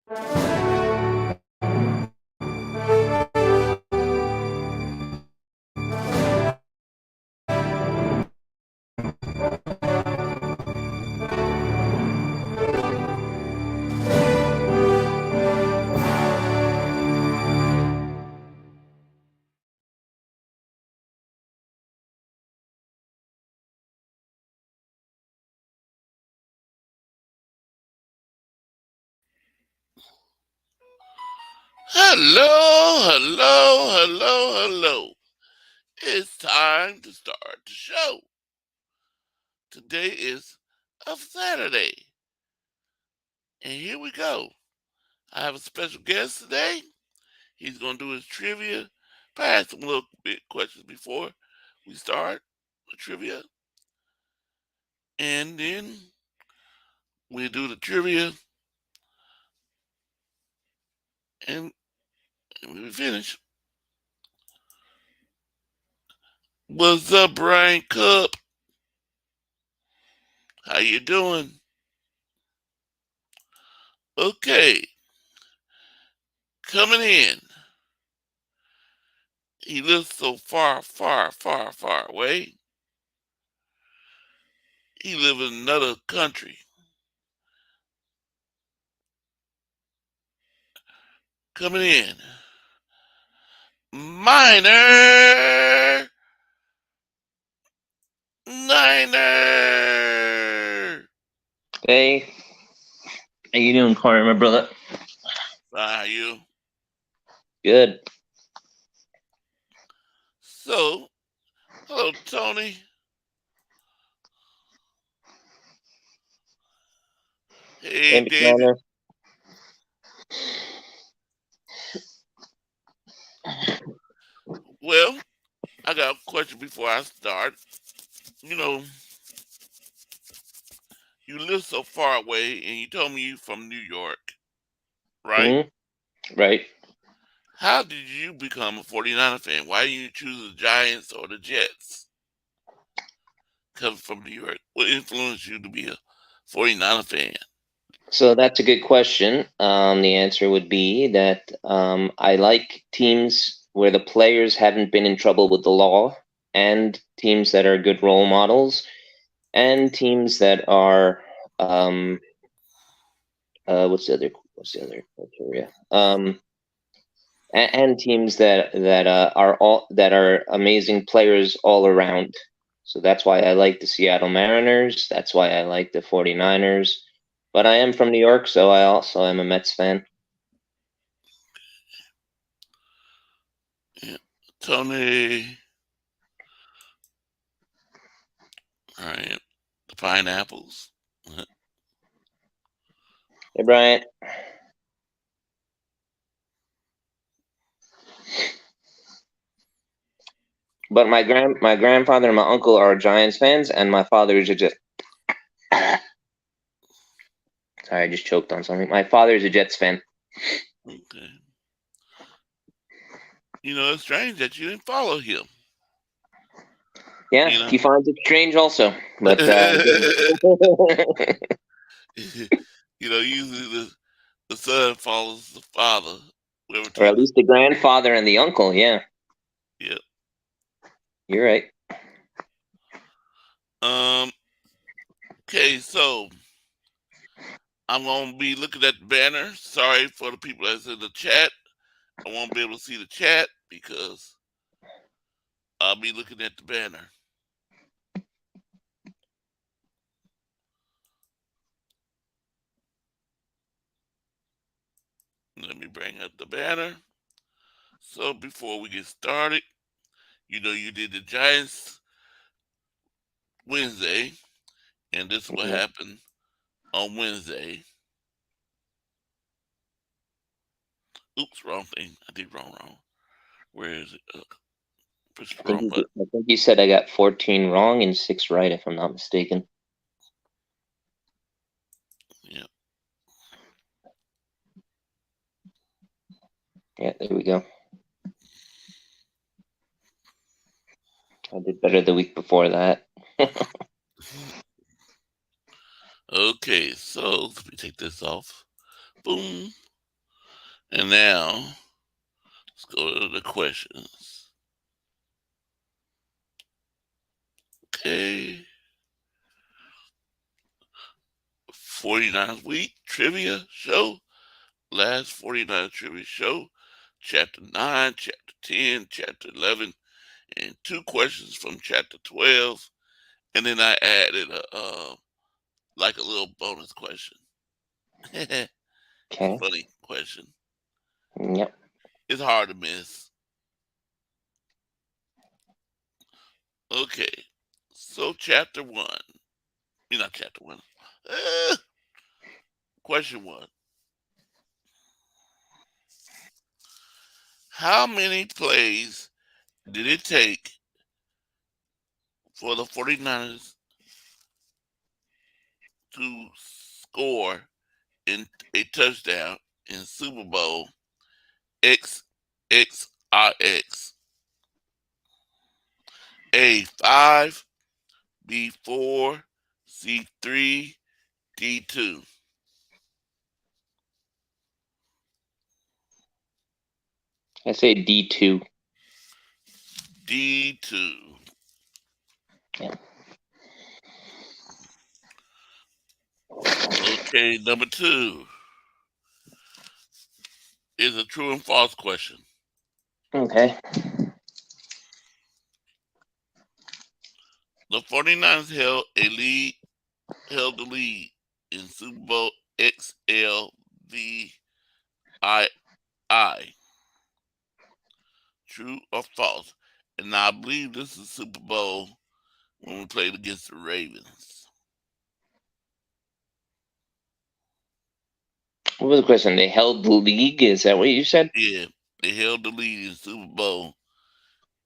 Hello, hello, hello, hello. It's time to start the show. Today is a Saturday. And here we go. I have a special guest today. He's going to do his trivia. Pass some little bit questions before we start the trivia. And then we do the trivia. And we finish. What's up, Brian Cup? How you doing? Okay. Coming in. He lives so far, far, far, far away. He lives in another country. Coming in. Minor Niner. Hey, how you doing, Corey, my brother? How are you? Good. So, hello, Tony. Hey, Hey, Mr. David. Niner. Well, I got a question before I start. You know, you live so far away, and you told me you from New York, right? Right. How did you become a 49er fan? Why didn't you choose the Giants or the Jets? Coming from New York, what influenced you to be a 49er fan? So that's a good question. The answer would be that I like teams where the players haven't been in trouble with the law, and teams that are good role models, and teams that are what's the other criteria? And teams that are amazing players all around. So that's why I like the Seattle Mariners. That's why I like the 49ers. But I am from New York, so I also am a Mets fan. Yeah. Tony, all right, the pineapples. Hey, Bryant. But my grandfather and my uncle are Giants fans, and my father is a Jets. Sorry, I just choked on something. My father is a Jets fan. Okay. You know, it's strange that you didn't follow him. Yeah, You know, he finds it strange also. But usually the son follows the father. Whoever or told at us. least the grandfather and the uncle. Yeah, Yep. you're right. Um. Okay, so I'm gonna be looking at the banner. Sorry for the people that's in the chat. I won't be able to see the chat because I'll be looking at the banner. Let me bring up the banner. So before we get started, you did the Giants Wednesday, and this is what Mhm. happened on Wednesday. Oops, wrong thing. I did wrong. Where is it? Push the wrong button. I think you said I got 14 wrong and 6 right, if I'm not mistaken. Yeah. Yeah, there we go. I did better the week before that. Okay, so let me take this off. Boom. And now, let's go to the questions. Okay. 49th week trivia show. Last 49 trivia show. Chapter 9, Chapter 10, Chapter 11, and 2 questions from Chapter 12. And then I added like a little bonus question. Okay. Funny question. Yep. It's hard to miss. Okay. So chapter 1. You're not chapter 1. Question 1. How many plays did it take for the 49ers to score in a touchdown in Super Bowl XXIX? A 5, B 4, C 3, D 2. I say D2. D 2. Yeah. Okay, number 2 is a true and false question. Okay. The 49ers held the lead in Super Bowl XLVII. True or false? And I believe this is Super Bowl when we played against the Ravens. What was the question? They held the league? Is that what you said? Yeah, they held the lead in Super Bowl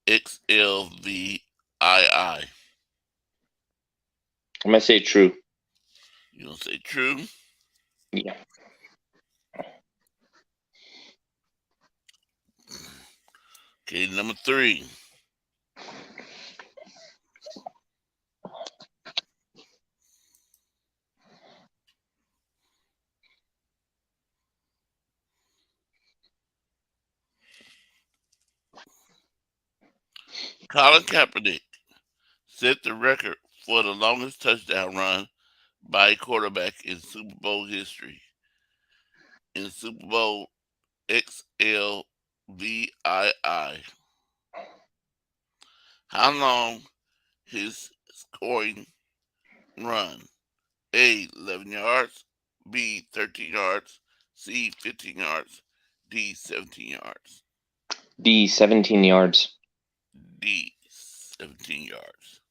XLVII. I'm gonna say true. You gonna say true? Yeah. Okay, number 3. Colin Kaepernick set the record for the longest touchdown run by a quarterback in Super Bowl history. In Super Bowl XLVII. How long his scoring run? A, 11 yards. B, 13 yards. C, 15 yards. D, 17 yards. D, 17 yards. D, 17 yards.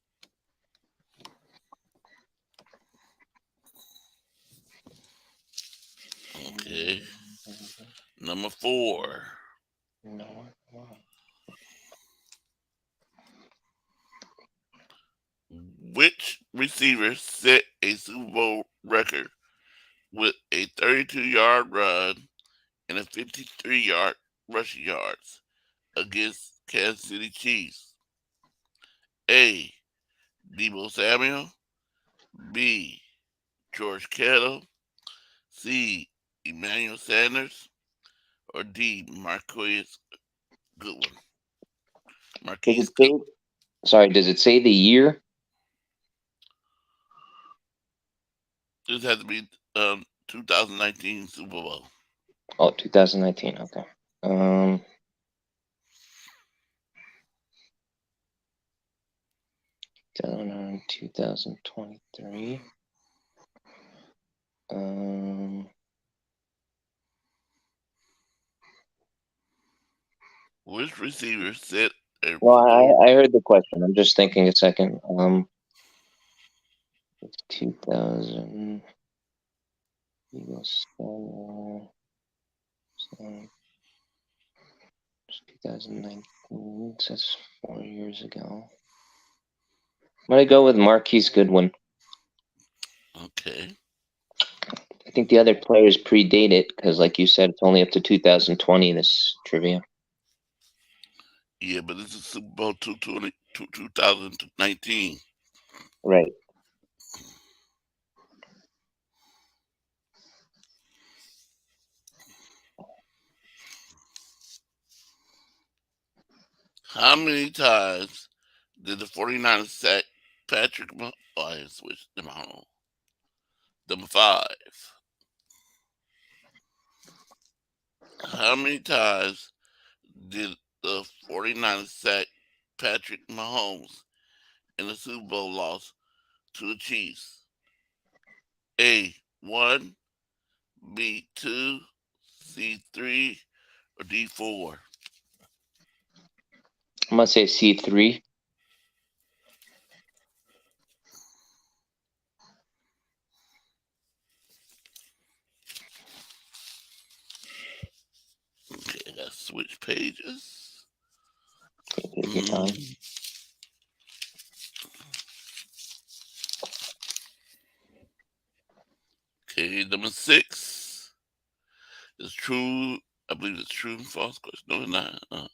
Okay. Number 4. No. Which receiver set a Super Bowl record with a 32-yard run and a 53-yard rushing yards against Kansas City Chiefs? A, Deebo Samuel. B, George Kittle. C, Emmanuel Sanders. Or D, Marquise Goodwin. Does Marquise it say? Goodwin. Sorry. Does it say the year? This has to be 2019 Super Bowl. Oh, 2019. Okay. 2023. Which receiver set a Well, I heard the question. I'm just thinking a second. It's 2000. Eagles. 2019. So that's 4 years ago. I'm gonna go with Marquise Goodwin. Okay. I think the other players predate it because, like you said, it's only up to 2020. This trivia. Yeah, but this is Super Bowl 2019. Right. How many times did the 49ers sack Patrick Mahomes? Oh, I switched them out. Number 5. How many times did the 49ers sack Patrick Mahomes in the Super Bowl loss to the Chiefs? A. 1, B. 2, C. 3, or D. 4? I'm gonna say C3. Okay, I gotta switch pages. Take your time. Okay, number 6 is true. I believe it's true and false question. No, it's not.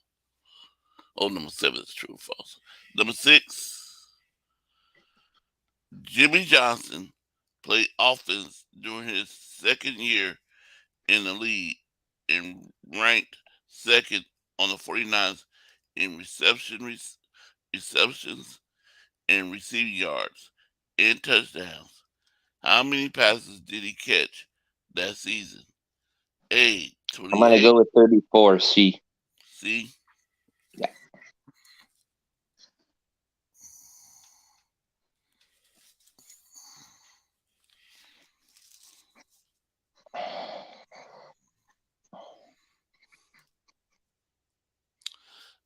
Number 7 is true and false. Number 6, Jimmy Johnson played offense during his second year in the league and ranked second on the 49ers in receptions and receiving yards and touchdowns. How many passes did he catch that season? A. I'm gonna 28. go with 34. C. C. Yeah.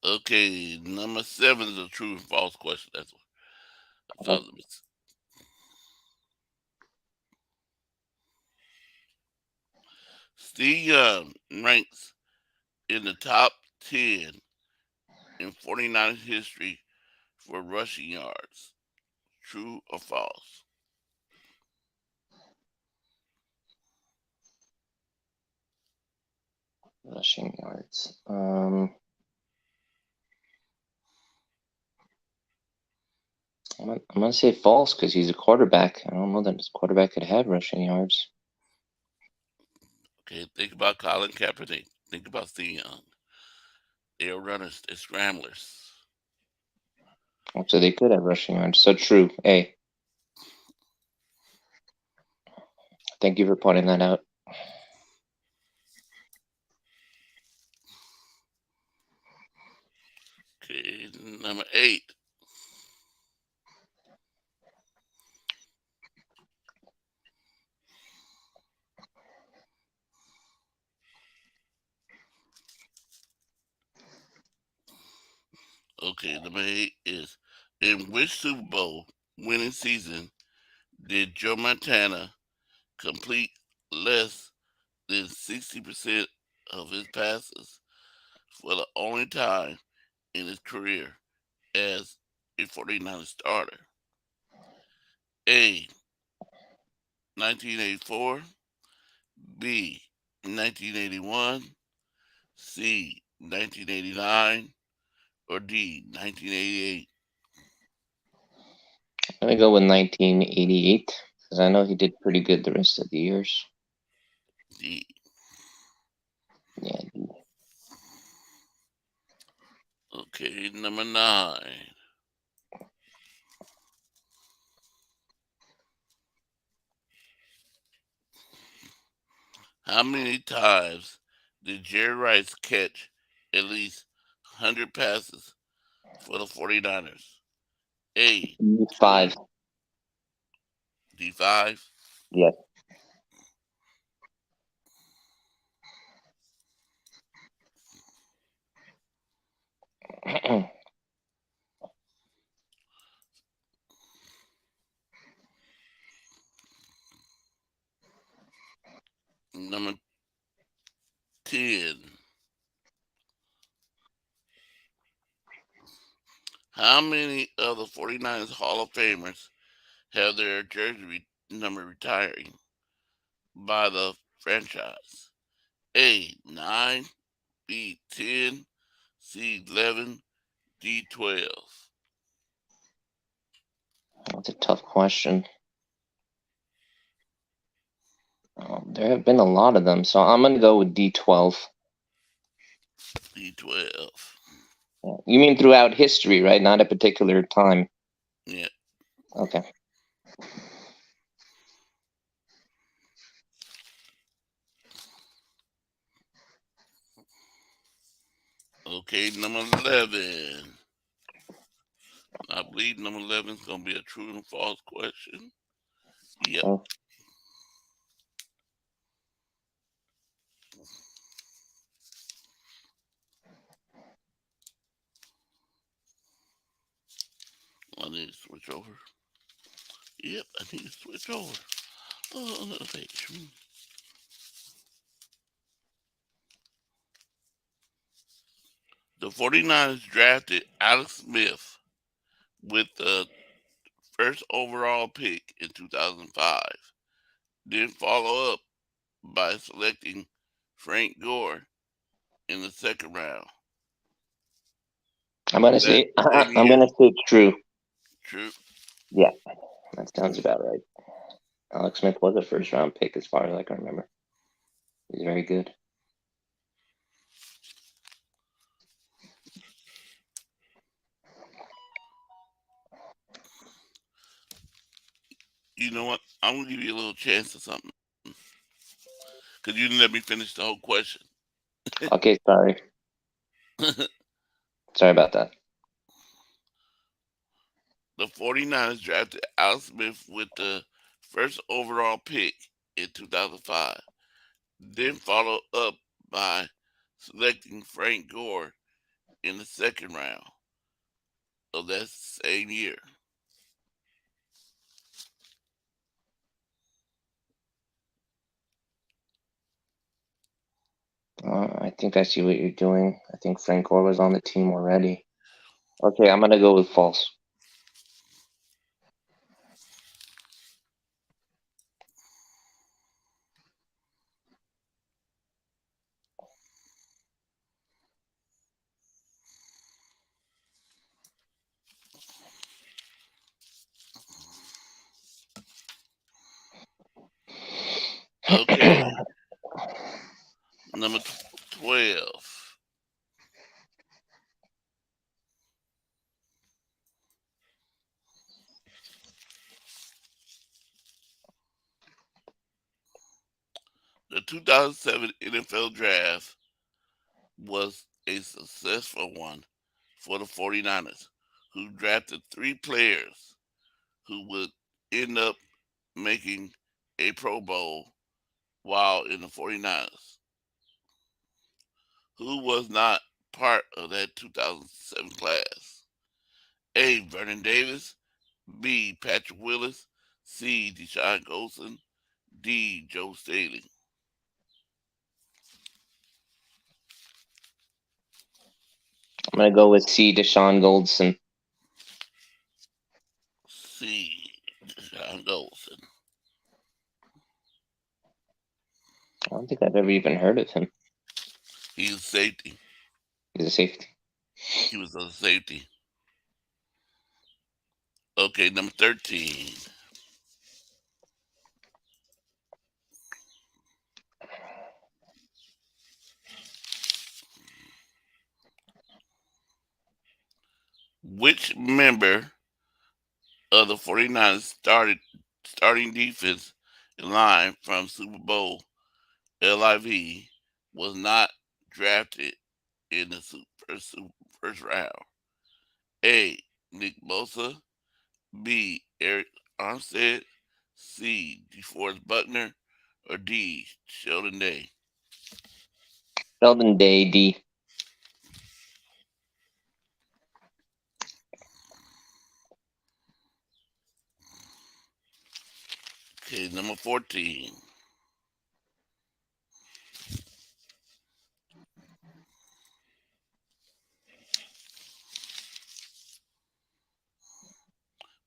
Okay, number 7 is a true and false question. That's what I thought it was. Steve Young ranks in the top 10 in 49ers history for rushing yards. True or false? Rushing yards. I'm gonna say false because he's a quarterback. I don't know that his quarterback could have rushing yards. Okay, think about Colin Kaepernick. Think about Steve Young. They're runners, they're scramblers. So they could have rushing yards. So true. A. Thank you for pointing that out. Okay, number 8. Okay, number 8 is in which Super Bowl winning season did Joe Montana complete less than 60% of his passes for the only time in his career as a 49er starter? A. 1984, B. 1981, C. 1989, or D. 1988? I'm gonna go with 1988 because I know he did pretty good the rest of the years. D. Yeah. D. Okay, number 9. How many times did Jerry Rice catch at least 100 passes for the 49ers? A. 5. 20. D5. Yes. Number 10. How many of the 49ers Hall of Famers have their jersey number retiring by the franchise? A. 9, B. 10, C. 11, D. 12. That's a tough question. There have been a lot of them, so I'm gonna go with D12. D. 12. You mean throughout history, right? Not a particular time. Yeah. Okay. Okay, number 11. I believe number 11 is going to be a true and false question. Yep. Oh, I need to switch over. Yep, I need to switch over. Oh, another page. The 49ers drafted Alex Smith with the first overall pick in 2005, then follow up by selecting Frank Gore in the second round I'm of gonna that say same I'm year. gonna say true. True. Yeah, that sounds about right. Alex Smith was a first round pick, as far as I can remember. He's very good. You know what? I'm going to give you a little chance of something because you didn't let me finish the whole question. Okay, sorry. The Sorry about that. 49ers drafted Alex Smith with the first overall pick in 2005, then followed up by selecting Frank Gore in the second round of that same year. I think I see what you're doing. I think Frank Gore was on the team already. Okay, I'm gonna go with false. Okay, number 12. The 2007 NFL Draft was a successful one for the 49ers, who drafted three players who would end up making a Pro Bowl while in the 49ers. Who was not part of that 2007 class? A. Vernon Davis, B. Patrick Willis, C. Deshaun Goldson, D. Joe Staley. I'm gonna go with C. Deshaun Goldson. C. Deshaun Goldson. I don't think I've ever even heard of him. He's a safety. He's a safety. He was a safety. Okay, number 13. Which member of the 49ers starting defense line from Super Bowl LIV was not drafted in the first round? A. Nick Bosa, B. Eric Armstead, C. DeForest Buckner, or D. Sheldon Day. Sheldon Day, D. Okay, number 14.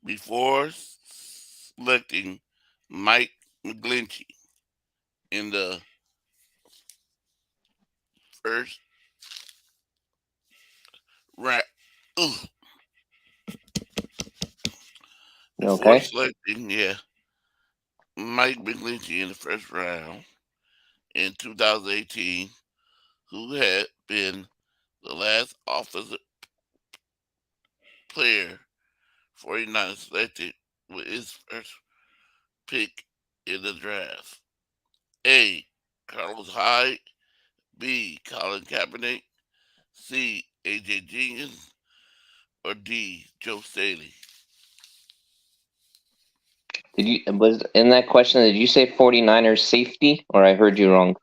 Before selecting Mike McGlinchey in the first round, You before okay? selecting, Mike McGlinchey in the first round in 2018, who had been the last offensive player 49ers selected with his first pick in the draft? A. Carlos Hyde. B. Colin Kaepernick. C. A.J. Jenkins. Or D. Joe Staley? Did you was in that question? Did you say 49ers safety, or I heard you wrong?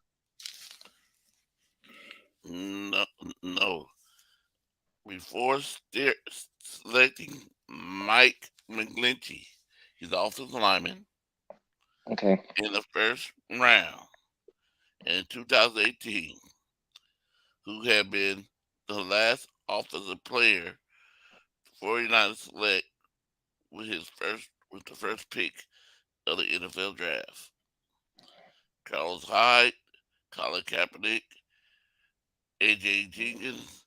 No, no. Before selecting Mike McGlinchey, he's the offensive lineman, Okay. in the first round in 2018, who had been the last offensive player 49ers select with the first pick of the NFL draft. Carlos Hyde, Colin Kaepernick, A.J. Jenkins,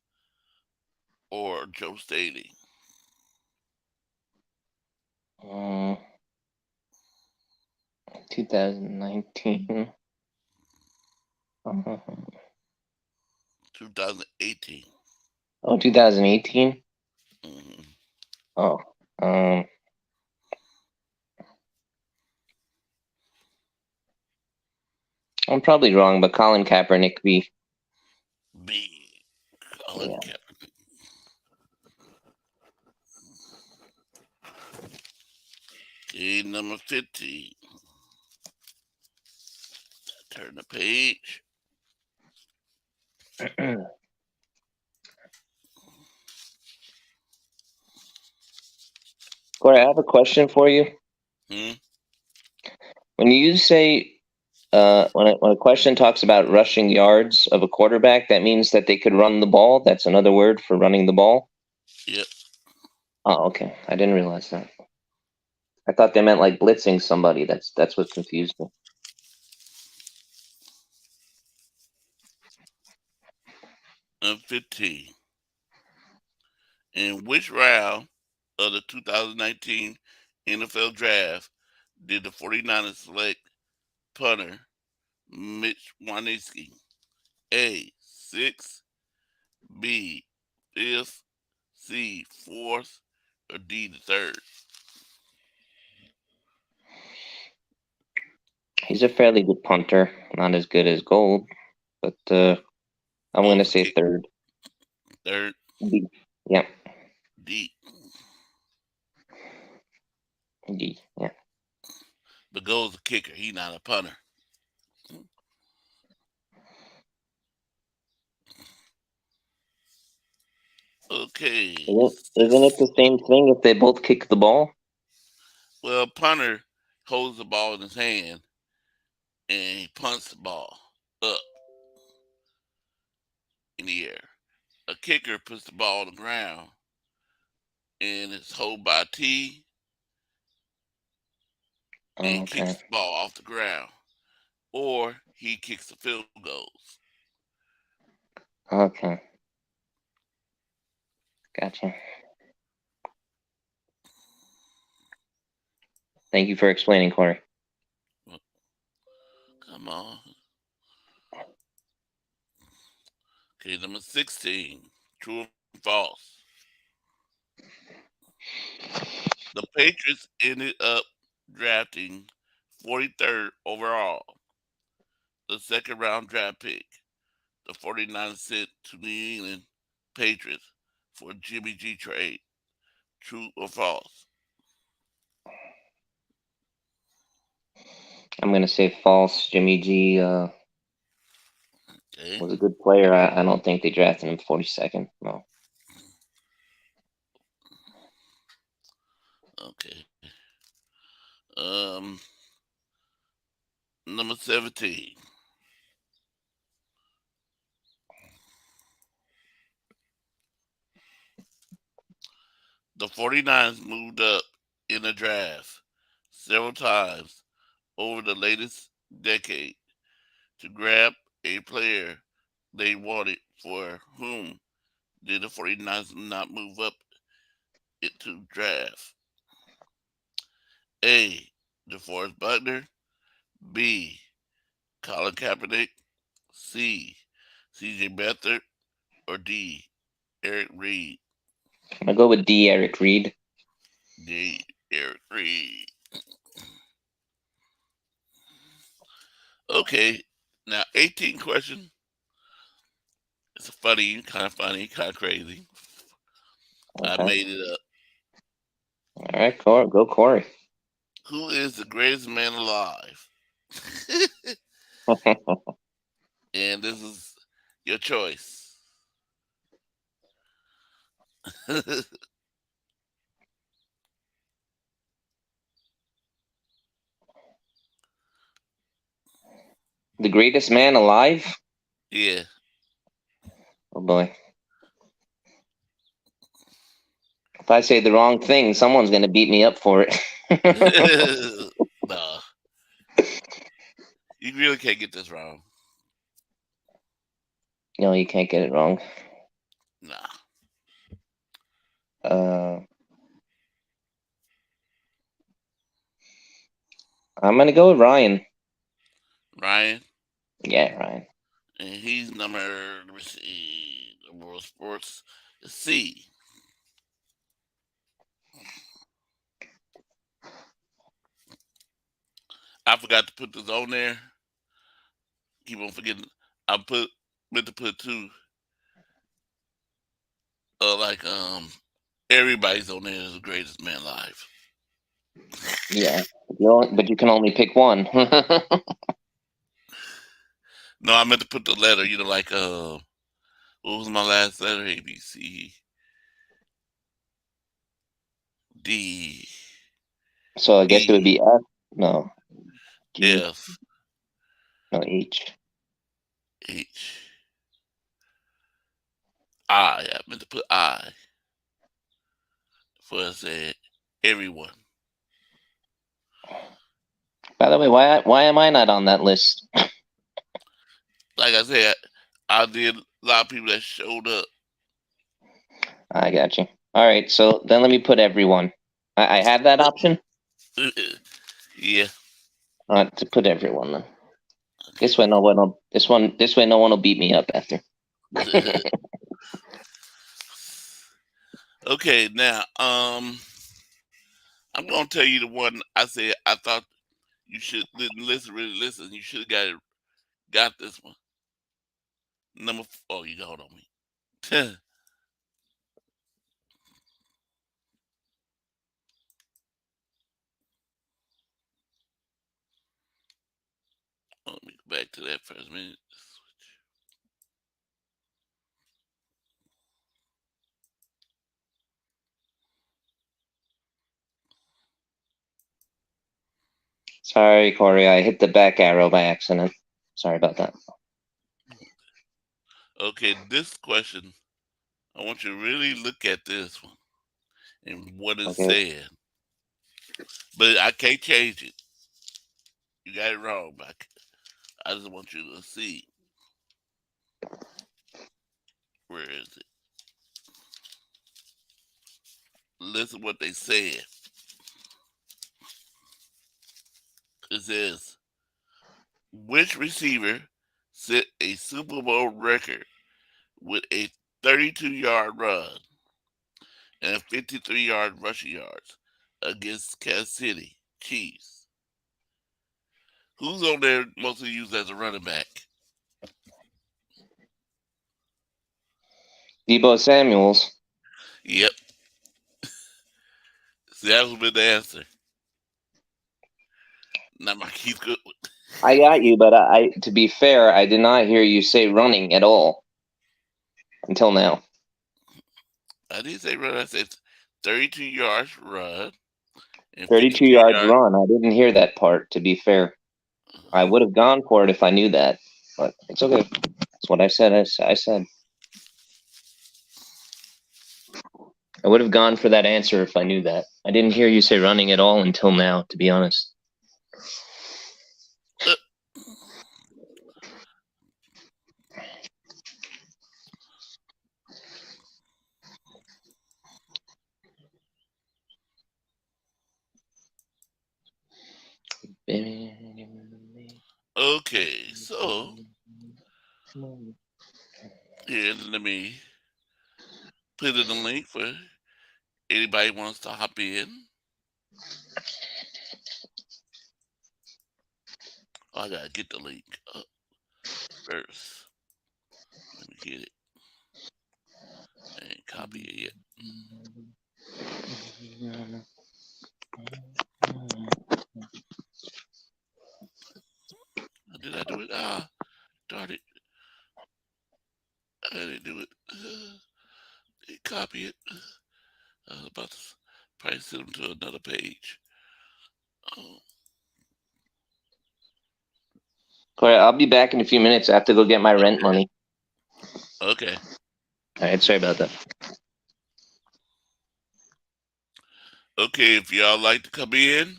or Joe Staley. 2019. 2018. Oh, 2018. Mm-hmm. Oh, um, I'm probably wrong, but Colin Kaepernick be. B. Colin Yeah. Kaepernick. Okay, number 15. Turn the page. Corey, I have a question for you. Hmm? When you say when a question talks about rushing yards of a quarterback, that means that they could run the ball. That's another word for running the ball. Yep. Oh, okay. I didn't realize that. I thought they meant like blitzing somebody. That's what confused me. Number 15. In which round of the 2019 NFL Draft did the 49ers select punter Mitch Wisniewski? A. 6th, B. 5th, C. 4th, or D. the 3rd? He's a fairly good punter, not as good as Gold, but I'm gonna Gold's a say kicker. third. 3rd, D. Yeah, D. D. Yeah. But Gold's a kicker. He's not a punter. Okay. Isn't it the same thing if they both kick the ball? Well, punter holds the ball in his hand and he punts the ball up in the air. A kicker puts the ball on the ground and it's held by a tee and he kicks Okay. the ball off the ground. Or he kicks the field goals. Okay. Gotcha. Thank you for explaining, Corey. Come on. Okay, number 16. True or false? The Patriots ended up drafting 43rd overall, the second round draft pick. The 49ers sent to New England Patriots for a Jimmy G trade. True or false? I'm gonna say false. Jimmy G Okay. was a good player. I don't think they drafted him 42nd. No. Okay. Um, number 17. The 49ers moved up in the draft several times over the latest decade to grab a player they wanted. For whom did the 49ers not move up into draft? A. DeForest Buckner. B. Colin Kaepernick. C. CJ Beathard. Or D. Eric Reed? I'm gonna go with D. Eric Reed. D. Eric Reed. Okay, now 18 question. It's funny, kind of crazy. I Okay. made it up. All right, go Corey. Who is the greatest man alive? And this is your choice. The greatest man alive? Yeah. Oh boy. If I say the wrong thing, someone's gonna beat me up for it. No, you really can't get this wrong. No, you can't get it wrong. Nah. Uh, I'm gonna go with Ryan. Ryan. Yeah, Ryan. And he's number, let me see, the world sports is C. I forgot to put this on there. Keep on forgetting. I meant to put two. Like everybody's on there is the greatest man alive. Yeah, but you can only pick one. No, I meant to put the letter. Like what was my last letter? A B C D So I guess it would E be F. No, G. F No, H. H I. I meant to put I for said everyone. By the way, why am I not on that list? Like I said, I did a lot of people that showed up. I got you. All right, so then let me put everyone. I have that option. Yeah. To put everyone then. This way, no one will. This way, no one will beat me up after. Okay, now I'm gonna tell you the one I said I thought you should didn't listen, really listen. You should have got this one. Oh, you got on me. Let me go back to that first minute. Sorry, Corey. I hit the back arrow by accident. Sorry about that. Okay, this question, I want you to really look at this one and what it Okay. said. But I can't change it. You got it wrong, but I just want you to see. Where is it? Listen what they said. It says, which receiver set a Super Bowl record with a 32-yard run and 53-yard rushing yards against Kansas City Chiefs? Who's on there mostly used as a running back? Debo Samuels. Yep. See, that was been the answer. Not my Keith Goodwin. I got you, but to be fair, I did not hear you say running at all until now. I didn't say run. I said 32 yards run and 32 53 yards yards. run. I didn't hear that part, to be fair. I would have gone for it if I knew that, but it's okay. That's what I said. I said. I would have gone for that answer if I knew that. I didn't hear you say running at all until now, to be honest. Okay, so here, let me put in the link for Anybody wants to hop in? Oh, I gotta get the link up first. Let me get it. I ain't copy it yet. Did I do it? Ah, darn it. I didn't do it. Copy it. I was about to probably send them to another page. Oh, Corey, I'll be back in a few minutes. I have to go get my rent money. okay. All right, sorry about that. Okay, if y'all like to come in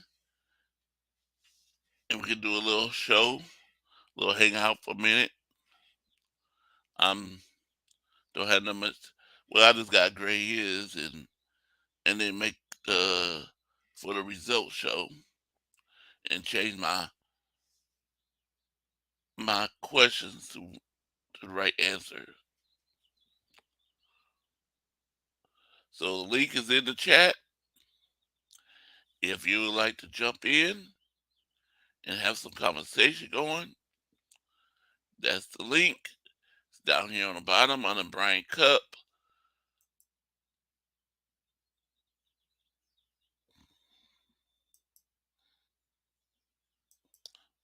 and we can do a little show, a little hangout for a minute. Don't have no much. Well, I just got gray hairs and then make the for the result show and change my questions to the right answer. So the link is in the chat. If you would like to jump in and have some conversation going, that's the link. It's down here on the bottom under Brian Cup.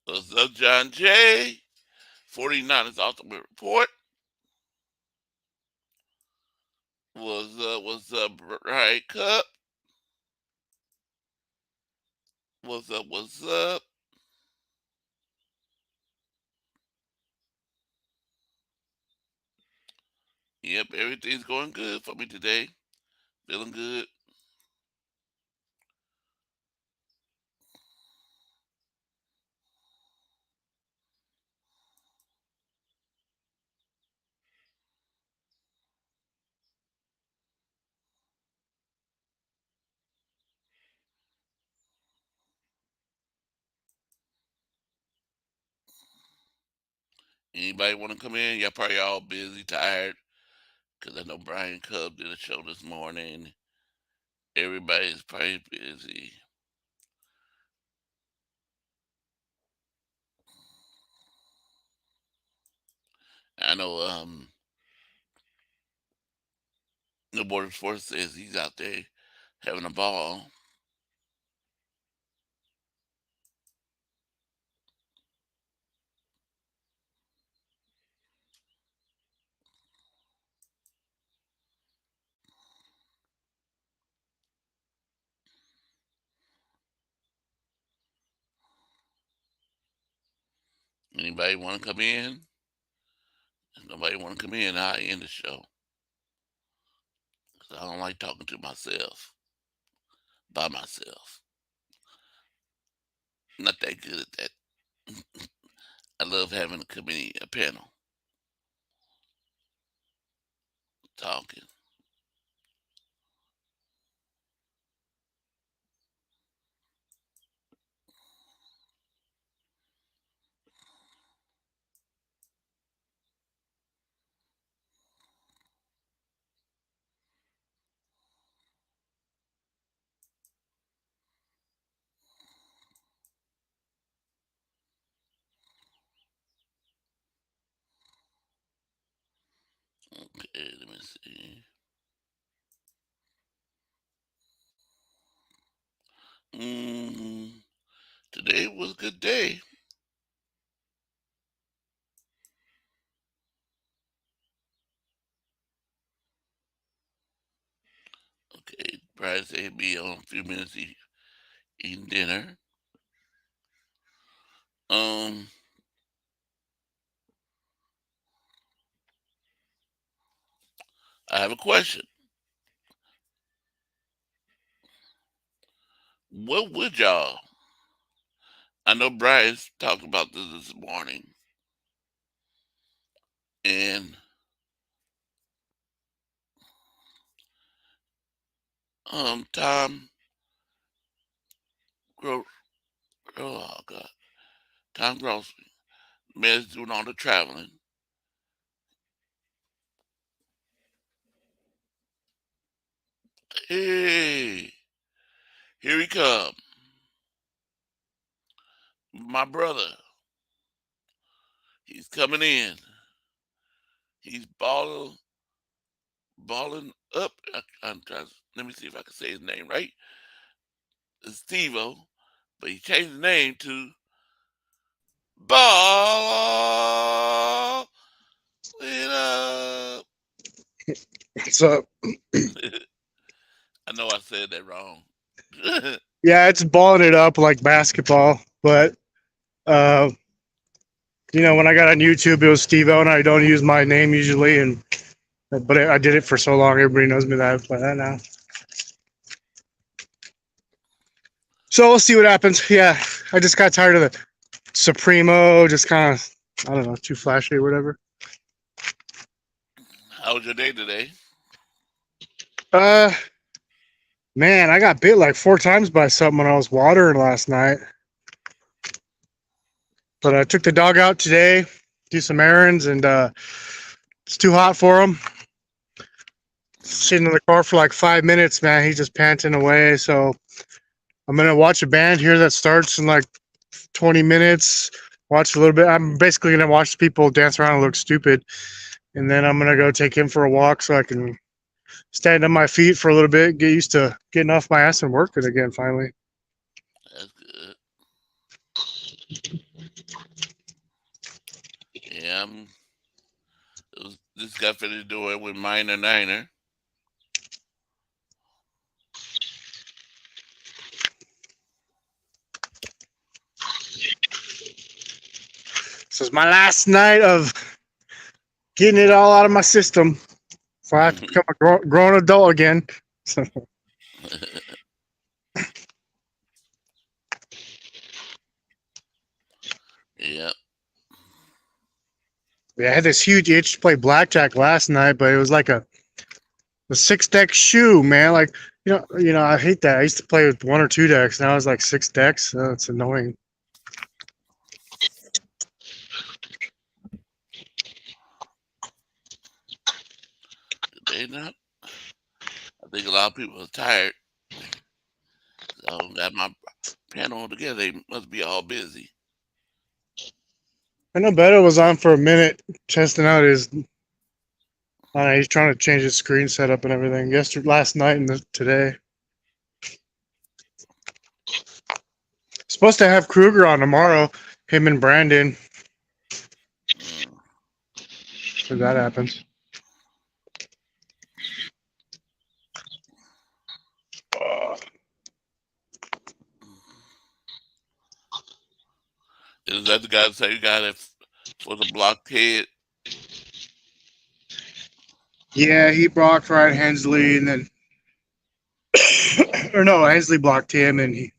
What's up, John J? 49ers Ultimate Report. What's up, Brian Cup? What's up, what's up? Yep, everything's going good for me today. Feeling good. Anybody want to come in? Y'all probably all busy, tired, because I know Brian Cub did a show this morning. Everybody's probably busy. I know the Border Force says he's out there having a ball. Anybody want to come in? If nobody want to come in, I end the show. 'Cause I don't like talking to myself by myself. Not that good at that. I love having a committee, a panel, talking. Okay, let me see. Today was a good day. Okay, Brian said he'd be on a few minutes eating dinner. Um, I have a question. What would y'all? I know Bryce talked about this morning, and Tom Gro oh God, Tom Grossman, man's doing all the traveling. Hey, here he come. My brother. He's coming in. He's balling up. I'm trying. Let me see if I can say his name right. It's Steve-O, but he changed the name to Ball It Up. So I know I said that wrong. yeah, it's balling it up like basketball, but when I got on YouTube, it was Steve-O, and I don't use my name usually, but I did it for so long, everybody knows me that by that now. So we'll see what happens. Yeah, I just got tired of the Supremo, just kind of, I don't know, too flashy or whatever. How was your day today? Man, I got bit like 4 times by something when I was watering last night. But I took the dog out today, do some errands, and it's too hot for him. Sitting in the car for like 5 minutes, man. He's just panting away. So I'm gonna watch a band here that starts in like 20 minutes. Watch a little bit. I'm basically gonna watch people dance around and look stupid, and then I'm gonna go take him for a walk so I can stand on my feet for a little bit, get used to getting off my ass and working again. Finally. That's good. Yeah, just got finished doing with Minor Niner. This is my last night of getting it all out of my system before I have to become a grown adult again. Yeah. Yeah, I had this huge itch to play blackjack last night, but it was like a 6-deck shoe, man. Like, I hate that. I used to play with 1 or 2 decks. Now it's like 6 decks. It's annoying. They not. I think a lot of people are tired. So I got my panel together. They must be all busy. I know Beto was on for a minute testing out his. He's trying to change his screen setup and everything. Last night and today. Supposed to have Kruger on tomorrow. Him and Brandon. If that happens. Is that the guy that say you got it for the blocked head? Yeah, he blocked Ryan Hensley, and then or no, Hensley blocked him, and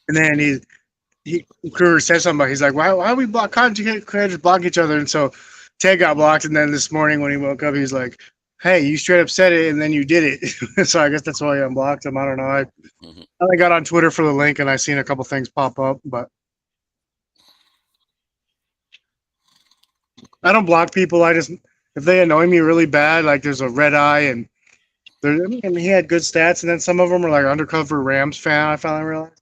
then he Kruger said something about, he's like, why we block? Can't just block each other? And so Ted got blocked, and then this morning when he woke up, he was like, hey, you straight up said it, and then you did it. So I guess that's why I unblocked him. I don't know. I got on Twitter for the link, and I seen a couple things pop up, but I don't block people. If they annoy me really bad, like there's a red eye, and he had good stats, and then some of them are like undercover Rams fan. I finally realized.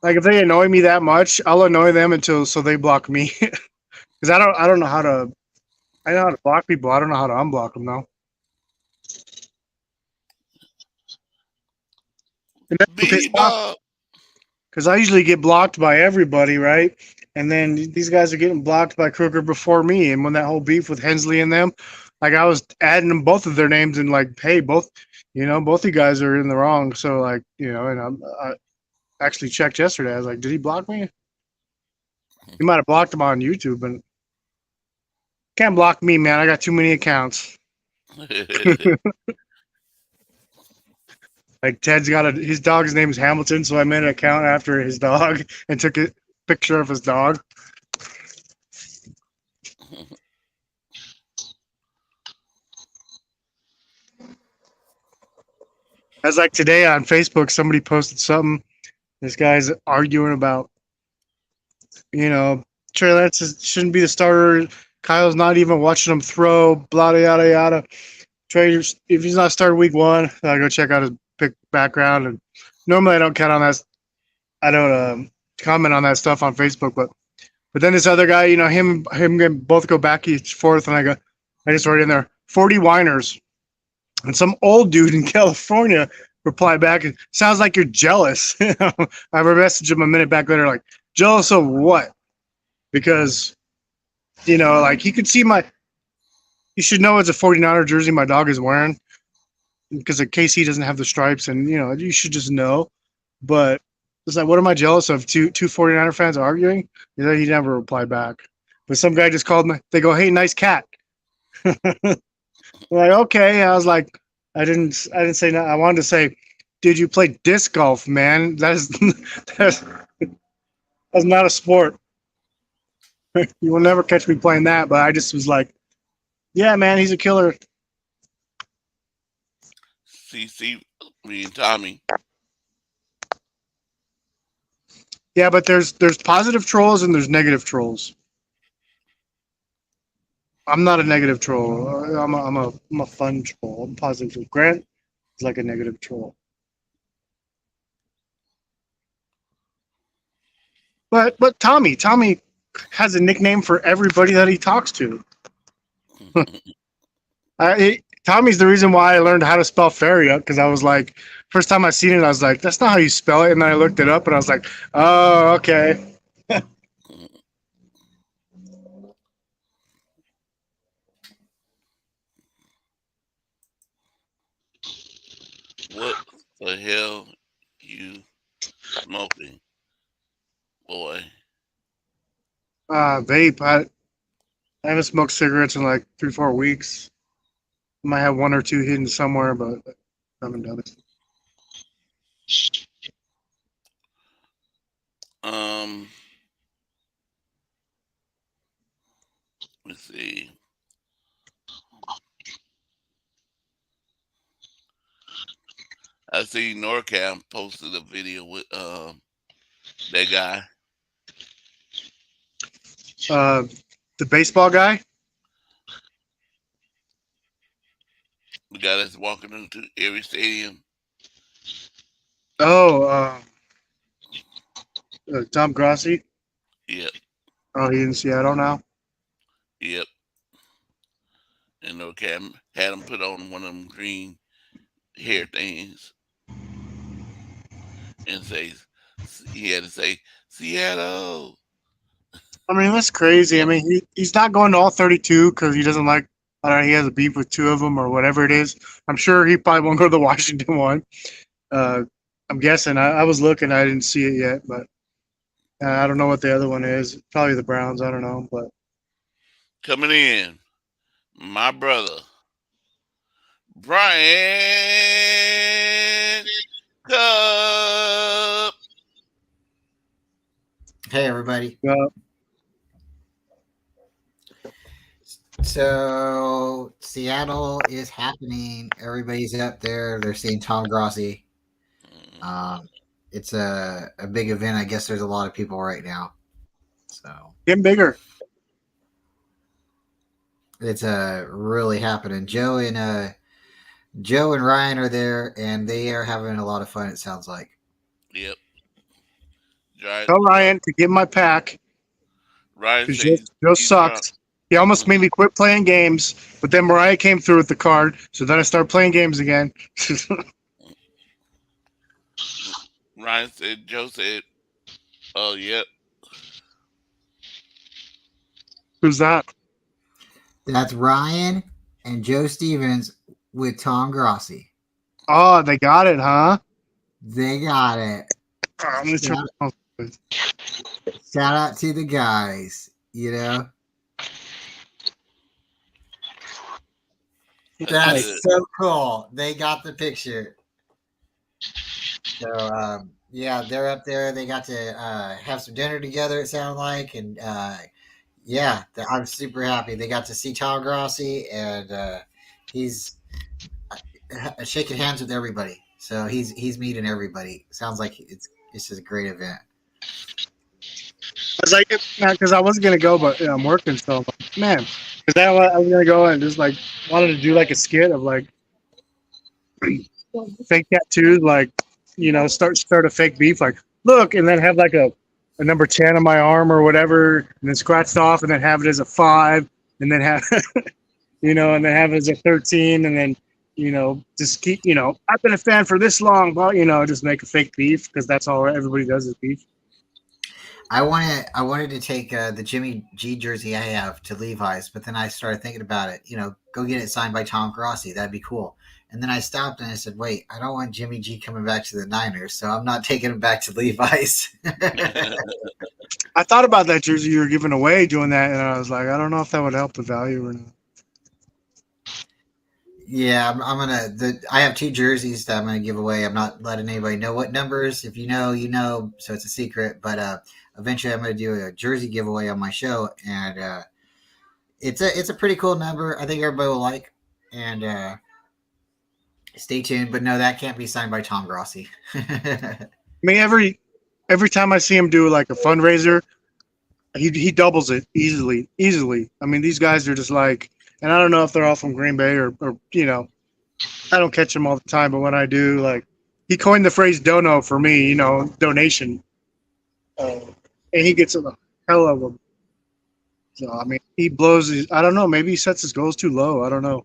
Like if they annoy me that much, I'll annoy them so they block me. Because I don't know how to. I know how to block people. I don't know how to unblock them though. Because I usually get blocked by everybody, right? And then these guys are getting blocked by Kruger before me. And when that whole beef with Hensley and them, like I was adding them both of their names and like, hey, both you guys are in the wrong. So like, and I actually checked yesterday. I was like, did he block me? He might have blocked him on YouTube, but can't block me, man. I got too many accounts. Like Ted's got his dog's name is Hamilton, so I made an account after his dog and took a picture of his dog. As like today on Facebook, somebody posted something. This guy's arguing about, Trey Lance shouldn't be the starter. Kyle's not even watching him throw, blah, yada, yada. Traders, if he's not started week 1, I go check out his pick background. And normally I don't count on that. I don't comment on that stuff on Facebook, but then this other guy, him both go back each forth, and I just wrote in there 40 whiners, and some old dude in California replied back, "It sounds like you're jealous." I messaged him a minute back later, like, jealous of what? Because like you could see you should know it's a 49er jersey my dog is wearing, because the KC doesn't have the stripes, and you should just know. But it's like, what am I jealous of? Two 49er fans arguing? He never replied back. But some guy just called me. They go, "Hey, nice cat." Like, okay. I was like, I didn't say no. I wanted to say, "Did you play disc golf, man? That's not a sport." You will never catch me playing that. But I just was like, yeah, man, he's a killer. CC, me and Tommy. Yeah, but there's positive trolls and there's negative trolls. I'm not a negative troll. I'm a fun troll. I'm positive. Grant is like a negative troll. But Tommy has a nickname for everybody that he talks to. Tommy's the reason why I learned how to spell Faria, because I was like, first time I seen it, I was like, that's not how you spell it. And then I looked it up and I was like, oh, okay. What the hell you smoking, boy? Vape. I haven't smoked cigarettes in like 3-4 weeks. I might have 1 or 2 hidden somewhere, but I haven't done it. Let's see. I see NorCam posted a video with that guy. The baseball guy? The guy that's walking into every stadium. Oh, Tom Grossi? Yep. Oh, he's in Seattle now? Yep. And NorCam had him put on one of them green hair things and he had to say Seattle. I mean, that's crazy. I mean, he's not going to all 32 because he doesn't like, I don't know, he has a beef with 2 of them or whatever it is. I'm sure he probably won't go to the Washington one. I'm guessing. I was looking. I didn't see it yet, but I don't know what the other one is. Probably the Browns. I don't know. But coming in, my brother, Brian Cup. Hey, everybody. So Seattle is happening. Everybody's up there. They're seeing Tom Grossi. It's a big event. I guess there's a lot of people right now. So getting bigger. It's really happening. Joe and Ryan are there, and they are having a lot of fun. It sounds like. Yep. Tell Ryan to get my pack. Ryan Joe sucks. He almost made me quit playing games, but then Mariah came through with the card, so then I started playing games again. Ryan said, Joe said, oh, yep. Who's that? That's Ryan and Joe Stevens with Tom Grossi. Oh, they got it, huh? They got it. Shout out to the guys, That's so cool. They got the picture. So, yeah, they're up there. They got to have some dinner together, it sounded like. And, yeah, I'm super happy. They got to see Tom Grossi, and he's shaking hands with everybody. So he's meeting everybody. Sounds like it's just a great event. I was like, because I wasn't going to go, but I'm working, so man, Is that what I was gonna go and just like wanted to do like a skit of like fake tattoos, like start a fake beef, like look, and then have like a number 10 on my arm or whatever, and then scratched off, and then have it as a 5, and then have and then have it as a 13, and then just keep I've been a fan for this long, but just make a fake beef because that's all everybody does is beef. I wanted to take the Jimmy G jersey I have to Levi's, but then I started thinking about it. Go get it signed by Tom Grossi. That'd be cool. And then I stopped and I said, wait, I don't want Jimmy G coming back to the Niners, so I'm not taking him back to Levi's. I thought about that jersey you were giving away doing that, and I was like, I don't know if that would help the value or not. Yeah, I'm gonna. I have 2 jerseys that I'm gonna give away. I'm not letting anybody know what numbers. If you know, you know. So it's a secret. But eventually, I'm gonna do a jersey giveaway on my show, and it's a pretty cool number. I think everybody will like. And stay tuned. But no, that can't be signed by Tom Grossi. I mean, every time I see him do like a fundraiser, he doubles it easily. I mean, these guys are just like, and I don't know if they're all from Green Bay or I don't catch them all the time, but when I do, like, he coined the phrase "dono" for me, donation, and he gets a hell of them. So I mean, he blows his. I don't know. Maybe he sets his goals too low. I don't know.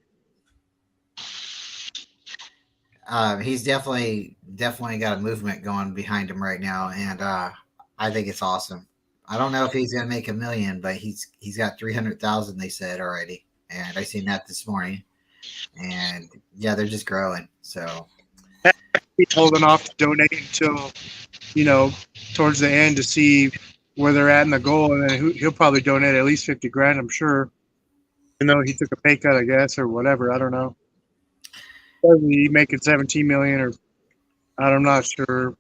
He's definitely got a movement going behind him right now, and I think it's awesome. I don't know if he's gonna make $1 million, but he's got 300,000. They said already, and I seen that this morning. And yeah, they're just growing. So He's holding off to donate until towards the end to see where they're at in the goal, and then he'll probably donate at least 50 grand, I'm sure. Even though he took a pay cut, I guess, or whatever. I don't know. He making 17 million, or I'm not sure.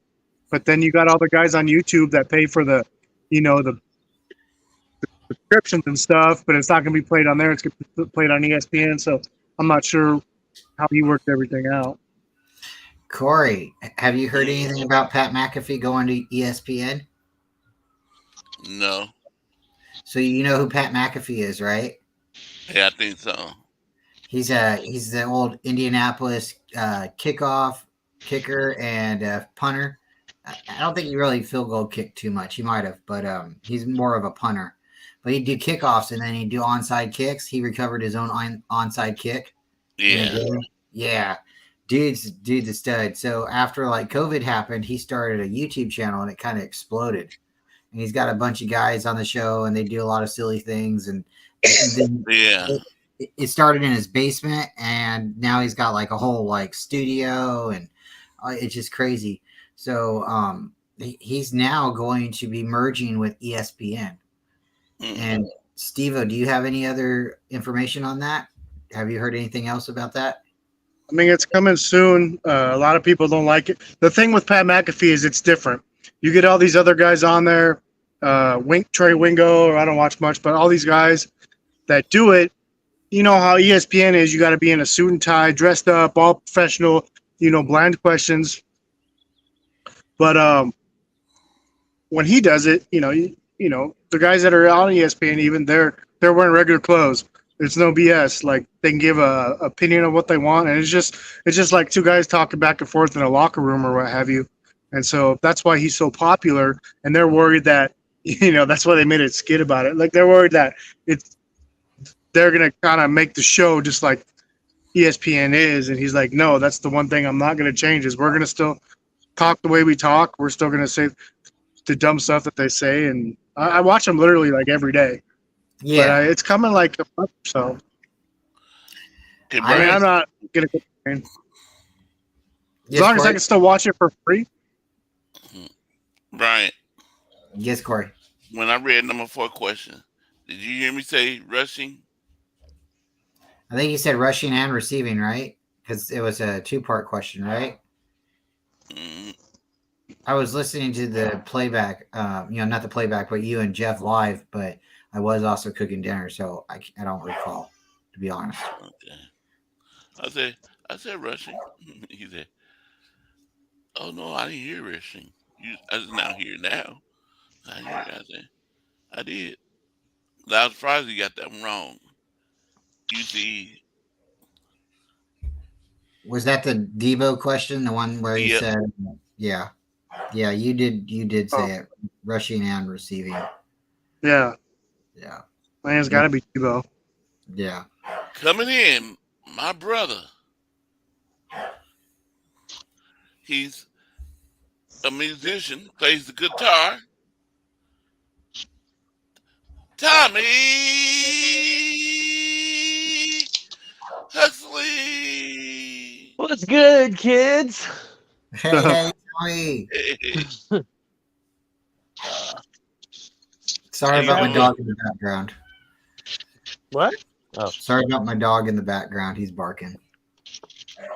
But then you got all the guys on YouTube that pay for the subscriptions and stuff, but it's not going to be played on there. It's going to be played on ESPN. So I'm not sure how he worked everything out. Corey, have you heard anything about Pat McAfee going to ESPN? No. So you know who Pat McAfee is, right? Yeah, I think so. He's the old Indianapolis kickoff kicker and punter. I don't think he really field goal kicked too much. He might have, but he's more of a punter. But he'd do kickoffs and then he'd do onside kicks. He recovered his own onside kick. Yeah. Yeah. Dude's a stud. So after like COVID happened, he started a YouTube channel and it kind of exploded. And he's got a bunch of guys on the show and they do a lot of silly things. And then Yeah. it started in his basement and now he's got like a whole like studio and it's just crazy. So he's now going to be merging with ESPN. Mhm. And Steve-O, do you have any other information on that? Have you heard anything else about that? I mean, it's coming soon. A lot of people don't like it. The thing with Pat McAfee is it's different. You get all these other guys on there, Trey Wingo, or I don't watch much, but all these guys that do it. You know how ESPN is. You got to be in a suit and tie, dressed up, all professional. Bland questions. But when he does it, the guys that are on ESPN, even they're wearing regular clothes. There's no BS. Like they can give a opinion of what they want, and it's just like 2 guys talking back and forth in a locker room or what have you. And so that's why he's so popular. And they're worried that that's why they made a skit about it. Like they're worried that they're gonna kind of make the show just like ESPN is. And he's like, no, that's the one thing I'm not gonna change is we're gonna still talk the way we talk. We're still gonna say the dumb stuff that they say. And I watch them literally like every day. Yeah, But it's coming like a month or so. Hey, I mean, Brian, I'm not gonna complain. As yes, long as I Corey. can still watch it for free. Brian, Yes, Corey. when I read number 4 question, did you hear me say rushing? I think you said rushing and receiving, right? Because it was a 2-part question, right? Mm, I was listening to the playback, not the playback, but you and Jeff live, but I was also cooking dinner, so I don't recall, to be honest. okay. I said rushing. He said, "Oh no, I didn't hear rushing. I just now hear it now. I hear it." I said, "I did." I was surprised you got that one wrong. You see, Was that the Debo question? The one where he yep. said, "Yeah, yeah, you did Oh, say it, rushing and receiving." yeah. Yeah, Man's got to be Tebow. yeah. Coming in, my brother. He's a musician, plays the guitar. Tommy Huxley. What's good, kids? Hey, Tommy. Sorry about my dog in the background. What? Oh, Sorry about my dog in the background. He's barking.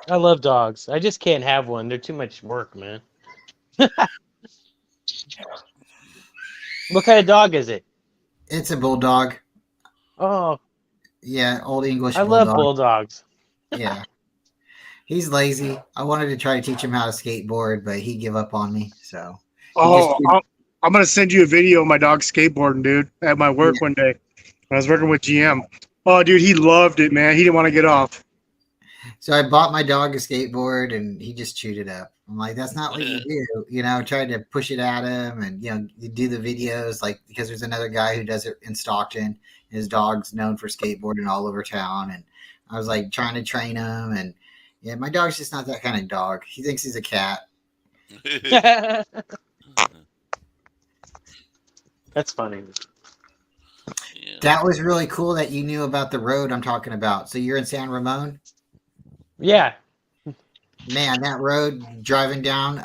I love dogs. I just can't have one. They're too much work, man. What kind of dog is it? It's a bulldog. Oh, Yeah, old English I bulldog. love bulldogs. Yeah. He's lazy. I wanted to try to teach him how to skateboard, but he gave up on me. So I'm gonna send you a video of my dog skateboarding, dude, at my work one day. I was working with GM. Oh, dude, he loved it, man. He didn't want to get off. So I bought my dog a skateboard and he just chewed it up. I'm like, that's not what you do. You know, tried to push it at him and, you know, you do the videos like because there's another guy who does it in Stockton. His dog's known for skateboarding all over town. And I was like trying to train him. And yeah, my dog's just not that kind of dog. He thinks he's a cat. That's funny. Yeah. That was really cool that you knew about the road I'm talking about. So you're in San Ramon? Yeah. Man, that road driving down,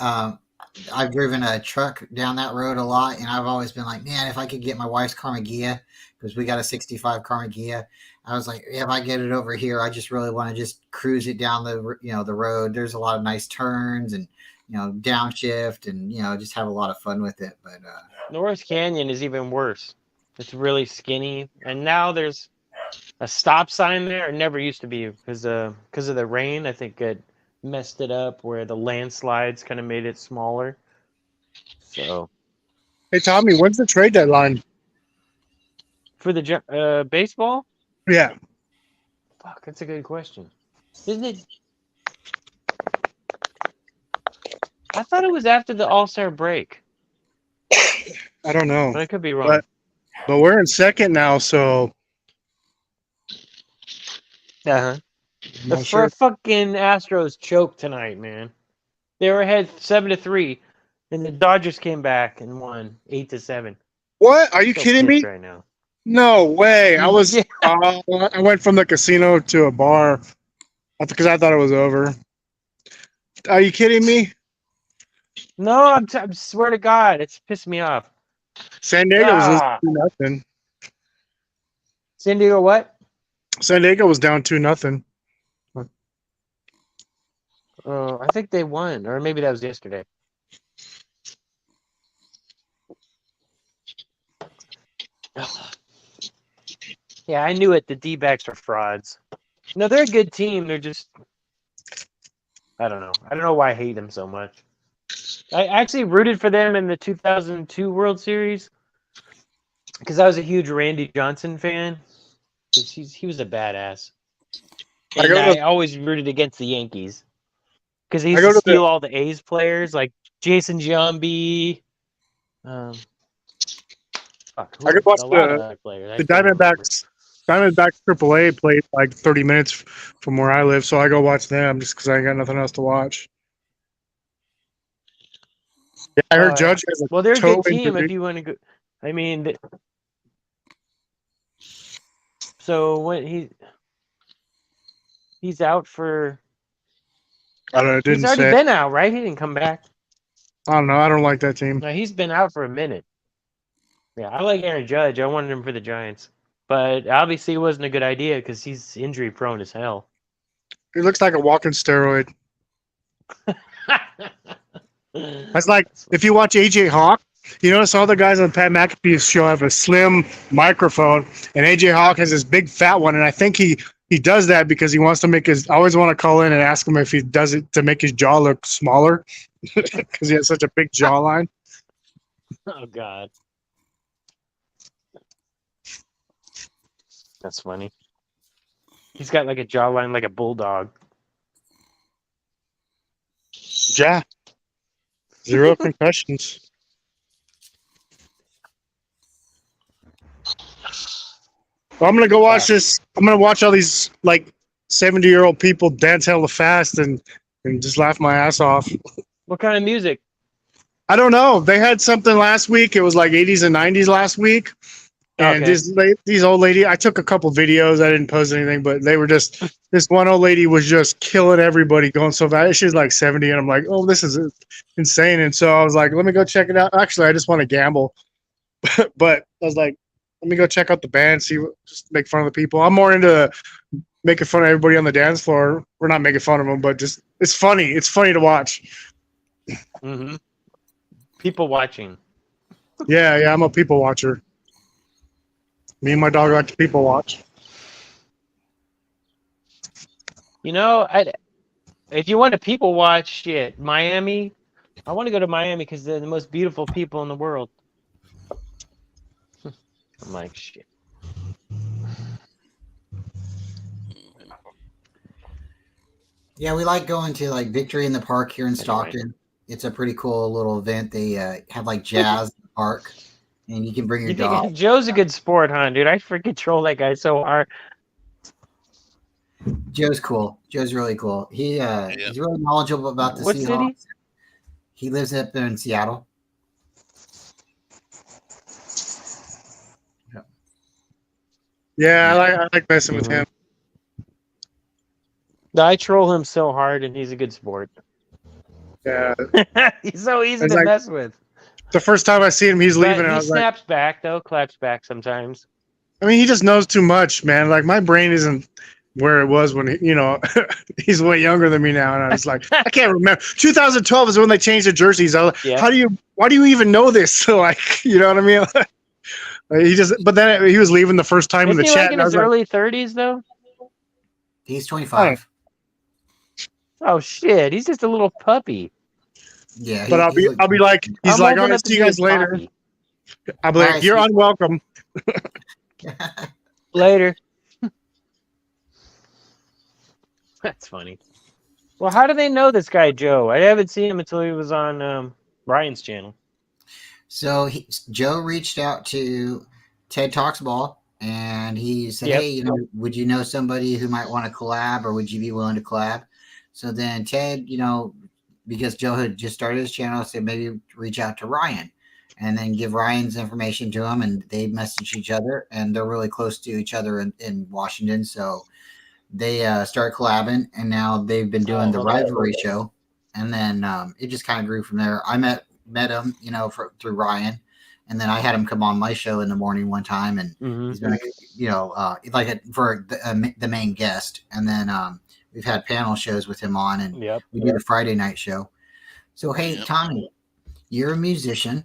I've driven a truck down that road a lot, and I've always been like, man, if I could get my wife's Carmagia, because we got a 65 Carmagia, I was like, if I get it over here, I just really want to just cruise it down the road. There's a lot of nice turns and, downshift and, just have a lot of fun with it. But North Canyon is even worse. It's really skinny, and now there's a stop sign there. It never used to be because of the rain. I think it messed it up where the landslides kind of made it smaller. So Hey, Tommy, when's the trade deadline? for the baseball, Yeah. fuck, that's a good question. Isn't it? I thought it was after the All-Star break, I don't know. but I could be wrong. But we're in second now, so Uh-huh. I'm The not sure. fucking Astros choked tonight, man. They were ahead 7-3, and the Dodgers came back and won 8-7. What? Are you So kidding me? pissed right now. No way. I was. Yeah. I went from the casino to a bar because I thought it was over. Are you kidding me? No, I swear to God, it's pissed me off. San Diego was Ah. 2-0. San Diego, what? San Diego was down 2-0. I think they won, or maybe that was yesterday. Yeah, I knew it. The D-backs are frauds. No, they're a good team. They're just, I don't know. I don't know why I hate them so much. I actually rooted for them in the 2002 World Series because I was a huge Randy Johnson fan. Because he was a badass. And I always rooted against the Yankees because he used to steal all the A's players like Jason Giambi. I could watch the Diamondbacks. Diamondbacks AAA played like 30 minutes from where I live, so I go watch them just because I ain't got nothing else to watch. Yeah, I heard Judge has a they're a toe good team injury. if you want to go. I mean, so when he's out for. I don't know. It didn't He's already say. been out, right? He didn't come back. I don't know. I don't like that team. No, he's been out for a minute. Yeah, I like Aaron Judge. I wanted him for the Giants. But obviously it wasn't a good idea because he's injury prone as hell. He looks like a walking steroid. That's like if you watch AJ Hawk, you notice all the guys on Pat McAfee's show have a slim microphone, and AJ Hawk has this big fat one, and I think he does that because he wants to make his. I always want to call in and ask him if he does it to make his jaw look smaller because he has such a big jawline. Oh God, that's funny. He's got like a jawline like a bulldog. Yeah. 0 concussions. Well, I'm gonna go watch this. I'm gonna watch all these like 70-year-old people dance hella fast and just laugh my ass off. What kind of music? I don't know. They had something last week. It was like 80s and 90s last week. And Okay. these old lady, I took a couple videos. I didn't post anything, but they were just, this one old lady was just killing everybody, going so fast. She's like 70, and I'm like, oh, this is insane. And so I was like, let me go check it out. Actually, I just want to gamble, but I was like, let me go check out the band, just make fun of the people. I'm more into making fun of everybody on the dance floor. We're not making fun of them, but just it's funny. It's funny to watch. Mm-hmm. People watching. Yeah, I'm a people watcher. Me and my dog like to people watch. You know, if you want to people watch shit, Miami, I want to go to Miami because they're the most beautiful people in the world. I'm like, shit. Yeah, we like going to like Victory in the Park here in Anyway. Stockton. It's a pretty cool little event. They have like jazz in the park, and you can bring your You dog. think Joe's a good sport, huh, dude? I freaking troll that guy so hard. Joe's cool. Joe's really cool. He's really knowledgeable about the What Seahawks. city? He lives up there in Seattle. Yeah, I like messing with him. I troll him so hard, and he's a good sport. Yeah. He's so easy It's to like- mess with. The first time I see him, he's leaving, But and I he was like, snaps back, though. Claps back sometimes. I mean, he just knows too much, man. Like, my brain isn't where it was when, he's way younger than me now. And I was like, I can't remember. 2012 is when they changed the jerseys. I was like, Yeah. why do you even know this? Like, you know what I mean? But then he was leaving the first time in Isn't the he chat. like in And I was his like, early 30s, though? He's 25. Oh, shit. He's just a little puppy. Yeah, but I'll be like, he's I'm like, old all right, enough to see you be guys a later. puppy. I'll be like, Alright, you're see you. unwelcome. Later. That's funny. Well, how do they know this guy, Joe? I haven't seen him until he was on Ryan's channel. So Joe reached out to Ted Talks Ball, and he said, Yep. "Hey, would you know somebody who might want to collab, or would you be willing to collab?" So then Ted, because Joe had just started his channel, said maybe reach out to Ryan, and then give Ryan's information to him, and they message each other, and they're really close to each other in Washington, so they start collabing, and now they've been doing the rivalry show, and then it just kind of grew from there. I met him, through Ryan, and then I had him come on my show in the morning one time, and he's been, for the main guest, and then we've had panel shows with him on, and we do the Friday night show. So hey, Tommy, you're a musician.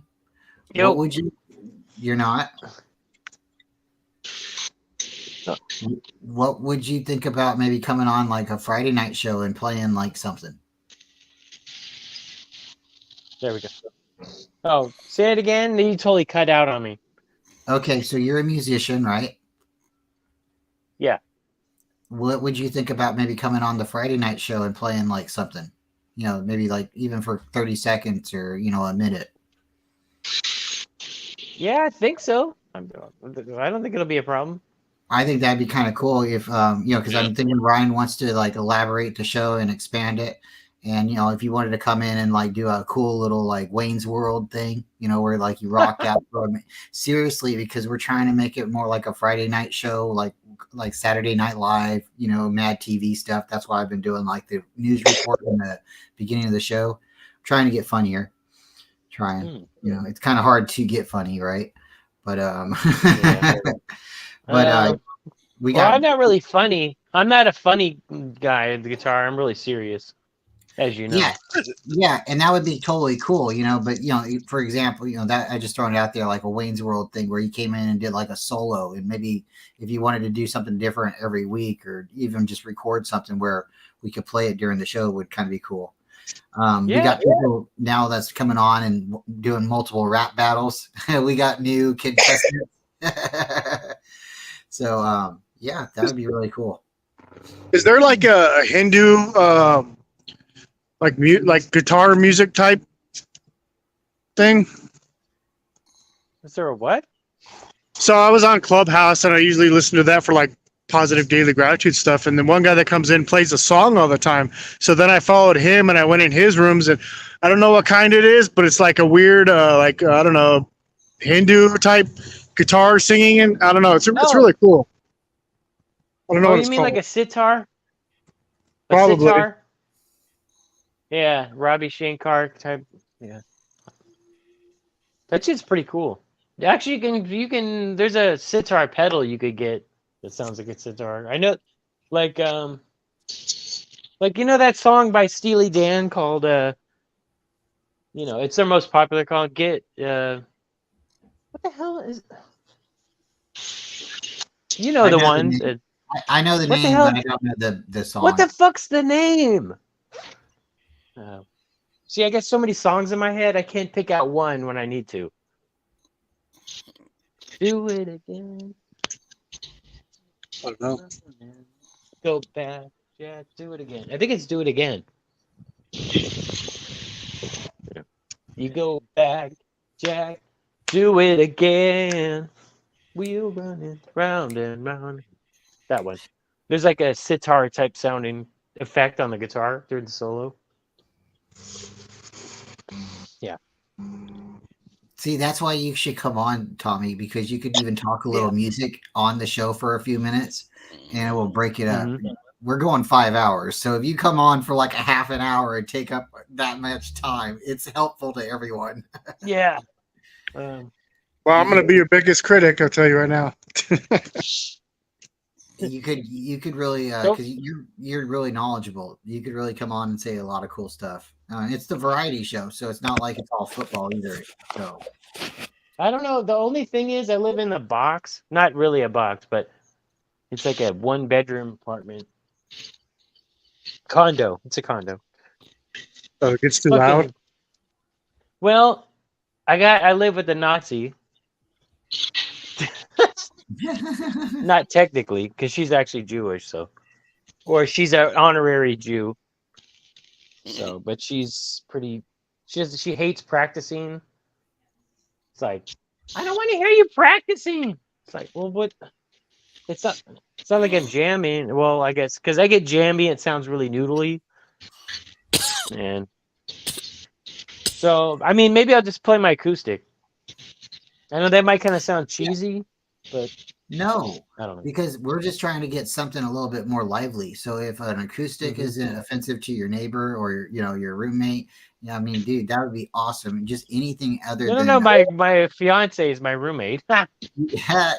Yo. What would you? You're not. What would you think about maybe coming on like a Friday night show and playing like something? There we go. Oh, say it again. You totally cut out on me. Okay, so you're a musician, right? Yeah. What would you think about maybe coming on the Friday night show and playing like something? Maybe like even for 30 seconds or, a minute. Yeah, I think so. I don't think it'll be a problem. I think that'd be kind of cool if, because I'm thinking Ryan wants to like elaborate the show and expand it. And, if you wanted to come in and like do a cool little like Wayne's World thing, where like you rocked out for me. Seriously, because we're trying to make it more like a Friday night show, like Saturday Night Live, Mad TV stuff. That's why I've been doing like the news report in the beginning of the show, trying to get funnier. It's kind of hard to get funny, right? But we got. Well, I'm not really funny. I'm not a funny guy at the guitar. I'm really serious, as you know. Yeah, and that would be totally cool, But for example, that I just thrown it out there like a Wayne's World thing where you came in and did like a solo, and maybe if you wanted to do something different every week, or even just record something where we could play it during the show, would kind of be cool. We got people now that's coming on and doing multiple rap battles. We got new contestants. So that would be really cool. Is there like a Hindu like guitar music type thing? Is there a what? So I was on Clubhouse and I usually listen to that for like positive daily gratitude stuff. And then one guy that comes in plays a song all the time. So then I followed him and I went in his rooms and I don't know what kind it is, but it's like a weird, I don't know, Hindu type guitar singing. And I don't know. It's really cool. I don't know Oh, what you it's mean called. like a sitar? A Probably. sitar? Yeah, Ravi Shankar type. Yeah. That shit's pretty cool. Actually, you can. There's a sitar pedal you could get that sounds like a sitar. I know, like that song by Steely Dan called it's their most popular called Get what the hell is I the know the one name. that, I know the what the name, hell? but I don't know the song. What the fuck's the name? See, I got so many songs in my head I can't pick out one when I need to. Do it again. I don't know. Go back. Yeah, do it again. I think it's Do It Again. You go back, Jack. Do it again. Wheel running round and round. That one. There's like a sitar type sounding effect on the guitar during the solo. Yeah. See, that's why you should come on, Tommy, because you could even talk a little music on the show for a few minutes and it will break it up. Mhm. We're going 5 hours. So if you come on for like a half an hour and take up that much time, it's helpful to everyone. Yeah. Well, I'm going to be your biggest critic. I'll tell you right now. You could really, because you're really knowledgeable. You could really come on and say a lot of cool stuff. It's the variety show, so it's not like it's all football either. So I don't know. The only thing is I live in a box. Not really a box, but it's like a 1-bedroom apartment. Condo. It's a condo. Oh, it gets too Fucking- loud. Well, I live with a Nazi. Not technically, because she's actually Jewish, or she's an honorary Jew. So, but she's pretty. She hates practicing. It's like, I don't want to hear you practicing. It's like, well, what? It's not like I'm jamming. Well, I guess because I get jammy, it sounds really noodly. And so, I mean, maybe I'll just play my acoustic. I know that might kind of sound cheesy, but no, I don't know. because we're just trying to get something a little bit more lively. So if an acoustic isn't offensive to your neighbor or your roommate, I mean, dude, that would be awesome. Just anything other than No. My fiance is my roommate. yeah.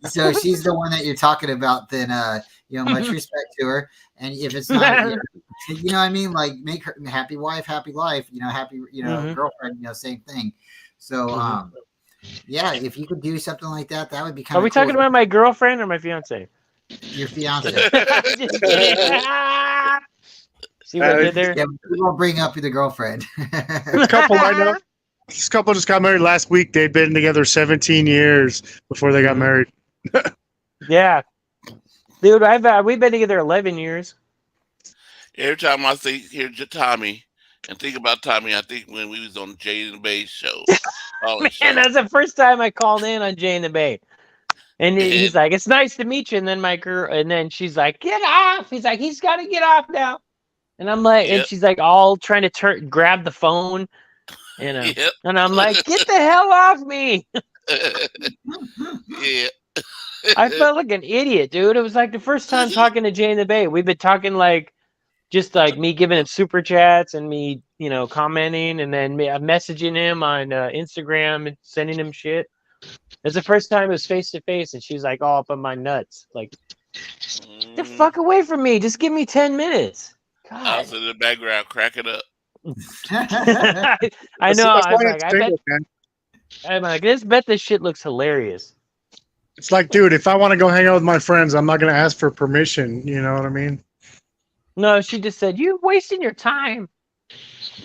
So she's the one that you're talking about. Then much respect to her. And if it's not, what I mean, like make her happy wife, happy life. Happy girlfriend. Same thing. So yeah, if you could do something like that, that would be kind of. Are we talking about my girlfriend or my fiance? Your fiance? Just kidding. See what I did there? Yeah, we won't bring up the girlfriend. This couple I know. This couple just got married last week. They'd been together 17 years before they got married. Yeah, dude, we've been together 11 years. Every time I hear Tommy and think about Tommy, I think when we was on Jay and the Bay show. Man, that's the first time I called in on Jay and the Bay. And he's like, "It's nice to meet you." And then and she's like, "Get off!" He's like, "He's got to get off now." And I'm like, and she's like, all trying to grab the phone, and I'm like, "Get the hell off me!" Yeah. I felt like an idiot, dude. It was like the first time talking to Jay and the Bay. We've been talking like, just like me giving him super chats and me, commenting, and then me messaging him on Instagram and sending him shit. It's the first time it was face to face, and she's like, "Oh, up on my nuts!" Like, get the fuck away from me! Just give me 10 minutes. God. I was in the background cracking up. I know. I'm like, bet this shit looks hilarious. It's like, dude, if I want to go hang out with my friends, I'm not going to ask for permission. You know what I mean? No, she just said, "You're wasting your time."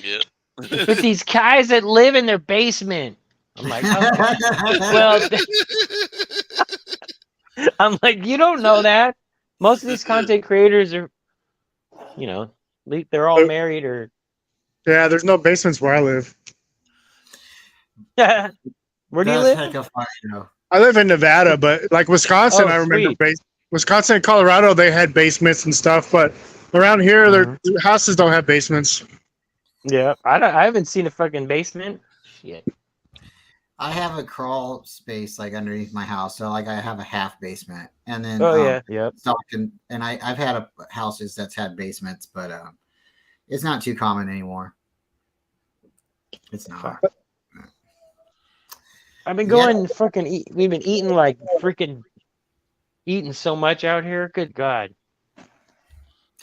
Yeah. With these guys that live in their basement. I'm like, okay. Well, I'm like, you don't know that. Most of these content creators are, you know, they're all married or. Yeah, there's no basements where I live. Where do you That's live? heck of fun, I live in Nevada, but like Wisconsin, Oh, I remember sweet. Wisconsin and Colorado, they had basements and stuff, but around here, Mhm. their houses don't have basements. Yeah, I haven't seen a fucking basement. Shit. I have a crawl space like underneath my house, so like I have a half basement, and then Oh yeah, yep. and I've had houses that's had basements, but it's not too common anymore. It's not. Fuck. I've been Yeah. going fucking eat. We've been eating like freaking eating so much out here. Good God.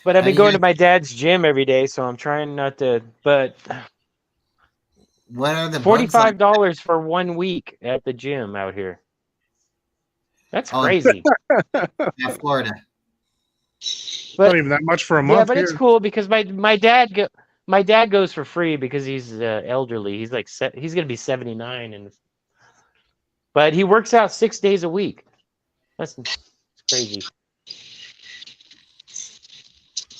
But I've been going to my dad's gym every day, so I'm trying not to. But What are the bugs like? $45 for 1 week at the gym out here. That's Oh, crazy. Yeah, Florida. But Not even that much for a yeah, month but here. it's cool because my dad goes for free because he's elderly. He's like he's gonna be 79, and but he works out 6 days a week. That's crazy.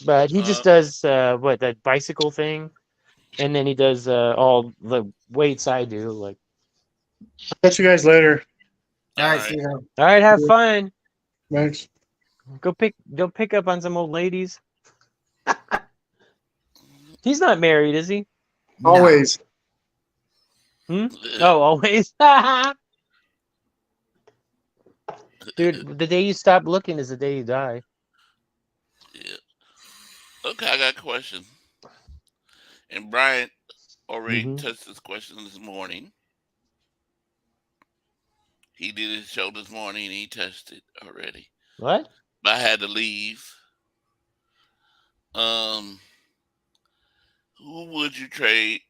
But he just does that bicycle thing, and then he does all the weights I do. Like, Catch you guys later. All right, right. Steve. all right, have fun. Thanks. Go pick up on some old ladies. He's not married, is he? No. Always. Oh, always. Dude, the day you stop looking is the day you die. Yeah. Okay, I got a question. And Brian already Mhm. touched this question this morning. He did his show this morning and he touched it already. What? But I had to leave. Who would you trade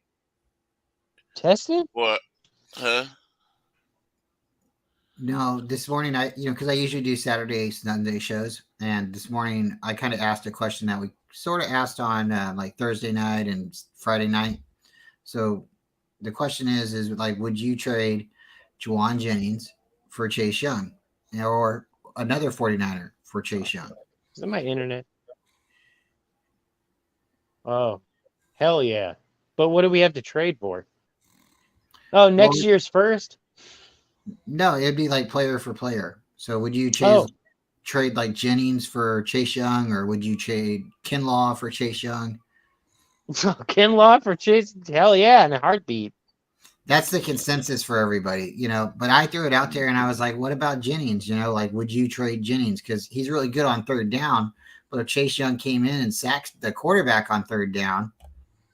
Tested? for? Huh? No, this morning because I usually do Saturday, Sunday shows, and this morning I kind of asked a question that we sort of asked on like Thursday night and Friday night. So the question is like, would you trade Juwan Jennings for Chase Young, or another 49er for Chase Young? Is that my internet? Oh, hell yeah! But what do we have to trade for? Oh, next year's first. No, it'd be like player for player. So would you trade like Jennings for Chase Young, or would you trade Kinlaw for Chase Young? Kinlaw for Chase? Hell yeah, in a heartbeat. That's the consensus for everybody, but I threw it out there and I was like, what about Jennings? Like, would you trade Jennings? Because he's really good on third down. But if Chase Young came in and sacked the quarterback on third down,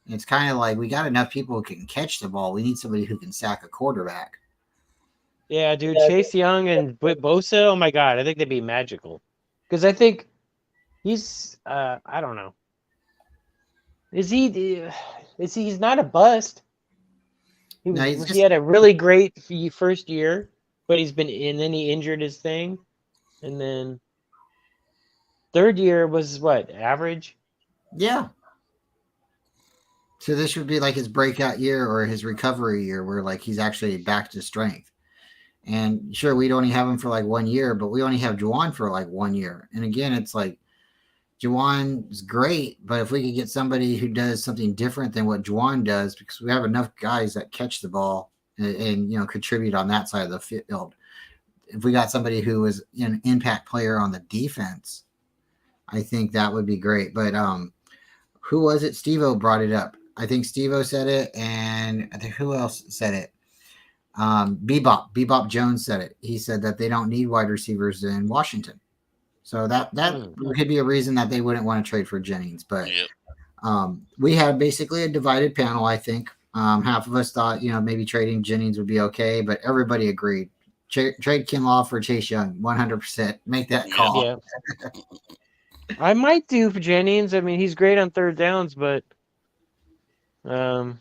it's kind of like we got enough people who can catch the ball. We need somebody who can sack a quarterback. Yeah, dude, Chase Young and Bosa, oh my God, I think they'd be magical. Because I think he's, I don't know. He's not a bust. He had a really great first year, but and then he injured his thing. And then third year was what, average? Yeah. So this would be like his breakout year or his recovery year where like he's actually back to strength. And sure, we'd only have him for like 1 year, but we only have Juwan for like 1 year. And again, it's like Juwan's great, but if we could get somebody who does something different than what Juwan does, because we have enough guys that catch the ball and contribute on that side of the field. If we got somebody who was an impact player on the defense, I think that would be great. But who was it? Steve-O brought it up. I think Steve-O said it, and I think who else said it? Bebop Jones said it. He said that they don't need wide receivers in Washington. So that could be a reason that they wouldn't want to trade for Jennings. But we had basically a divided panel, I think. Half of us thought, maybe trading Jennings would be okay, but everybody agreed. Trade Kinlaw for Chase Young, 100%. Make that call. Yeah. I might do for Jennings. I mean, he's great on third downs, but I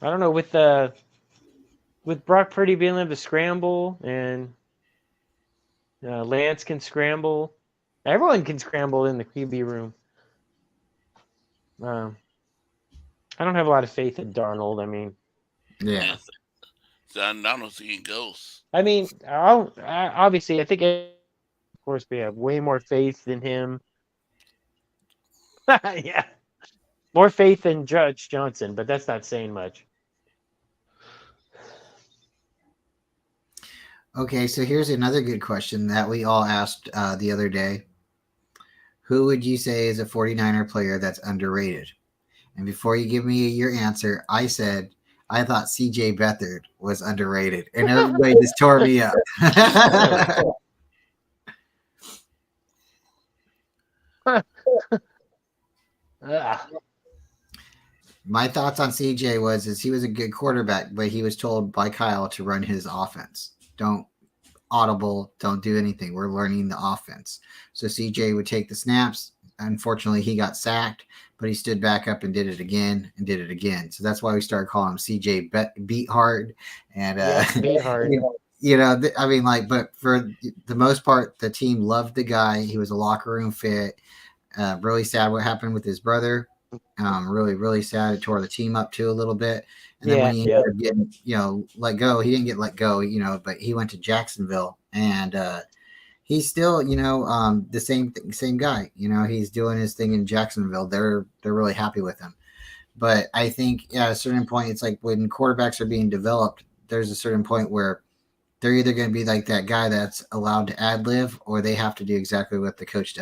don't know, with Brock Purdy being able to scramble and Lance can scramble. Everyone can scramble in the QB room. I don't have a lot of faith in Darnold. I mean, yeah. So I don't see ghosts. I mean, obviously, I think course, we have way more faith in him. Yeah. More faith in Judge Johnson, but that's not saying much. Okay, so here's another good question that we all asked the other day. Who would you say is a 49er player that's underrated? And before you give me your answer, I said I thought CJ Beathard was underrated, and everybody just tore me up. My thoughts on CJ is he was a good quarterback, but he was told by Kyle to run his offense. Don't audible, don't do anything. We're learning the offense. So CJ would take the snaps. Unfortunately, he got sacked, but he stood back up and did it again and did it again. So that's why we started calling him CJ Beat Hard. And Beat Hard. I mean, like, but for the most part, the team loved the guy. He was a locker room fit. Really sad what happened with his brother. Really, really sad. It tore the team up too a little bit. And then when he ended up getting, let go, he didn't get let go, but he went to Jacksonville, and he's still, the same guy. He's doing his thing in Jacksonville. They're really happy with him. But I think at a certain point, it's like when quarterbacks are being developed, there's a certain point where they're either going to be like that guy that's allowed to ad lib, or they have to do exactly what the coach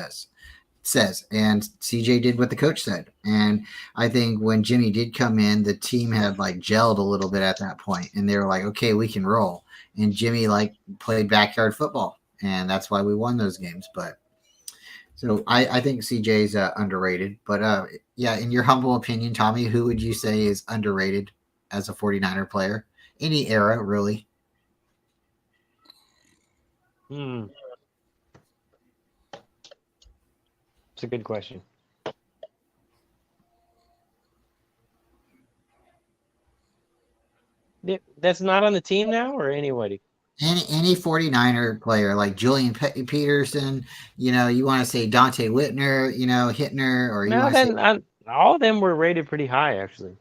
says. And CJ did what the coach said. And I think when Jimmy did come in, the team had like gelled a little bit at that point, and they were like, okay, we can roll. And Jimmy played backyard football, and that's why we won those games. But so I think CJ's underrated. But in your humble opinion, Tommy, who would you say is underrated as a 49er player? Any era, really. It's a good question. That's not on the team now, or anybody? Any 49er player like Julian Peterson, you want to say Dante Whitner, Hittner, or you want to say all of them were rated pretty high, actually.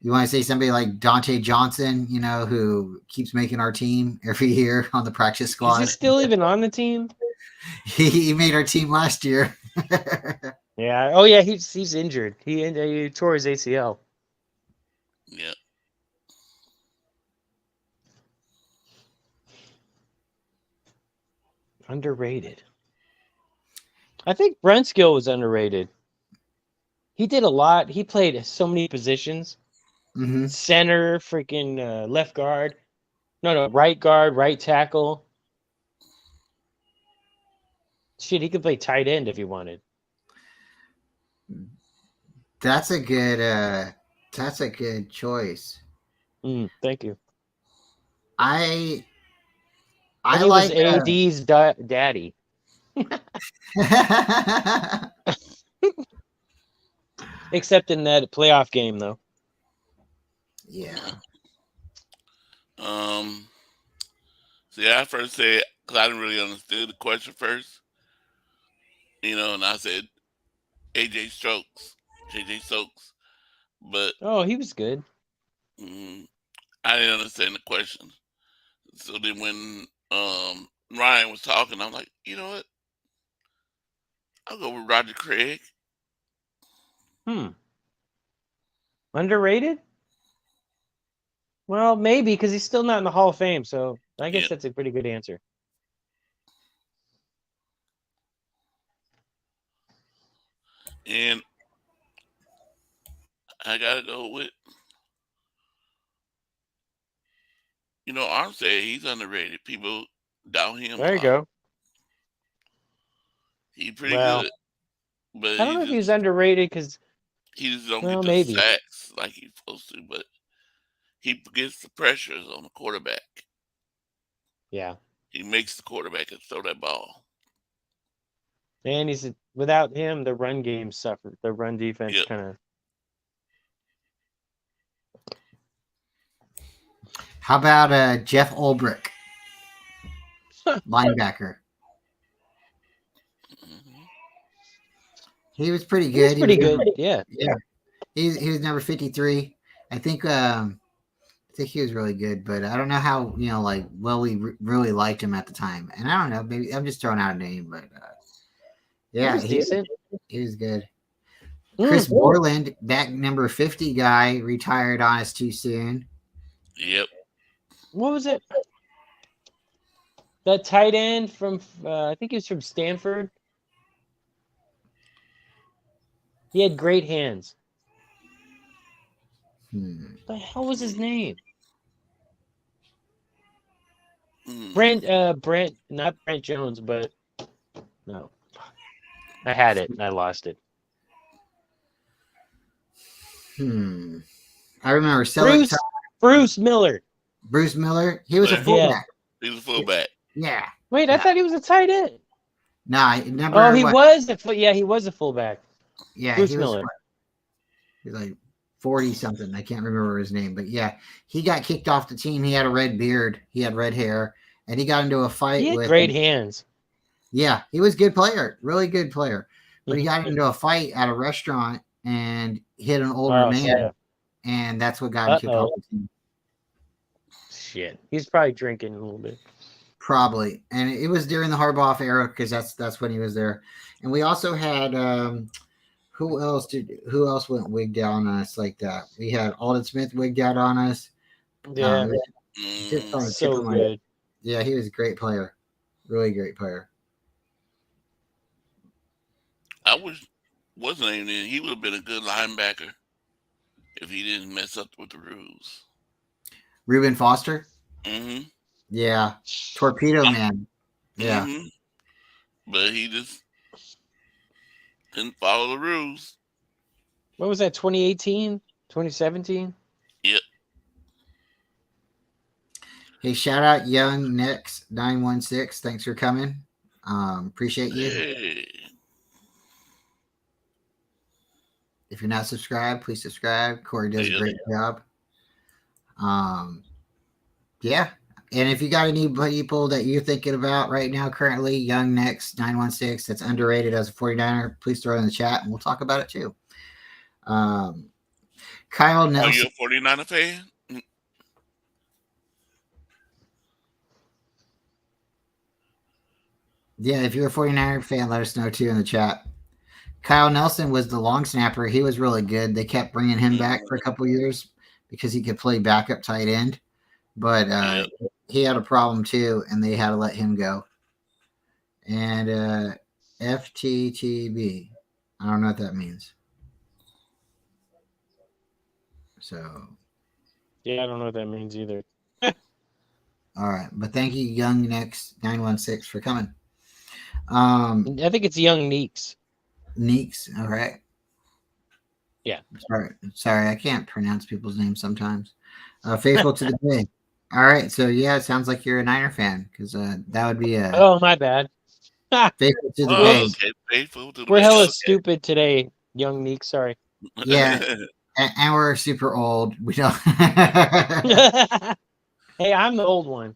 You want to say somebody like Dante Johnson, who keeps making our team every year on the practice squad. Is he still even on the team? He made our team last year. Yeah. Oh, yeah. He's injured. He tore his ACL. Yeah. Underrated. I think Brentskill was underrated. He did a lot. He played so many positions. Mm-hmm. Center, freaking left guard. No, right guard, right tackle. Shit, he could play tight end if he wanted. That's a good choice. Thank you. I he like was AD's daddy. Except in that playoff game, though. Yeah. See, I first said, because I didn't really understand the question first, and I said JJ Stokes, but he was good. I didn't understand the question. So then when Ryan was talking, I'm like, you know what? I'll go with Roger Craig. Underrated? Well, maybe, because he's still not in the Hall of Fame, so I guess that's a pretty good answer. And I gotta go with, Armstead. He's underrated. People doubt him. There you go. He's pretty good. But I don't know if he's underrated because he just don't get the sacks like he's supposed to, but he gets the pressures on the quarterback. Yeah. He makes the quarterback throw that ball. And without him, the run game suffered. The run defense kind of. How about Jeff Ulbrich, linebacker? He was pretty good. He was pretty good. Yeah. Yeah. He was number 53. I think think he was really good, but I don't know how like well we really liked him at the time. And I don't know, maybe I'm just throwing out a name, but yeah, was decent. He was good. Chris Borland, that number 50 guy, retired on us too soon. Yep. What was it? That tight end from I think he was from Stanford. He had great hands. What the hell was his name? Brent, not Brent Jones, but no. I had it and I lost it. I remember selling Bruce Miller. Bruce Miller. He was a fullback. He was a fullback. Yeah. Wait, I thought he was a tight end. Nah, number. Oh, he was he was a fullback. Yeah, Bruce Miller. He's like 40 something. I can't remember his name, but yeah, he got kicked off the team. He had a red beard. He had red hair, and he got into a fight. He had great hands. Yeah, he was a good player, really good player. But he got into a fight at a restaurant and hit an older man, and that's what got him kicked off the team. Shit, he's probably drinking a little bit. Probably, and it was during the Harbaugh era because that's when he was there. And we also had who else went wigged out on us like that? We had Alden Smith wigged out on us. Yeah, just on the so good. Yeah, he was a great player, really great player. Wasn't even in. He would have been a good linebacker if he didn't mess up with the rules. Reuben Foster. Mm-hmm. Yeah, Torpedo Man. Yeah, but he just didn't follow the rules. What was that? 2018, 2017. Yep. Hey, shout out Young Nex 916. Thanks for coming. Appreciate you. Hey. If you're not subscribed, please subscribe. Corey does a great job. Yeah. And if you got any people that you're thinking about right now, currently, Young Next 916, that's underrated as a 49er, please throw it in the chat and we'll talk about it too. Kyle Nelson. Are you a 49er fan? Yeah, if you're a 49er fan, let us know too in the chat. Kyle Nelson was the long snapper. He was really good. They kept bringing him back for a couple years because he could play backup tight end. But he had a problem too, and they had to let him go. And FTTB, I don't know what that means. So. Yeah, I don't know what that means either. All right, but thank you, Young Next 916, for coming. I think it's Young Neeks. Neeks, all right. Yeah. Sorry, I can't pronounce people's names sometimes. Faithful to the day. All right, so yeah, it sounds like you're a Niner fan because that would be a. Oh, my bad. Faithful to the day. Okay, faithful to the We're day. hella stupid today, Young Neeks. Sorry. Yeah, and we're super old. We don't. Hey, I'm the old one.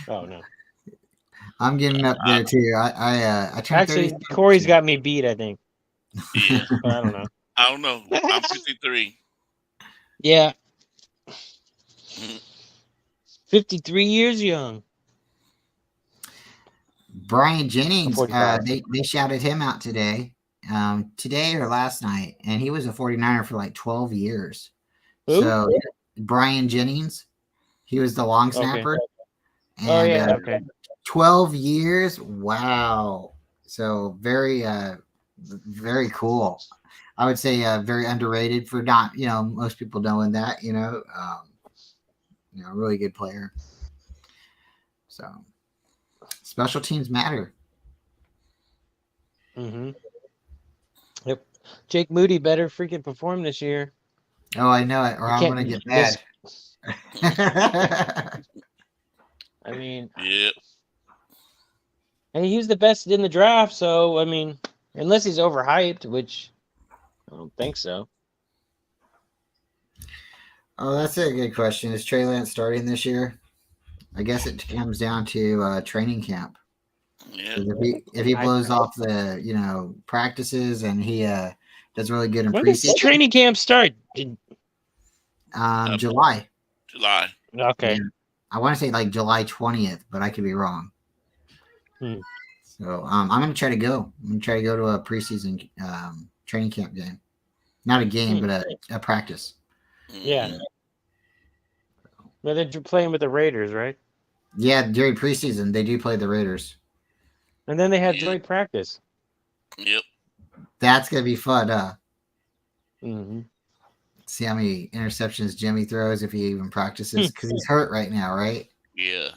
Oh no. I'm getting up there too. I turned Actually, 30. Corey's got me beat, I think. Yeah. But I don't know. I don't know. I'm 53. Yeah. 53 years young. Brian Jennings, they shouted him out today or last night, and he was a 49er for like 12 years. Who? So Brian Jennings, he was the long snapper. Okay. And, okay. 12 years. Wow. So very, very cool. I would say very underrated for not, most people knowing that, really good player. So special teams matter. Mm-hmm. Yep. Jake Moody better freaking perform this year. Oh, I know it, or I'm going to get mad. I mean, yeah. And he was the best in the draft, so I mean, unless he's overhyped, which I don't think so. Oh, that's a good question. Is Trey Lance starting this year? I guess it comes down to training camp. Yeah. If he blows off the practices and he does really good in When does preseason. training camp start? July. July. Okay. Yeah. I want to say like July 20th, but I could be wrong. Hmm. So I'm gonna try to go. I'm gonna try to go to a preseason training camp game. Not a game, but a practice. Yeah. Mhm. Well, they're playing with the Raiders, right? Yeah, during preseason they do play the Raiders. And then they have Yeah. joint practice. Yep. That's gonna be fun. Mm-hmm. See how many interceptions Jimmy throws if he even practices because he's hurt right now, right? Yeah.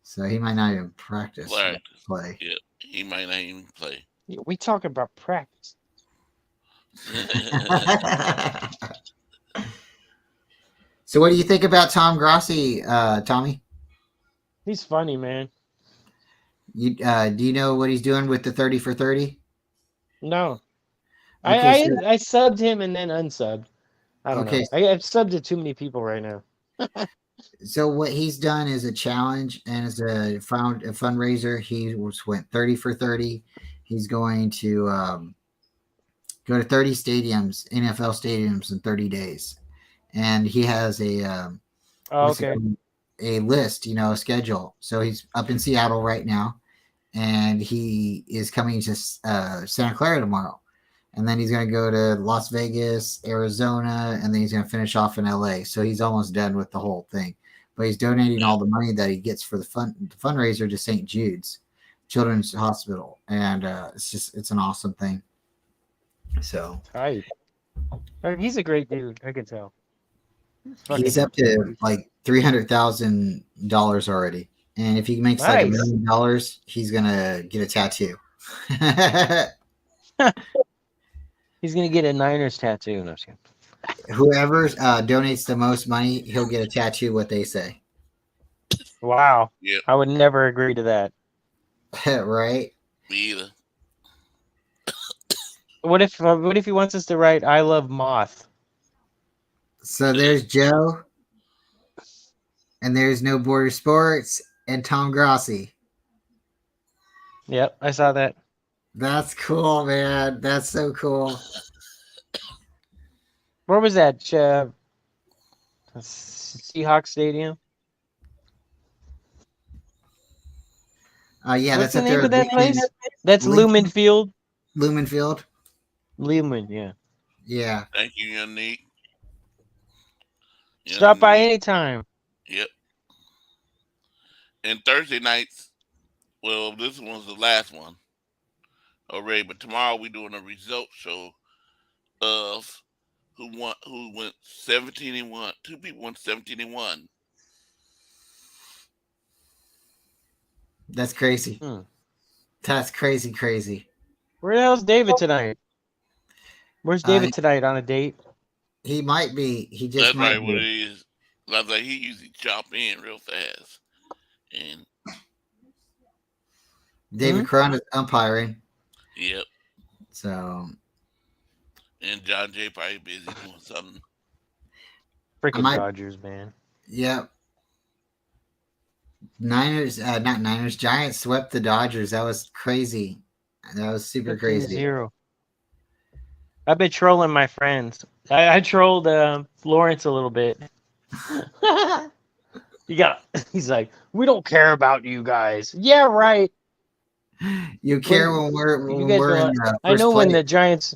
So he might not even practice. Right. Play. Yep. He might not even play. We talk about practice. So what do you think about Tom Grossi, Tommy? He's funny, man. You do you know what he's doing with the 30 for 30? No. Okay, I subbed him and then unsubbed. I don't Okay. know. I've subbed to too many people right now. So what he's done is a challenge and as a fundraiser. He went 30 for 30. He's going to go to 30 stadiums, NFL stadiums in 30 days. And he has a Oh, okay. a list, a schedule. So he's up in Seattle right now, and he is coming to Santa Clara tomorrow. And then he's going to go to Las Vegas, Arizona, and then he's going to finish off in LA. So he's almost done with the whole thing. But he's donating all the money that he gets for the fundraiser to St. Jude's Children's Hospital. And it's an awesome thing. So Hi. He's a great dude. I can tell. he's up to like $300,000 already. And if he makes like $1 million, he's going to get a tattoo. He's gonna get a Niners tattoo. No, Whoever donates the most money, he'll get a tattoo. What they say, wow. Yep. I would never agree to that. right? Me either. What if he wants us to write "I love moth"? So there's Joe, and there's No Border Sports, and Tom Grossi. Yep, I saw that. That's cool, man. That's so cool. Where was that? Seahawks Stadium. Yeah, What's that's the up name there. of that place? That's Lincoln. Lumen Field. Lumen Field. Lumen, yeah. Yeah. Thank you, Young Neat. Stop by anytime. Yep. And Thursday nights, well, this one's the last one already, but tomorrow we're doing a result show of who went 17-1. Two people went 17-1. That's crazy. That's crazy. Where the hell's David tonight? Where's David tonight on a date? He might be. He just That's might right. What it be. is. Like he usually chop in real fast. And David Cron is umpiring. yep. So. And John Jay probably busy doing something. Freaking Dodgers, man. Yep. Not Niners. Giants swept the Dodgers. That was crazy. That was super crazy. 0. I've been trolling my friends. I trolled Lawrence a little bit. He's like, we don't care about you guys. Yeah, right. You care when we're in the I know when the Giants.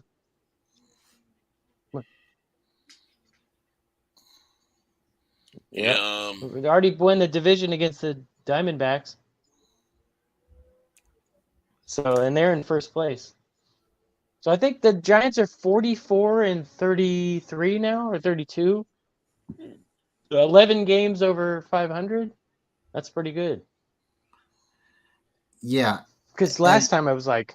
Yeah. We already won the division against the Diamondbacks. So, and they're in first place. So I think the Giants are 44-33 now, or 32. 11 games over 500. That's pretty good. Yeah. Because last time I was like,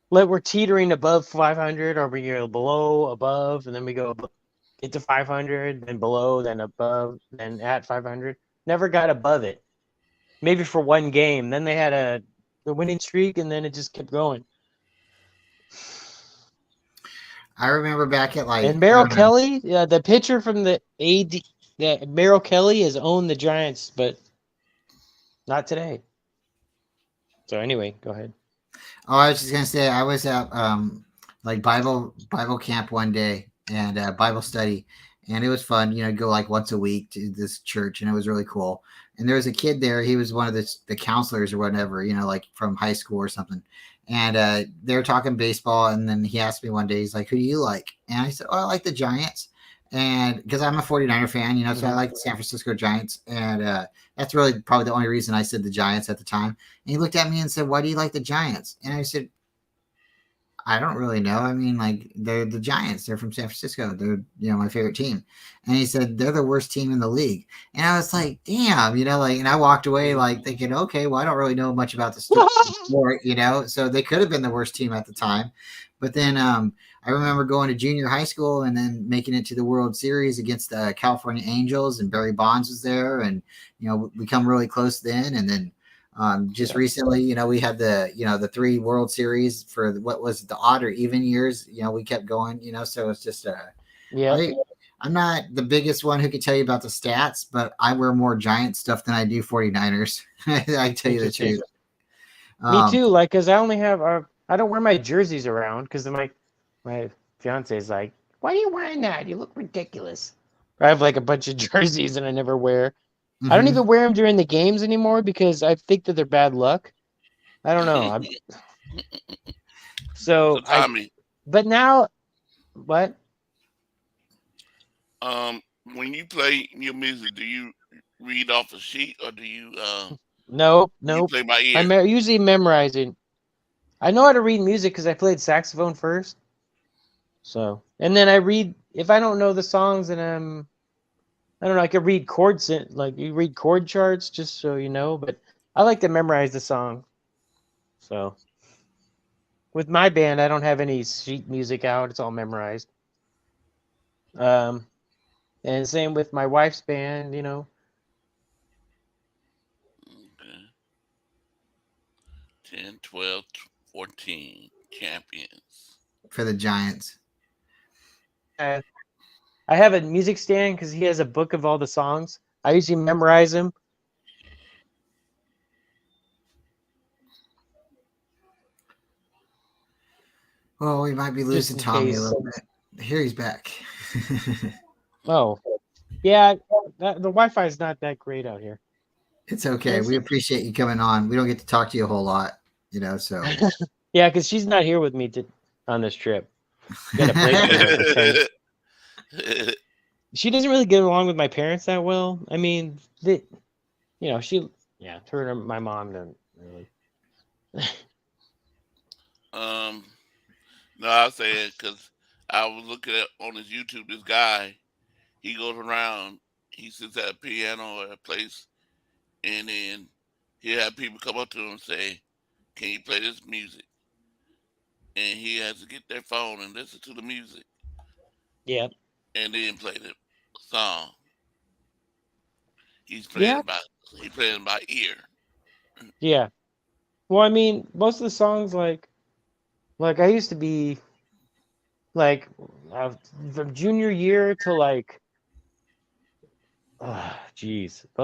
we're teetering above 500, or we go below, above, and then we go get to 500, then below, then above, then at 500. Never got above it. Maybe for one game. Then they had the winning streak, and then it just kept going. I remember back at And Merrill Kelly, the pitcher from the Merrill Kelly has owned the Giants, but not today. So anyway, go ahead. Oh, I was just gonna say I was at like Bible camp one day and Bible study, and it was fun. You know, go like once a week to this church, and it was really cool. And there was a kid there. He was one of the counselors or whatever, you know, like from high school or something. And they were talking baseball, and then he asked me one day, he's like, "Who do you like?" And I said, "Oh, I like the Giants." And because I'm a 49er fan, you know, so I like the San Francisco Giants. And that's really probably the only reason I said the Giants at the time. And he looked at me and said, "Why do you like the Giants?" And I said, "I don't really know. I mean, like, they're the Giants. They're from San Francisco. They're, you know, my favorite team." And he said, "They're the worst team in the league." And I was like, damn, you know, like, and I walked away like thinking, okay, well, I don't really know much about the sport, you know, so they could have been the worst team at the time. But then I remember going to junior high school and then making it to the World Series against the California Angels, and Barry Bonds was there, and, you know, we come really close then. And then just recently, you know, we had the 3 World Series for what was the odd or even years. You know, we kept going, you know, so it's just I'm not the biggest one who can tell you about the stats, but I wear more Giant stuff than I do 49ers. I tell you the truth. Me too. Like, cause I only have I don't wear my jerseys around because my fiance is like, "Why are you wearing that? You look ridiculous." I have like a bunch of jerseys and I never wear. I don't even wear them during the games anymore because I think that they're bad luck. I don't know. So Tommy, but now, what? When you play your music, do you read off a sheet or do you No. you play by ear? I'm usually memorizing. I know how to read music because I played saxophone first. So, and then I read, if I don't know the songs, and I don't know, I could read chords, like you read chord charts just so you know, but I like to memorize the song. So, with my band, I don't have any sheet music out. It's all memorized. And same with my wife's band, you know. Okay. 10, 12, 14 champions. For the Giants. I have a music stand because he has a book of all the songs. I usually memorize them. Well, we might be losing Tommy a little bit. Here he's back. Oh, yeah. The Wi-Fi is not that great out here. It's okay. We appreciate you coming on. We don't get to talk to you a whole lot, you know, so. Yeah, because she's not here with me on this trip. She doesn't really get along with my parents that well. I mean, her and my mom don't really. No, I was saying because I was looking at on his YouTube. This guy, he goes around. He sits at a piano or a place, and then he'll have people come up to him and say, "Can you play this music?" And he has to get their phone and listen to the music. Yeah. And then play the song. He's playing by ear. Yeah. Well, I mean, most of the songs, like I used to be, like, from junior year to like,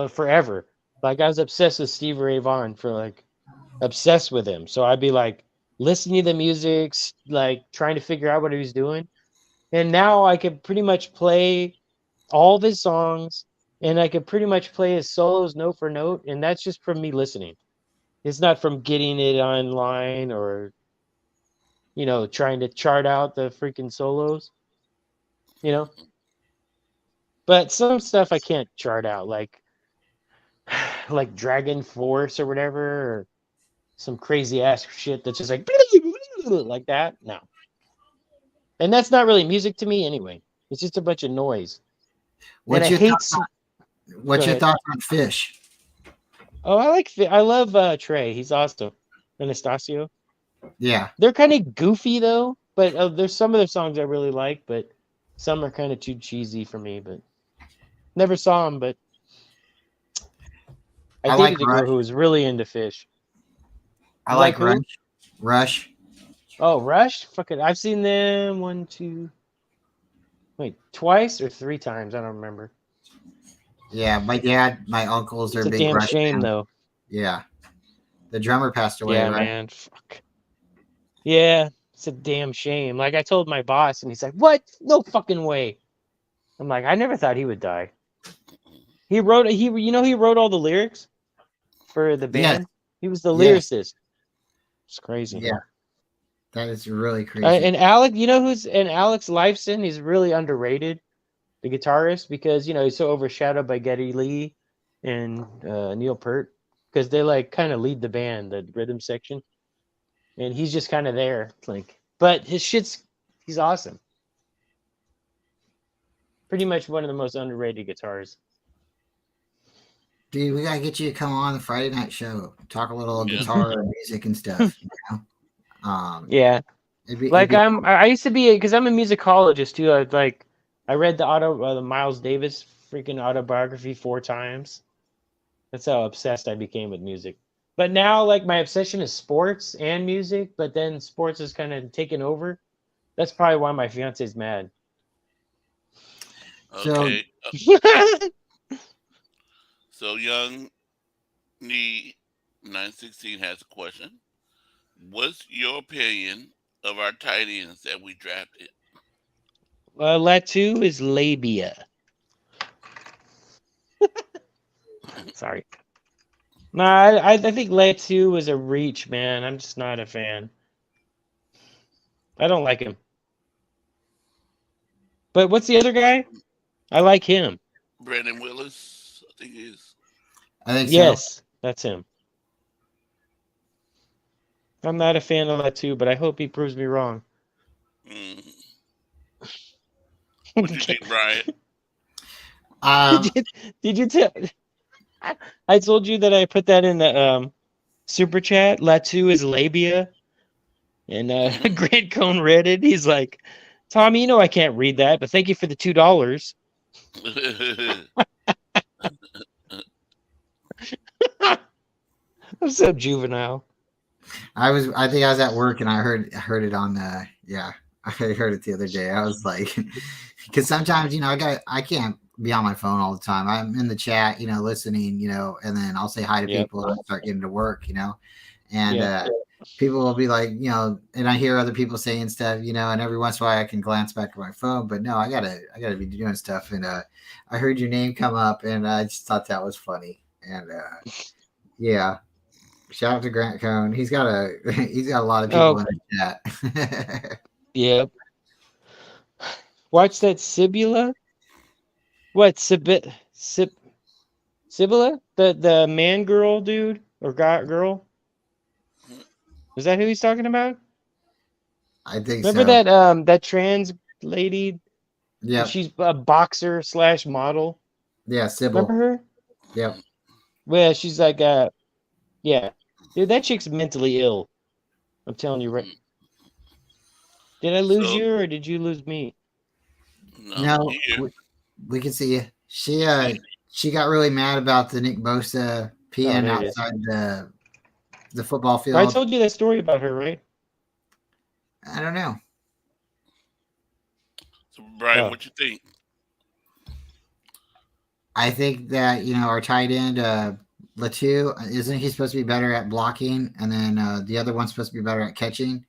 forever. Like, I was obsessed with Stevie Ray Vaughan obsessed with him. So I'd be like listening to the music, like trying to figure out what he was doing. And now I could pretty much play all of his songs, and I could pretty much play his solos note for note, and that's just from me listening. It's not from getting it online or, you know, trying to chart out the freaking solos, you know. But some stuff I can't chart out, like Dragon Force or whatever, or some crazy ass shit that's just like that. No. And that's not really music to me anyway. It's just a bunch of noise. What's your thoughts on Fish? Oh, I love Trey. He's awesome. Anastasio. Yeah. They're kind of goofy though, but there's some of their songs I really like, but some are kind of too cheesy for me. But never saw them, but I dated a girl who was really into Fish. I like Rush. Oh, Rush? Fuck it. I've seen them twice or 3 times. I don't remember. Yeah, my dad, my uncles are big Rush. It's a damn shame, though. Yeah. The drummer passed away, right? Man. Fuck. Yeah, it's a damn shame. Like, I told my boss, and he's like, "What? No fucking way." I'm like, I never thought he would die. He wrote he wrote all the lyrics for the Yes. band. He was the Yes. lyricist. It's crazy. Yeah. That is really crazy. And Alex, Alex Lifeson, he's really underrated, the guitarist, because he's so overshadowed by Geddy Lee and Neil Peart, because they like kind of lead the band, the rhythm section, and he's just kind of there, like. But he's awesome. Pretty much one of the most underrated guitarists. Dude, we gotta get you to come on the Friday night show, talk a little guitar and music and stuff. Yeah. I used to be, because I'm a musicologist too. I read the Miles Davis freaking autobiography 4 times. That's how obsessed I became with music. But now, like, my obsession is sports and music, but then sports is kind of taken over. That's probably why my fiance's mad. Okay. So Young Knee 916 has a question. What's your opinion of our tight ends that we drafted? Latu is labia. Sorry. No, I think Latu was a reach, man. I'm just not a fan. I don't like him. But what's the other guy? I like him. Brandon Willis, I think he is. I think Yes, so. that's him. I'm not a fan of Latu, but I hope he proves me wrong. What do you think, Brian? Did you tell? I told you that I put that in the super chat. Latu is labia, and Grant Cohn read it. He's like, "Tommy, I can't read that, but thank you for the $2." I'm so juvenile. I think I was at work and I heard it on yeah. I heard it the other day. I was like, because sometimes I can't be on my phone all the time. I'm in the chat, listening, and then I'll say hi to people and I'll start getting to work, and people will be like, and I hear other people saying stuff, and every once in a while I can glance back at my phone, but no, I gotta be doing stuff. And I heard your name come up and I just thought that was funny. And yeah. Shout out to Grant Cohn. He's got a lot of people in the chat. Yep. Watch that Sibula. What Sibilla? The man girl dude or girl? Is that who he's talking about? I think Remember so. that trans lady? Yeah. She's a boxer / model. Yeah, Sybil. Remember her? Yep. Well, she's like yeah. Dude, that chick's mentally ill. I'm telling you, right? Did I lose you or did you lose me? No, we can see you. She got really mad about the Nick Bosa peeing outside the football field. I told you that story about her, right? I don't know. So, Brian, what you think? I think that our tight end Latu, isn't he supposed to be better at blocking, and then the other one's supposed to be better at catching.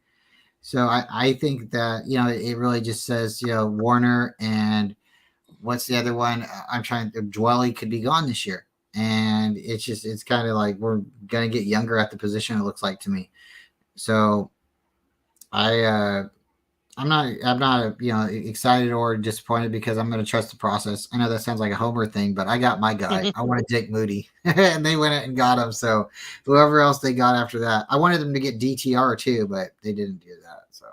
So I think that it really just says Warner and what's the other one? Dwelly could be gone this year, and it's kind of like we're gonna get younger at the position. It looks like to me. So I'm not excited or disappointed because I'm going to trust the process. I know that sounds like a homer thing, but I got my guy. I wanted Jake Moody, and they went and got him. So whoever else they got after that, I wanted them to get DTR too, but they didn't do that. So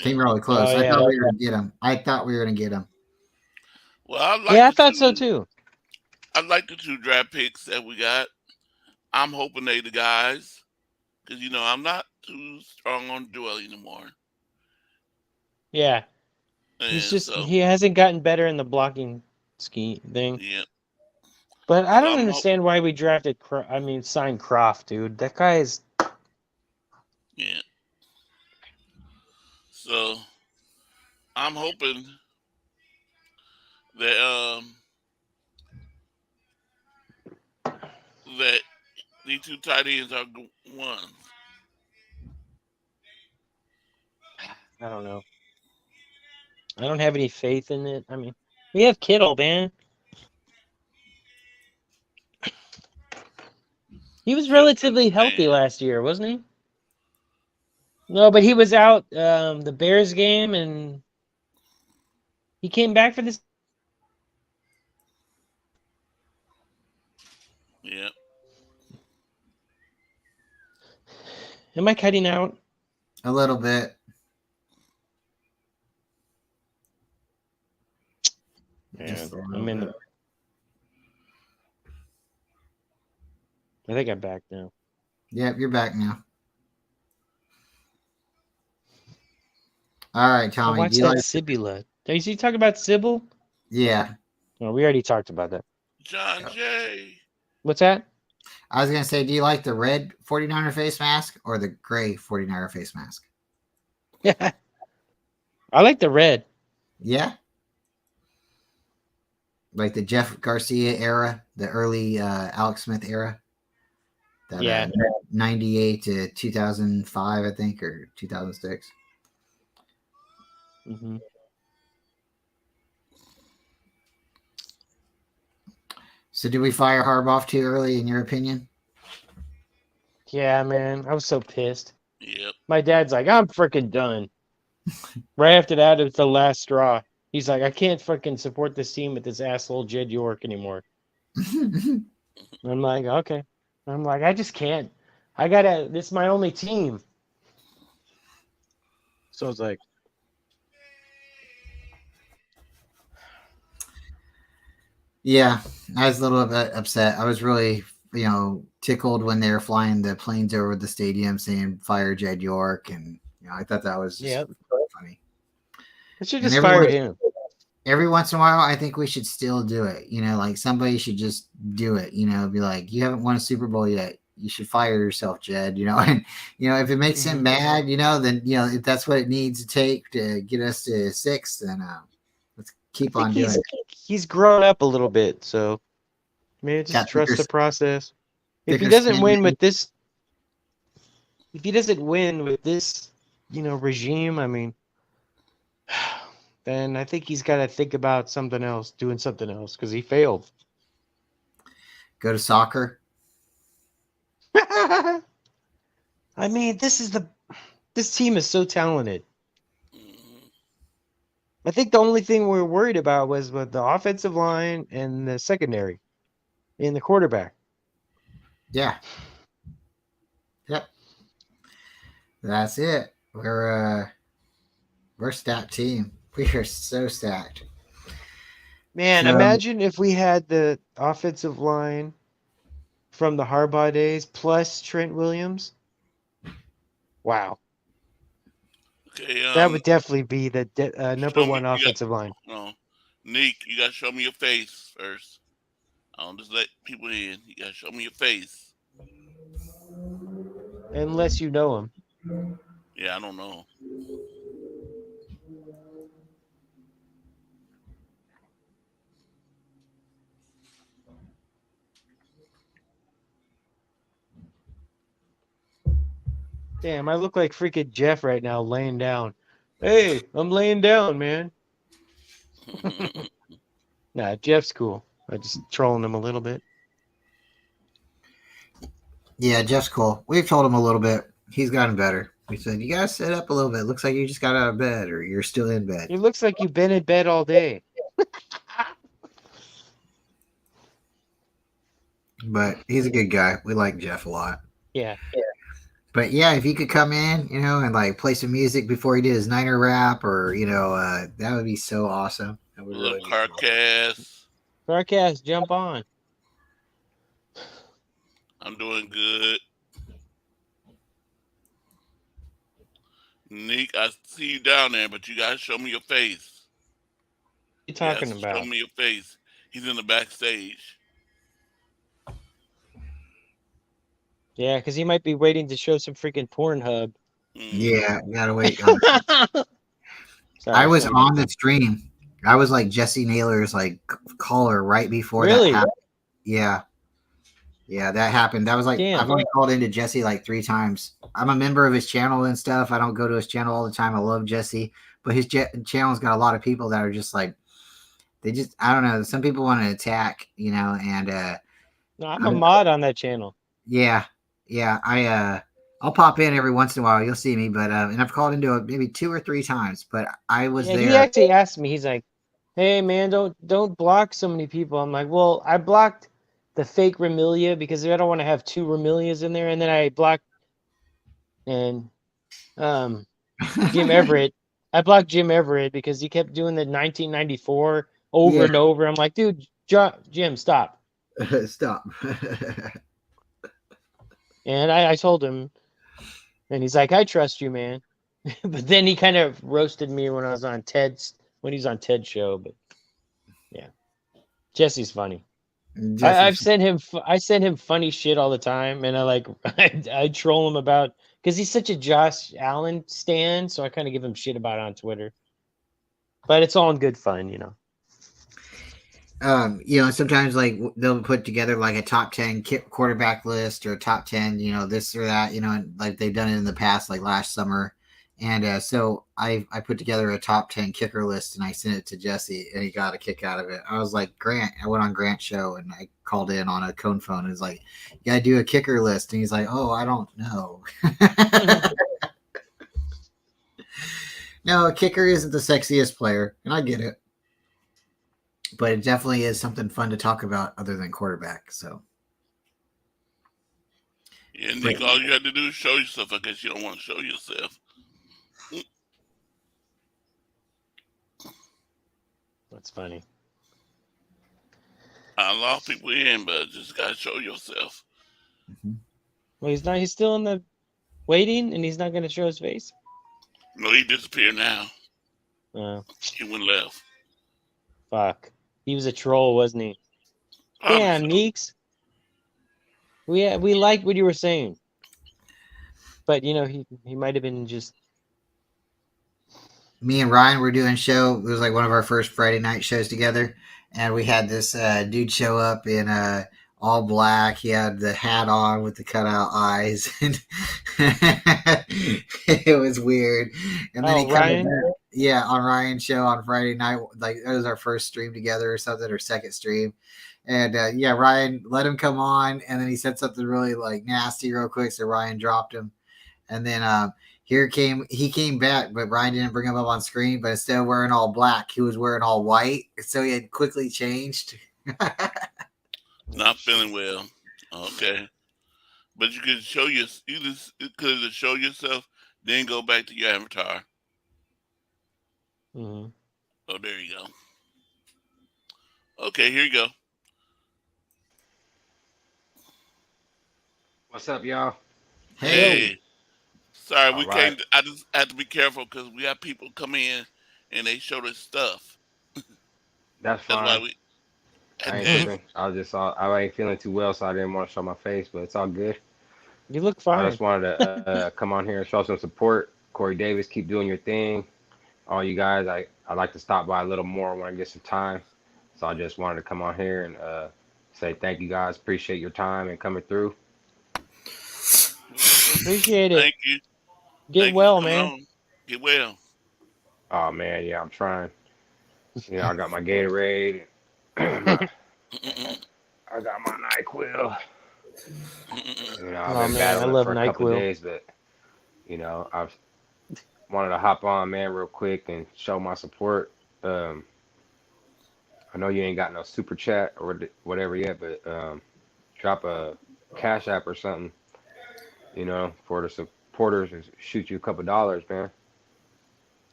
came really close. I thought we were going to get him. I thought we were going to get him. Well, I thought so too. I like the 2 draft picks that we got. I'm hoping they the guys because I'm not too strong on Dwelly anymore. Yeah, he hasn't gotten better in the blocking scheme thing. Yeah, but I don't understand why we drafted. Signed Croft, dude. That guy is. Yeah. So I'm hoping that that these 2 tight ends are ones. I don't know. I don't have any faith in it. We have Kittle, man. He was relatively healthy last year, wasn't he? No, but he was out the Bears game, and he came back for this. Yeah. Am I cutting out? A little bit. Just a little I'm in bit. the. I think I'm back now. Yep, you're back now. All right, I Tommy. watched Do you that like? Sibula. Did you talk about Sybil? Yeah, No, we already talked about that. John Jay. What's that? I was gonna say, do you like the red 49er face mask or the gray 49er face mask? I like the red. Yeah, like the Jeff Garcia era, the early Alex Smith era. That, Yeah. 98 to 2005, I think, or 2006. Mm-hmm. So, did we fire Harbaugh too early, in your opinion? Yeah, man. I was so pissed. Yep. My dad's like, I'm freaking done. Right after that, it was the last straw. He's like, I can't fucking support this team with this asshole Jed York anymore. I'm like, okay. I'm like, I just can't. This is my only team. So it's like, Yeah, I was a little bit upset. I was really, tickled when they were flying the planes over the stadium saying "Fire Jed York," and I thought that was just funny. I should And just fired everyone- him. Every once in a while, I think we should still do it. Like somebody should just do it. Be like, you haven't won a Super Bowl yet. You should fire yourself, Jed. And if it makes him mad, then if that's what it needs to take to get us to 6, then let's keep on doing it. He's grown up a little bit, so maybe just Got trust the thicker- process. If he thicker doesn't skin, win maybe. with this, regime, I mean, then I think he's got to think about something else, doing something else, because he failed. Go to soccer. I mean, this team is so talented. I think the only thing we were worried about was with the offensive line and the secondary and the quarterback. Yeah. Yep. That's it. We're a stacked team. We are so stacked. Man, So- imagine if we had the offensive line from the Harbaugh days plus Trent Williams. Wow. Okay. That would definitely be the number show me- one you got- offensive line. No, Nick, you gotta show me your face first. I don't just let people in. You gotta show me your face. Unless you know him. Yeah, I don't know. Damn, I look like freaking Jeff right now laying down. Hey, I'm laying down, man. Nah, Jeff's cool. I just trolling him a little bit. Yeah, Jeff's cool. We've told him a little bit. He's gotten better. We said, you guys sit up a little bit. Looks like you just got out of bed or you're still in bed. It looks like you've been in bed all day. But he's a good guy. We like Jeff a lot. Yeah. But yeah, if he could come in, and like play some music before he did his Niner rap, or that would be so awesome. That A would little really be car cool. cast. Broadcast, jump on. I'm doing good. Nick, I see you down there, but you gotta show me your face. What you talking Yes, about? Show me your face. He's in the backstage. Yeah, because he might be waiting to show some freaking Pornhub. Yeah, you gotta wait. Sorry, I was sorry. on the stream. I was like Jesse Naylor's caller right before Really? that happened. Yeah. Yeah, that happened. That was like Damn. I've only called into Jesse like 3 times. I'm a member of his channel and stuff. I don't go to his channel all the time. I love Jesse, but his channel's got a lot of people that are just like They just, I don't know. Some people want to attack, and No, I'm a mod on that channel. yeah, I'll pop in every once in a while. You'll see me, but and I've called into it maybe 2 or 3 times, but I was Yeah, there. he actually asked me. He's like, "Hey, man, don't block so many people." I'm like, "Well, I blocked the fake Remilia because I don't want to have 2 Remilias in there, and then I blocked and Jim Everett. I blocked Jim Everett because he kept doing the 1994 over Yeah. and over. I'm like, dude, Jim, stop. Stop. And I told him, and he's like, I trust you, man. But then he kind of roasted me when I was on when he was on Ted's show. But yeah, Jesse's funny. I send him funny shit all the time, and I troll him about because he's such a Josh Allen stan, so I kind of give him shit about it on Twitter. But it's all in good fun, you know. Sometimes like they'll put together like a top 10 quarterback list or a top 10, this or that, and like they've done it in the past, like last summer. And so I put together a top 10 kicker list and I sent it to Jesse and he got a kick out of it. I was like, I went on Grant's show and I called in on a cone phone and was like, you gotta do a kicker list. And he's like, oh, I don't know. No, a kicker isn't the sexiest player, and I get it. But it definitely is something fun to talk about other than quarterback. So, Yeah, Nick, all you had to do is show yourself. I guess you don't want to show yourself. That's funny. I lost people in, but just gotta show yourself. Mm-hmm. Well, he's still in the waiting, and he's not going to show his face. No, he disappeared now. He went left. Fuck. He was a troll, wasn't he? Damn, Neeks. We liked what you were saying, but he might have been just. Me and Ryan were doing a show. It was like one of our first Friday night shows together, and we had this dude show up in all black. He had the hat on with the cutout eyes, and it was weird. And then Ryan? on Ryan's show on Friday night, like it was our first stream together or something, or second stream. And Ryan let him come on, and then he said something really like nasty real quick, so Ryan dropped him. And then he came back, but Ryan didn't bring him up on screen. But instead of wearing all black, he was wearing all white, so he had quickly changed. Not feeling well. Okay, but you could show you could show yourself, then go back to your avatar. Mm-hmm. Oh, there you go. Okay, here you go. What's up, y'all? Hey. Sorry, we right. can't. I just have to be careful because we have people come in and they show their stuff. That's fine. That's why we. I ain't tripping. I ain't feeling too well, so I didn't want to show my face, but it's all good. You look fine. I just wanted to come on here and show some support. Corey Davis, keep doing your thing. All you guys, I'd like to stop by a little more when I get some time. So I just wanted to come on here and say thank you guys. Appreciate your time and coming through. Appreciate it. Thank you. Get well, man. Get well. Oh man, yeah, I'm trying. I got my Gatorade. I got my NyQuil. I've been battling for a couple of days, but I've wanted to hop on, man, real quick and show my support. I know you ain't got no super chat or whatever yet, but drop a Cash App or something, for the supporters and shoot you a couple dollars, man.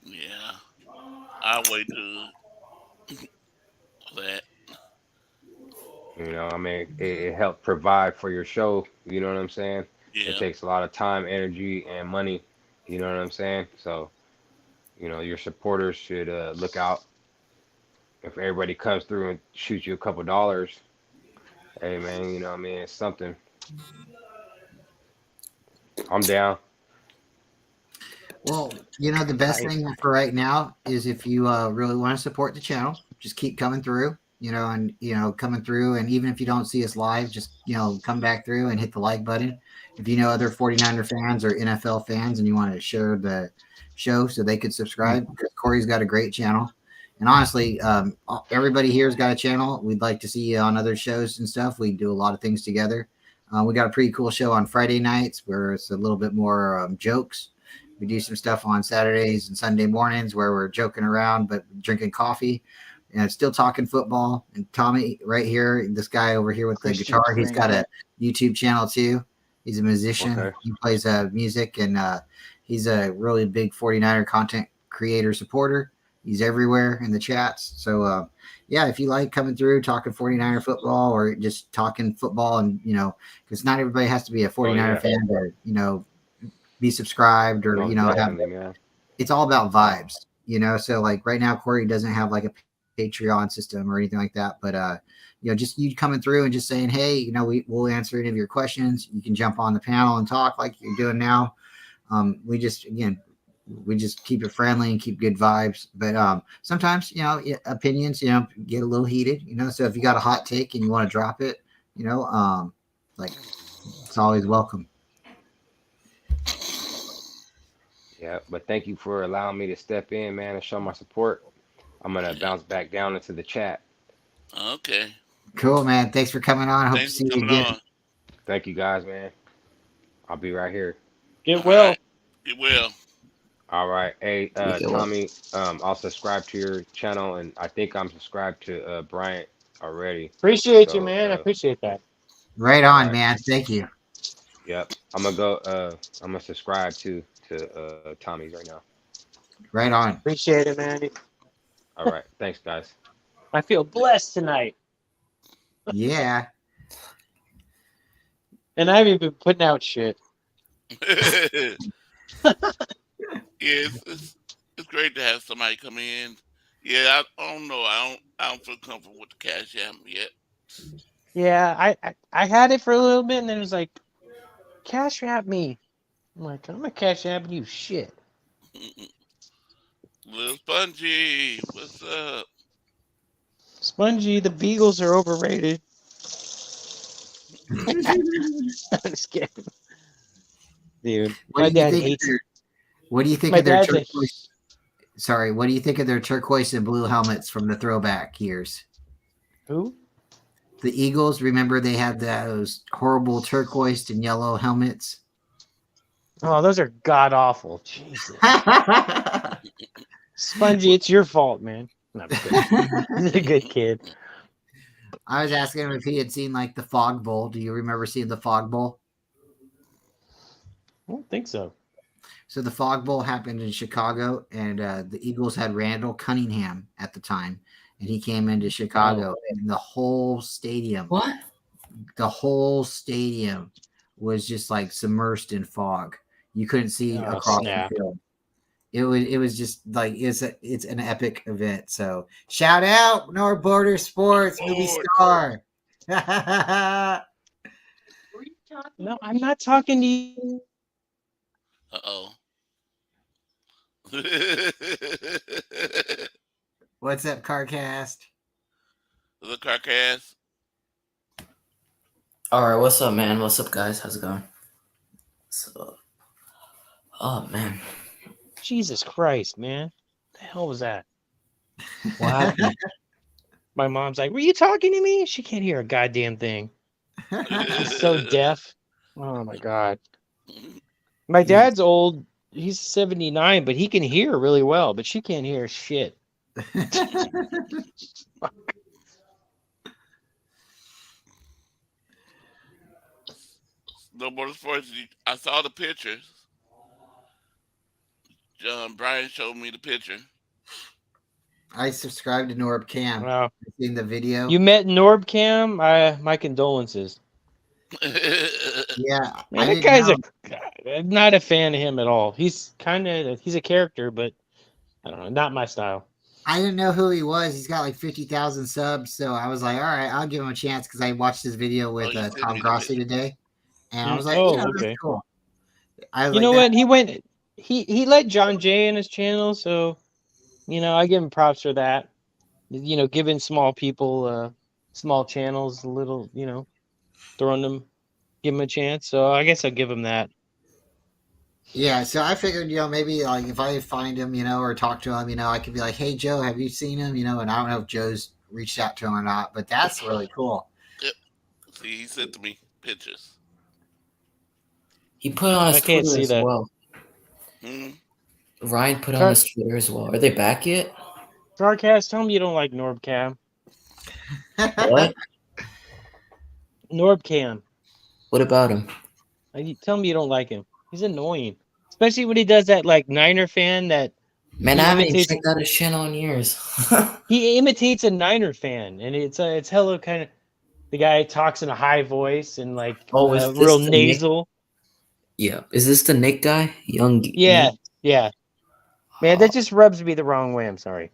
Yeah, I'll wait to that. It helps provide for your show. You know what I'm saying? Yeah. It takes a lot of time, energy, and money. You know what I'm saying? So, your supporters should look out. If everybody comes through and shoots you a couple dollars, hey, man, it's something. I'm down. Well, the best thing for right now is if you really want to support the channel, just keep coming through. Coming through, and even if you don't see us live, just come back through and hit the like button. If you know other 49er fans or NFL fans and you want to share the show so they could subscribe, because Corey's got a great channel, And honestly, everybody here's got a channel. We'd like to see you on other shows and stuff. We do a lot of things together. We got a pretty cool show on Friday nights where it's a little bit more jokes. We do some stuff on Saturdays and Sunday mornings where we're joking around but drinking coffee and still talking football. And Tommy, right here, this guy over here with the Christian guitar, he's got Pringle. a YouTube channel too. He's a musician. Okay. He plays music, and he's a really big 49er content creator supporter. He's everywhere in the chats. So, yeah, if you like coming through talking 49er football or just talking football, and because not everybody has to be a 49er fan to be subscribed or Most definitely, man. it's all about vibes, so like right now Corey doesn't have like a Patreon system or anything like that, but just you coming through and just saying, hey, we'll answer any of your questions. You can jump on the panel and talk like you're doing now. We just keep it friendly and keep good vibes, but sometimes opinions get a little heated, so if you got a hot take and you want to drop it, like it's always welcome. Yeah, but thank you for allowing me to step in, man, and show my support. I'm gonna bounce back down into the chat. Okay. Cool, man. Thanks for coming on. I hope Thanks to see for you coming again. on. Thank you guys, man. I'll be right here. Get well. Right. Get well. All right. Hey, Okay, well. Tommy, I'll subscribe to your channel, and I think I'm subscribed to Bryant already. Appreciate you, So, man. I appreciate that. Right on, Right. man. Thank you. Yep. I'm gonna subscribe to Tommy's right now. Right on. Appreciate it, man. All right. Thanks, guys. I feel blessed tonight. Yeah. And I haven't even been putting out shit. It's great to have somebody come in. Yeah, I don't know. I don't feel comfortable with the Cash App yet. Yeah, I had it for a little bit, and then it was like, cash app me. I'm like, I'm gonna cash app you shit. Little Spongy, what's up? Spongy, the Beagles are overrated. I'm just kidding. Dude, my dad hates it. What do you think My of their dad's a- turquoise? Sorry, what do you think of their turquoise and blue helmets from the throwback years? Who? The Eagles, remember they had those horrible turquoise and yellow helmets? Oh, those are god awful. Jesus. Spongy, it's your fault, man. No, I'm kidding. He's a good kid. I was asking him if he had seen like the Fog Bowl. Do you remember seeing the Fog Bowl? I don't think so. So the Fog Bowl happened in Chicago, and the Eagles had Randall Cunningham at the time, and he came into Chicago, and the whole stadium, the whole stadium was just like submersed in fog. You couldn't see across snap. the field. It was just like it's an epic event. So shout out North Border Sports movie star. No, I'm not talking to you. Uh-oh. What's up, CarCast? The Carcast. All right, what's up, man? What's up, guys? How's it going? So, oh man, Jesus Christ, man. What the hell was that? what happened? My mom's like, were you talking to me? She can't hear a goddamn thing. She's so deaf. Oh my God. My dad's old. He's 79, but he can hear really well, but she can't hear shit. No Border Sports. I saw the pictures. Brian showed me the picture. I subscribed to Norb Cam. Wow. Seen the video. You met Norbcam? My condolences. Yeah, Man, that guy's I'm not a fan of him at all. He's a character, but I don't know, not my style. I didn't know who he was. He's got like 50,000 subs, so I was like, all right, I'll give him a chance because I watched his video with you sent Tom me the Grossi video. today, and I was like, Oh, yeah, okay. that's cool. I was You like, know that- what? He let John Jay in his channel, so I give him props for that. Giving small people small channels a little, throwing them, give him a chance. So I guess I'll give him that. Yeah, so I figured, maybe like if I find him, or talk to him, I could be like, "Hey, Joe, have you seen him?" And I don't know if Joe's reached out to him or not, but that's really cool. Yep. See, he sent to me pictures. He put on his I can't Twitter see as that. well. Hmm. Ryan put on his Twitter as well. Are they back yet? Sarcast, tell me you don't like Norbcam. What? Norbcam. What about him? Tell me you don't like him. He's annoying. Especially when he does that like Niner fan that Man, he I haven't even imitates. checked out his channel in years. He imitates a Niner fan, and it's hella kind of. The guy talks in a high voice and like Oh, is this real the Nick? nasal. Yeah. Is this the Nick guy? Young Yeah, Nick? yeah. Man, that just rubs me the wrong way. I'm sorry.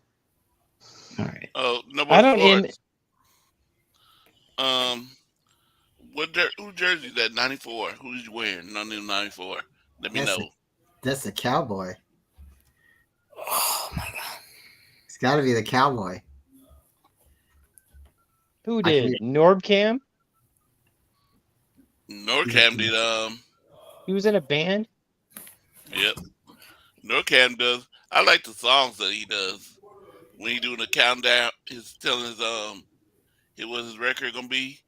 All right. Oh, no I more don't. sports. Who jersey is that? 94. Who's you wearing? None of 94. Let me know. That's the Cowboy. Oh my god. It's got to be the Cowboy. Who did? Norbcam? Norcam did. He was in a band? Yep. Norcam does. I like the songs that he does. When he doing the countdown, he's telling his what his record gonna be.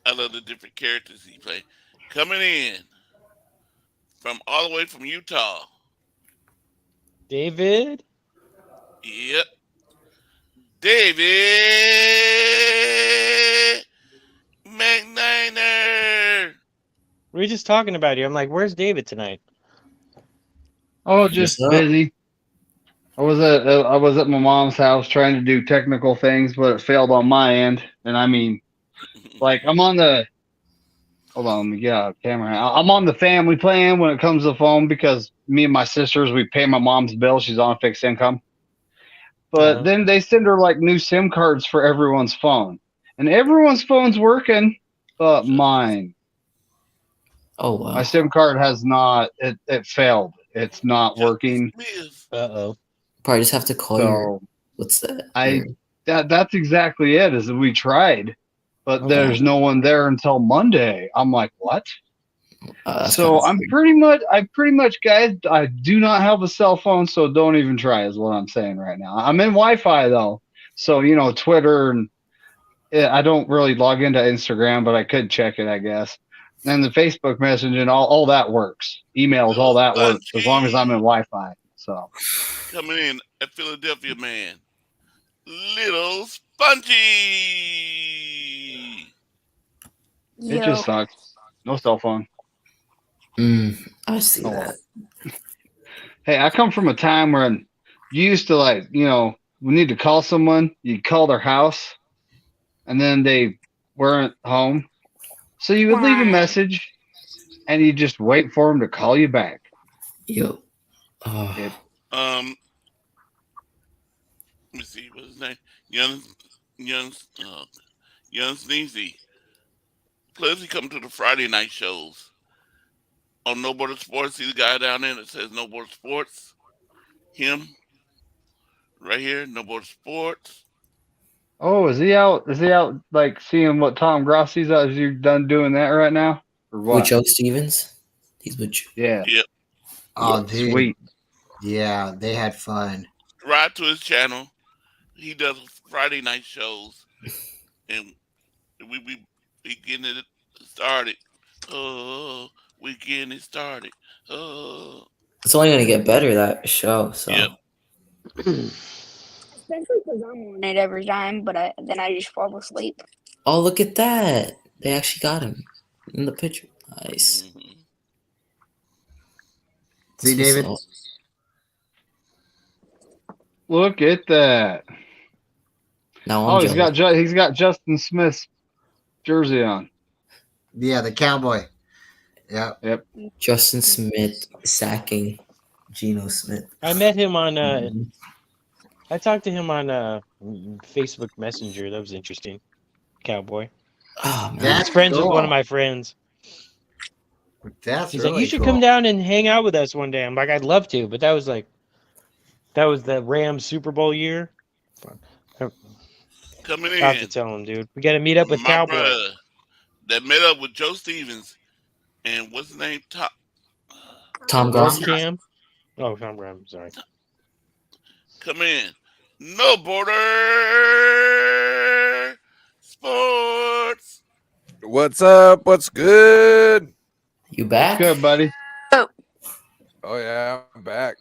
I love the different characters he play. Coming in from all the way from Utah. David? Yep. David McNiner. We were just talking about you. I'm like, where's David tonight? Oh, just What's up? busy. I was at my mom's house trying to do technical things, but it failed on my end. And I mean, like I'm on the. Hold on, let me get out of camera. I'm on the family plan when it comes to the phone because me and my sisters we pay my mom's bill. She's on fixed income, but then they send her like new SIM cards for everyone's phone, and everyone's phone's working, but mine. Oh wow. My SIM card has not. It failed. It's not working. Uh-oh. Probably just have to call your. What's that? That's exactly it. Is that we tried, but there's no one there until Monday. I'm like, what? So I pretty much, guys, I do not have a cell phone, so don't even try. Is what I'm saying right now. I'm in Wi-Fi though, so Twitter and I don't really log into Instagram, but I could check it, I guess. And the Facebook Messenger and all that works. Emails, all that works as long as I'm in Wi-Fi. So coming in at Philadelphia, man. Little Spongy. It just sucks. No cell phone. I see that. Hey, I come from a time when you used to we need to call someone, you'd call their house, and then they weren't home. So you would leave a message, and you just wait for them to call you back. Yo. Let me see what's his name. Young Sneezy. Plus, he come to the Friday night shows on No Border Sports. See the guy down there that says No Border Sports? Him, right here, No Border Sports. Oh, is he out? Is he out like seeing what Tom Grossi's out? Is you done doing that right now, or what? With Joe Stevens? He's with you. Yeah. Yep. Oh, dude. Sweet. Yeah, they had fun. Right to his channel. He does Friday night shows, and we getting it started. Oh, we getting it started. Oh. It's only gonna get better, that show. So. Yep. Especially because I'm on it every time, but then I just fall asleep. Oh, look at that! They actually got him in the picture. Nice. Mm-hmm. See, David? Look at that. Now he's got Justin Smith's jersey on. Yeah, the Cowboy. Yep. Justin Smith sacking Geno Smith. I met him on. I talked to him on Facebook Messenger. That was interesting. Cowboy. Oh man, he's friends with one of my friends. That's He's really like, you should cool. come down and hang out with us one day. I'm like, I'd love to, but that was the Rams Super Bowl year. Coming in. I have to tell him, dude. We got to meet up with my Cowboy. brother that met up with Joe Stevens and what's his name? Tom Norm Grossi. Cam. Oh, Tom Graham. Sorry. Come in. No Border Sports. What's up? What's good? You back? Good, buddy. Oh, Oh yeah, I'm back.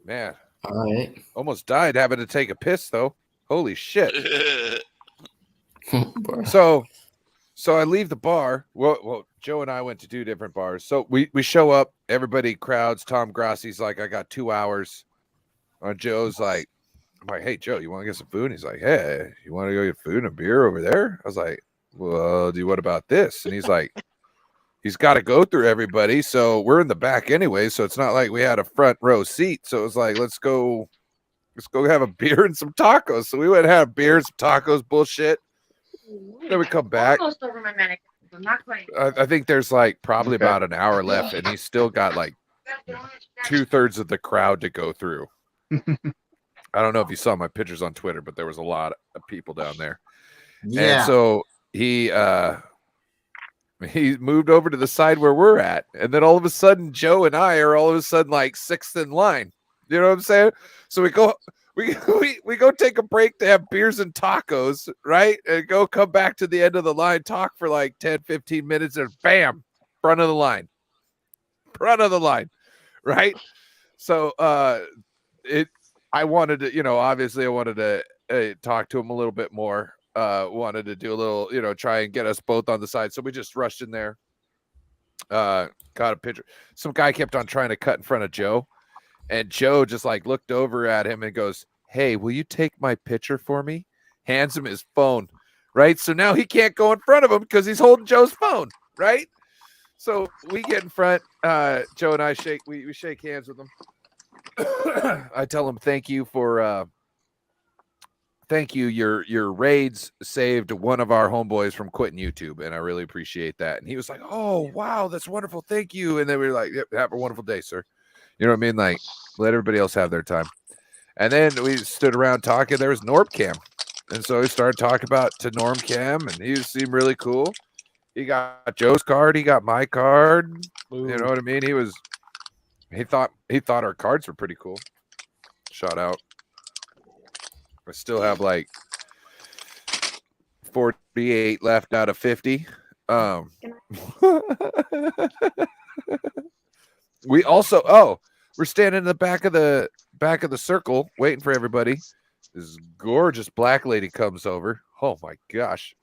Man, All right. almost died having to take a piss though. Holy shit. Bro. So I leave the bar. Well, Joe and I went to 2 different bars. So we show up, everybody crowds. Tom Grossi's like, I got 2 hours. Joe's like, I'm like, hey Joe, you want to get some food? And he's like, hey, you want to go get food and a beer over there? I was like, well, what about this? And he's like, he's got to go through everybody. So we're in the back anyway. So it's not like we had a front row seat. So it was like, let's go have a beer and some tacos. So we went and had a beer, some tacos, bullshit. Then we come back. I think there's like probably about an hour left, and he's still got like 2/3 of the crowd to go through. I don't know if you saw my pictures on Twitter, but there was a lot of people down there. Yeah. And so he moved over to the side where we're at, and then all of a sudden Joe and I are all of a sudden like 6th in line. You know what I'm saying? So we go take a break to have beers and tacos, right? And come back to the end of the line, talk for like 10, 15 minutes, and bam, front of the line, right? So I wanted to, obviously I wanted to talk to him a little bit more. Wanted to do a little, try and get us both on the side. So we just rushed in there, got a picture. Some guy kept on trying to cut in front of Joe. And Joe just like looked over at him and goes, hey, will you take my picture for me? Hands him his phone, right? So now he can't go in front of him because he's holding Joe's phone, right? So we get in front. Joe and I we shake hands with him. I tell him, thank you. Your raids saved one of our homeboys from quitting YouTube, and I really appreciate that. And he was like, oh, wow, that's wonderful. Thank you. And then we were like, yep, have a wonderful day, sir. You know what I mean? Like, let everybody else have their time. And then we stood around talking. There was Normcam. And so we started talking to Normcam, and he seemed really cool. He got Joe's card. He got my card. Ooh. You know what I mean? He thought our cards were pretty cool. Shout out. I still have like 48 left out of 50. We also, we're standing in the back of the circle waiting for everybody. This gorgeous black lady comes over. Oh my gosh.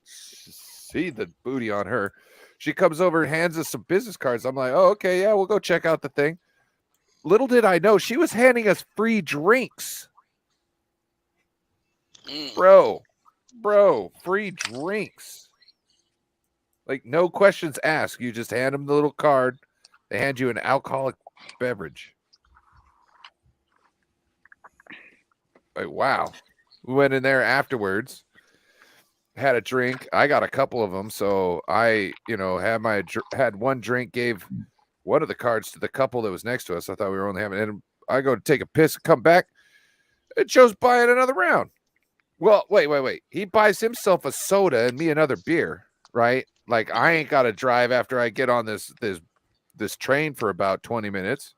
See the booty on her. She comes over and hands us some business cards. I'm like, oh, okay, yeah, we'll go check out the thing. Little did I know she was handing us free drinks. Bro, free drinks. Like no questions asked. You just hand them the little card. They hand you an alcoholic beverage. Like, wow. We went in there afterwards, had a drink. I got a couple of them. So I, had one drink, gave one of the cards to the couple that was next to us. I thought we were only having, and I go to take a piss, come back. And Joe's buying another round. Well, wait. He buys himself a soda and me another beer, right? Like I ain't got to drive after I get on this train for about 20 minutes.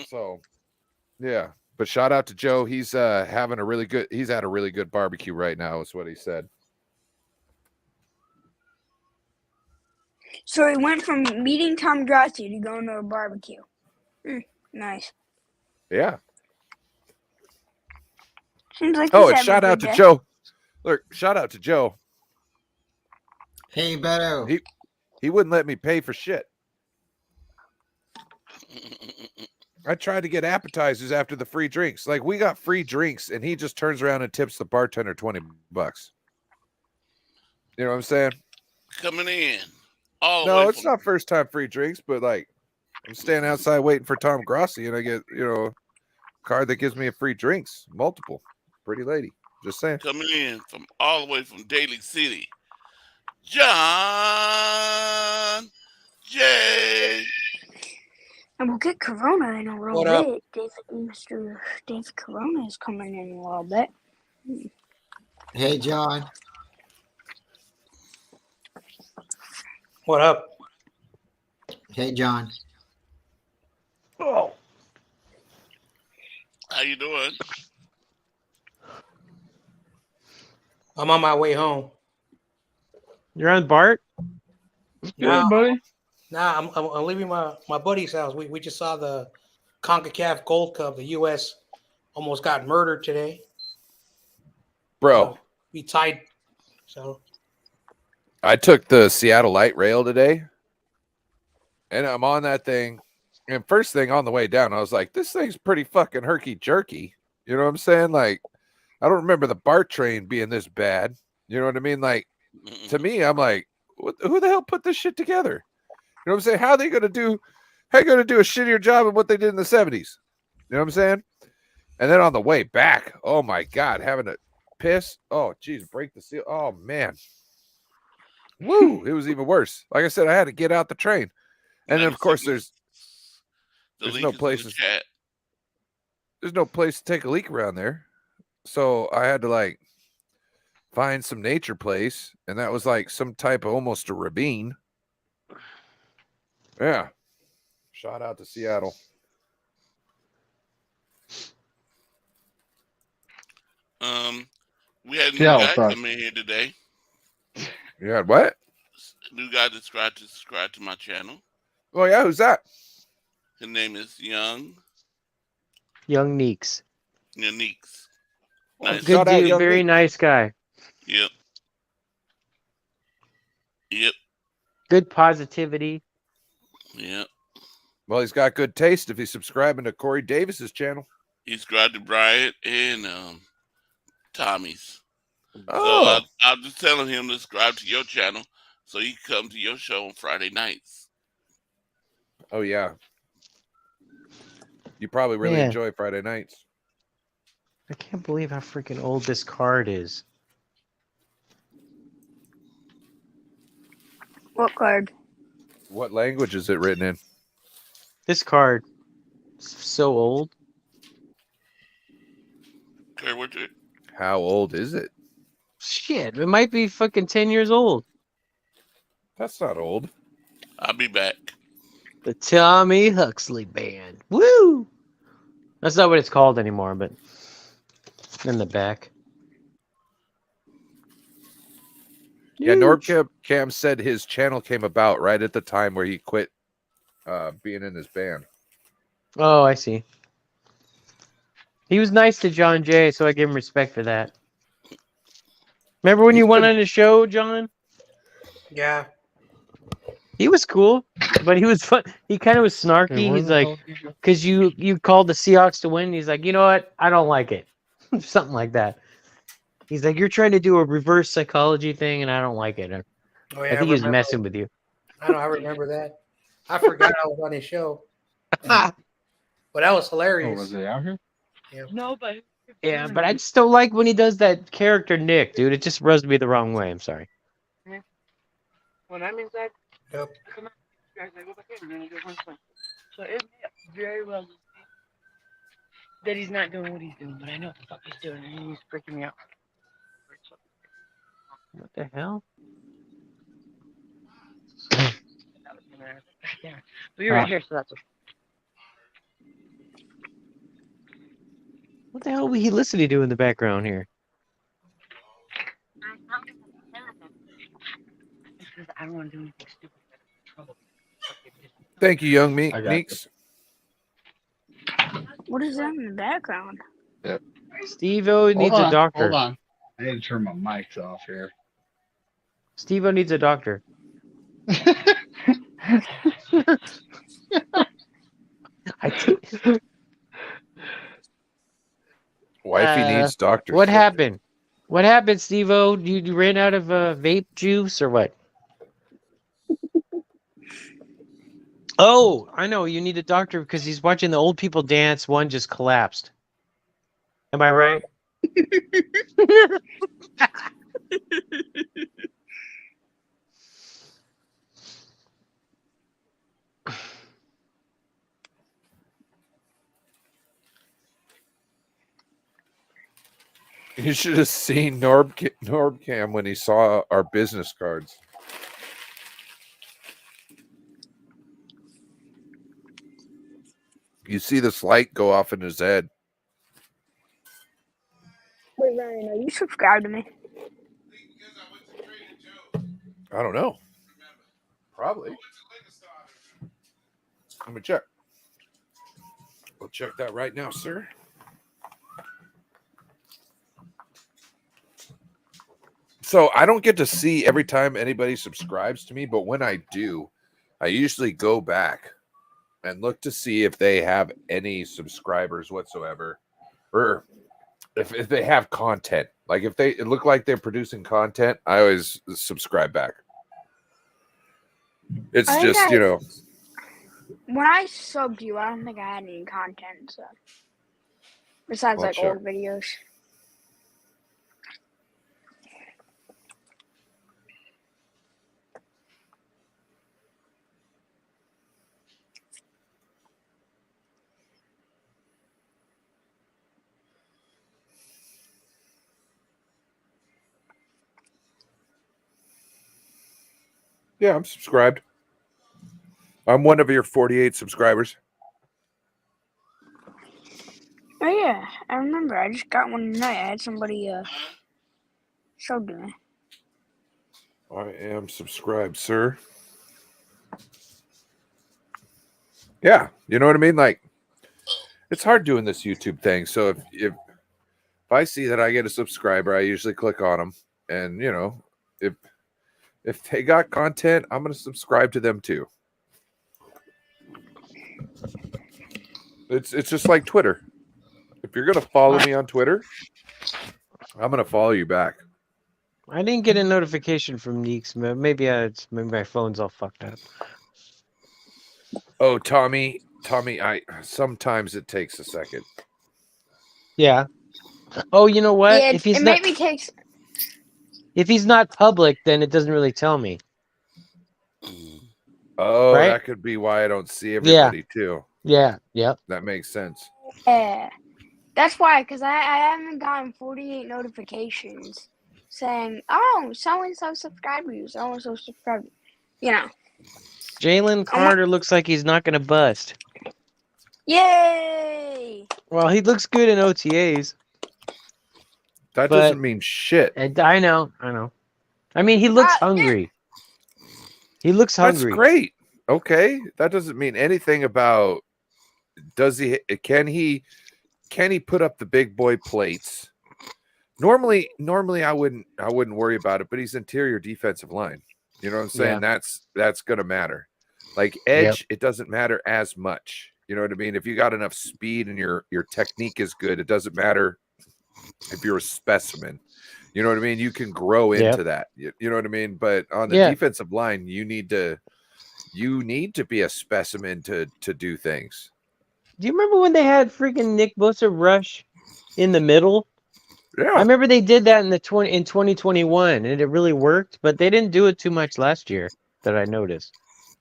So, yeah. But shout out to Joe. He's had a really good barbecue right now, is what he said. so he went from meeting Tom Grossi to going to a barbecue. Nice. Yeah. Seems like and shout out to Joe. Look, shout out to Joe. Hey, Beto. He wouldn't let me pay for shit. I tried to get appetizers after the free drinks. Like we got free drinks and he just turns around and tips the bartender $20. You know what I'm saying? Coming in. No, it's not first time free drinks, but like I'm standing outside waiting for Tom Grossi and I get, a card that gives me a free drinks. Multiple. Pretty lady. Just saying. Coming in from all the way from Daly City. John J. And we'll get Corona in a little bit. Mr. Dave Corona is coming in a little bit. Hey, John. What up? Hey, John. Oh. How you doing? I'm on my way home. You're on Bart? Nah, buddy. nah, I'm leaving my buddy's house. We just saw the CONCACAF Gold Cup. The U.S. almost got murdered today. Bro, So we tied. So I took the Seattle light rail today, and I'm on that thing. And first thing on the way down, I was like, this thing's pretty fucking herky jerky. You know what I'm saying? Like, I don't remember the BART train being this bad. You know what I mean? Like, to me, I'm like, who the hell put this shit together? You know what I'm saying? How are they going to do a shittier job of what they did in the 70s? You know what I'm saying? And then on the way back, oh my God, having to piss. Oh, geez, break the seal. Oh, man. Woo, it was even worse. Like I said, I had to get out the train. And then, of course, there's no places. There's no place to take a leak around there. So I had to like find some nature place, and that was like some type of almost a ravine. Yeah. Shout out to Seattle. We had a new Seattle guy sucks. come in here today. You had what? A new guy subscribed to my channel. Oh yeah, who's that? His name is Young Neeks. Neeks. Nice. Good dude, very nice guy. Yep. Yep. Good positivity. Yep. Well, he's got good taste if he's subscribing to Corey Davis's channel. He subscribed to Bryant and Tommy's. Oh. So I'm just telling him to subscribe to your channel so he can come to your show on Friday nights. Oh yeah. You probably really Man. enjoy Friday nights. I can't believe how freaking old this card is. What card? What language is it written in? This card is so old. How old is it? Shit, it might be fucking 10 years old. That's not old. I'll be back. The Tommy Huxley Band. Woo! That's not what it's called anymore, but in the back. Yeah, Norb Cam said his channel came about right at the time where he quit being in his band. Oh, I see. He was nice to John Jay, so I give him respect for that. Remember when you went on his show, John? yeah. He was cool, but he was fun. He kind of was snarky. He's like, because you called the Seahawks to win. He's like, you know what? I don't like it. Something like that. He's like, you're trying to do a reverse psychology thing, and I don't like it. Oh, yeah, I think he was messing with you. I know. I remember that. I forgot I was on his show. But that was hilarious. Oh, was it out here? Yeah. No, but Yeah, but I just don't like when he does that character Nick, dude. It just rubs me the wrong way. I'm sorry. when I'm inside, Yep. come on, guys, I go back in and then I do one swing. So it may very well be that he's not doing what he's doing, but I know what the fuck he's doing, and he's freaking me out. What the hell? Yeah, but you're right here, so that's okay. What the hell were he listening to in the background here? Because I don't want to do anything stupid. Trouble. Thank you, Young Meeks. What is that in the background? Yep. Steve-O needs a doctor. Hold on. I need to turn my mics off here. Steve-O needs a doctor. Wifey needs doctor. What happened? What happened, Steve-O? You ran out of vape juice or what? Oh, I know. You need a doctor because he's watching the old people dance. One just collapsed. Am I right? You should have seen Norb Cam when he saw our business cards. You see this light go off in his head. Wait, Ryan, are you subscribed to me? I don't know. Probably. Let me check. We'll check that right now, sir. So I don't get to see every time anybody subscribes to me, but when I do, I usually go back and look to see if they have any subscribers whatsoever, or if they have content. Like if they look like they're producing content, I always subscribe back. It's just, you know. When I subbed you, I don't think I had any content, so besides Well, like sure. old videos. Yeah, I'm subscribed. I'm one of your 48 subscribers. Oh yeah, I remember. I just got one tonight. I had somebody subbed to me. I am subscribed, sir. Yeah, you know what I mean? Like, it's hard doing this YouTube thing. So if I see that I get a subscriber, I usually click on them, and you know, if they got content, I'm going to subscribe to them too. It's just like Twitter. If you're going to follow me on Twitter, I'm going to follow you back. I didn't get a notification from Neeks. Maybe my phone's all fucked up. Oh, Tommy, I sometimes it takes a second. Yeah. Oh, you know what? Yeah, if he's it not, maybe takes. if he's not public, then it doesn't really tell me. Oh, Right? that could be why I don't see everybody too. Yeah. Yep. That makes sense. Yeah, that's why. Because I haven't gotten 48 notifications saying, "Oh, so and so subscribed to you. So and so subscribed." You know. Jalen Carter looks like he's not going to bust. Yay! Well, he looks good in OTAs. That But- doesn't mean shit. And I know. I mean, he looks hungry. He looks That's hungry. great. Okay, that doesn't mean anything about. Can he put up the big boy plates? Normally I wouldn't worry about it, but he's interior defensive line. You know what I'm saying? That's going to matter. Like edge, It doesn't matter as much. You know what I mean? If you got enough speed and your technique is good, it doesn't matter if you're a specimen. You know what I mean? You can grow into that. You know what I mean? But on the defensive line, you need to be a specimen to do things. Do you remember when they had freaking Nick Bosa rush in the middle? Yeah. I remember they did that in 2021, and it really worked, but they didn't do it too much last year that I noticed.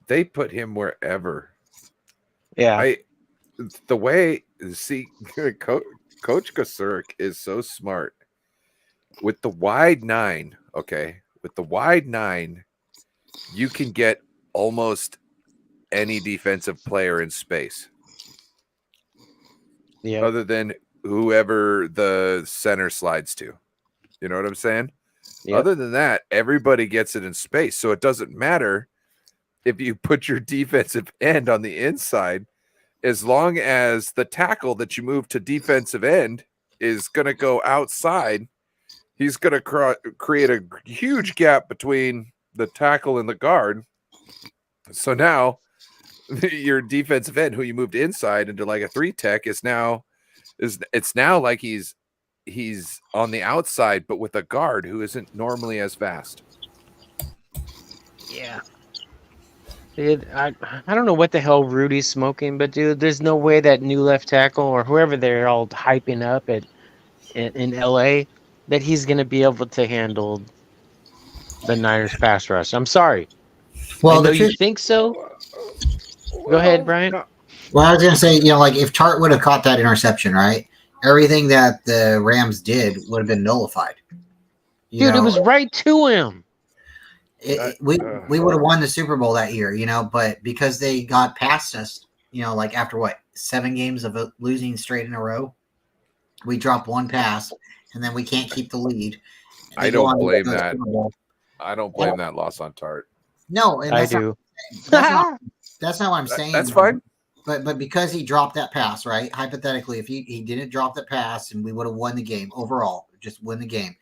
They put him wherever. Yeah. Coach Kasurik is so smart. With the wide nine, you can get almost any defensive player in space. Yeah. Other than whoever the center slides to. You know what I'm saying? Yep. Other than that, everybody gets it in space. So it doesn't matter if you put your defensive end on the inside, as long as the tackle that you move to defensive end is going to go outside, he's going to create a huge gap between the tackle and the guard. So now your defensive end, who you moved inside into like a 3-tech, it's now like he's on the outside, but with a guard who isn't normally as fast. Yeah. Dude, I don't know what the hell Rudy's smoking, but dude, there's no way that new left tackle or whoever they're all hyping up in LA that he's gonna be able to handle the Niners pass rush. I'm sorry. Well, I know you think so. Go ahead, Brian. Well, I was gonna say, like if Tart would have caught that interception, right? Everything that the Rams did would have been nullified. Dude, it was right to him. We would have won the Super Bowl that year, but because they got past us, like after what 7 games of losing straight in a row, we drop one pass and then we can't keep the lead. I don't blame that. I don't blame that loss on Tart. No, and I do. That's not what I'm saying. That's fine. But because he dropped that pass, right? Hypothetically, if he didn't drop that pass and we would have won the game overall, just win the game,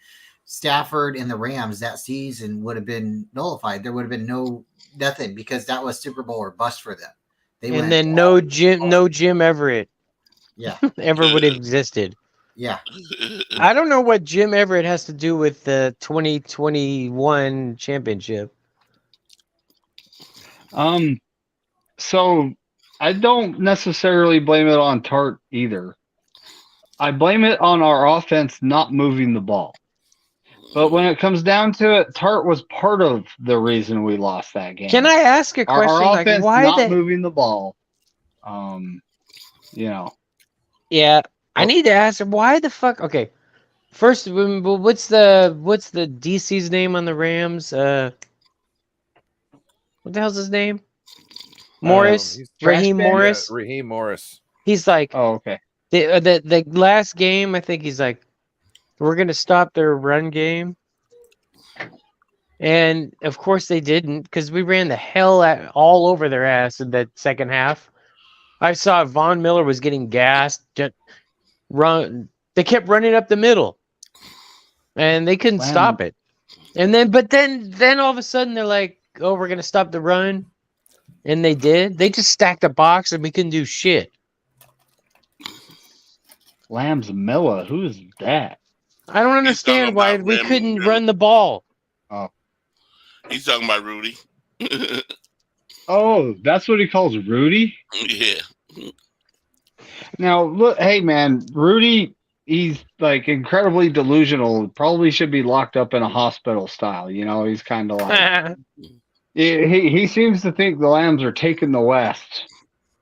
Stafford and the Rams that season would have been nullified. There would have been nothing because that was Super Bowl or bust for them. And then no Jim Everett. Yeah. ever would have existed. Yeah. I don't know what Jim Everett has to do with the 2021 championship. So I don't necessarily blame it on Tart either. I blame it on our offense not moving the ball. But when it comes down to it, Tart was part of the reason we lost that game. Can I ask a question? Our offense why not moving the ball. Yeah, I need to ask him why the fuck. Okay, first, what's the DC's name on the Rams? What the hell's his name? Morris, Raheem Morris. Yeah, Raheem Morris. He's like, oh, okay. The last game, I think he's like, we're gonna stop their run game, and of course they didn't because we ran the hell all over their ass in that second half. I saw Von Miller was getting gassed. They kept running up the middle, and they couldn't stop it. And then all of a sudden they're like, "Oh, we're gonna stop the run," and they did. They just stacked a box, and we couldn't do shit. Lambs Miller, who is that? I don't understand why we couldn't run the ball. Oh, he's talking about Rudy. Oh, that's what he calls Rudy? Yeah. Now, look, hey, man, Rudy, he's like incredibly delusional. Probably should be locked up in a hospital style. He's kind of like. he seems to think the Lambs are taking the West.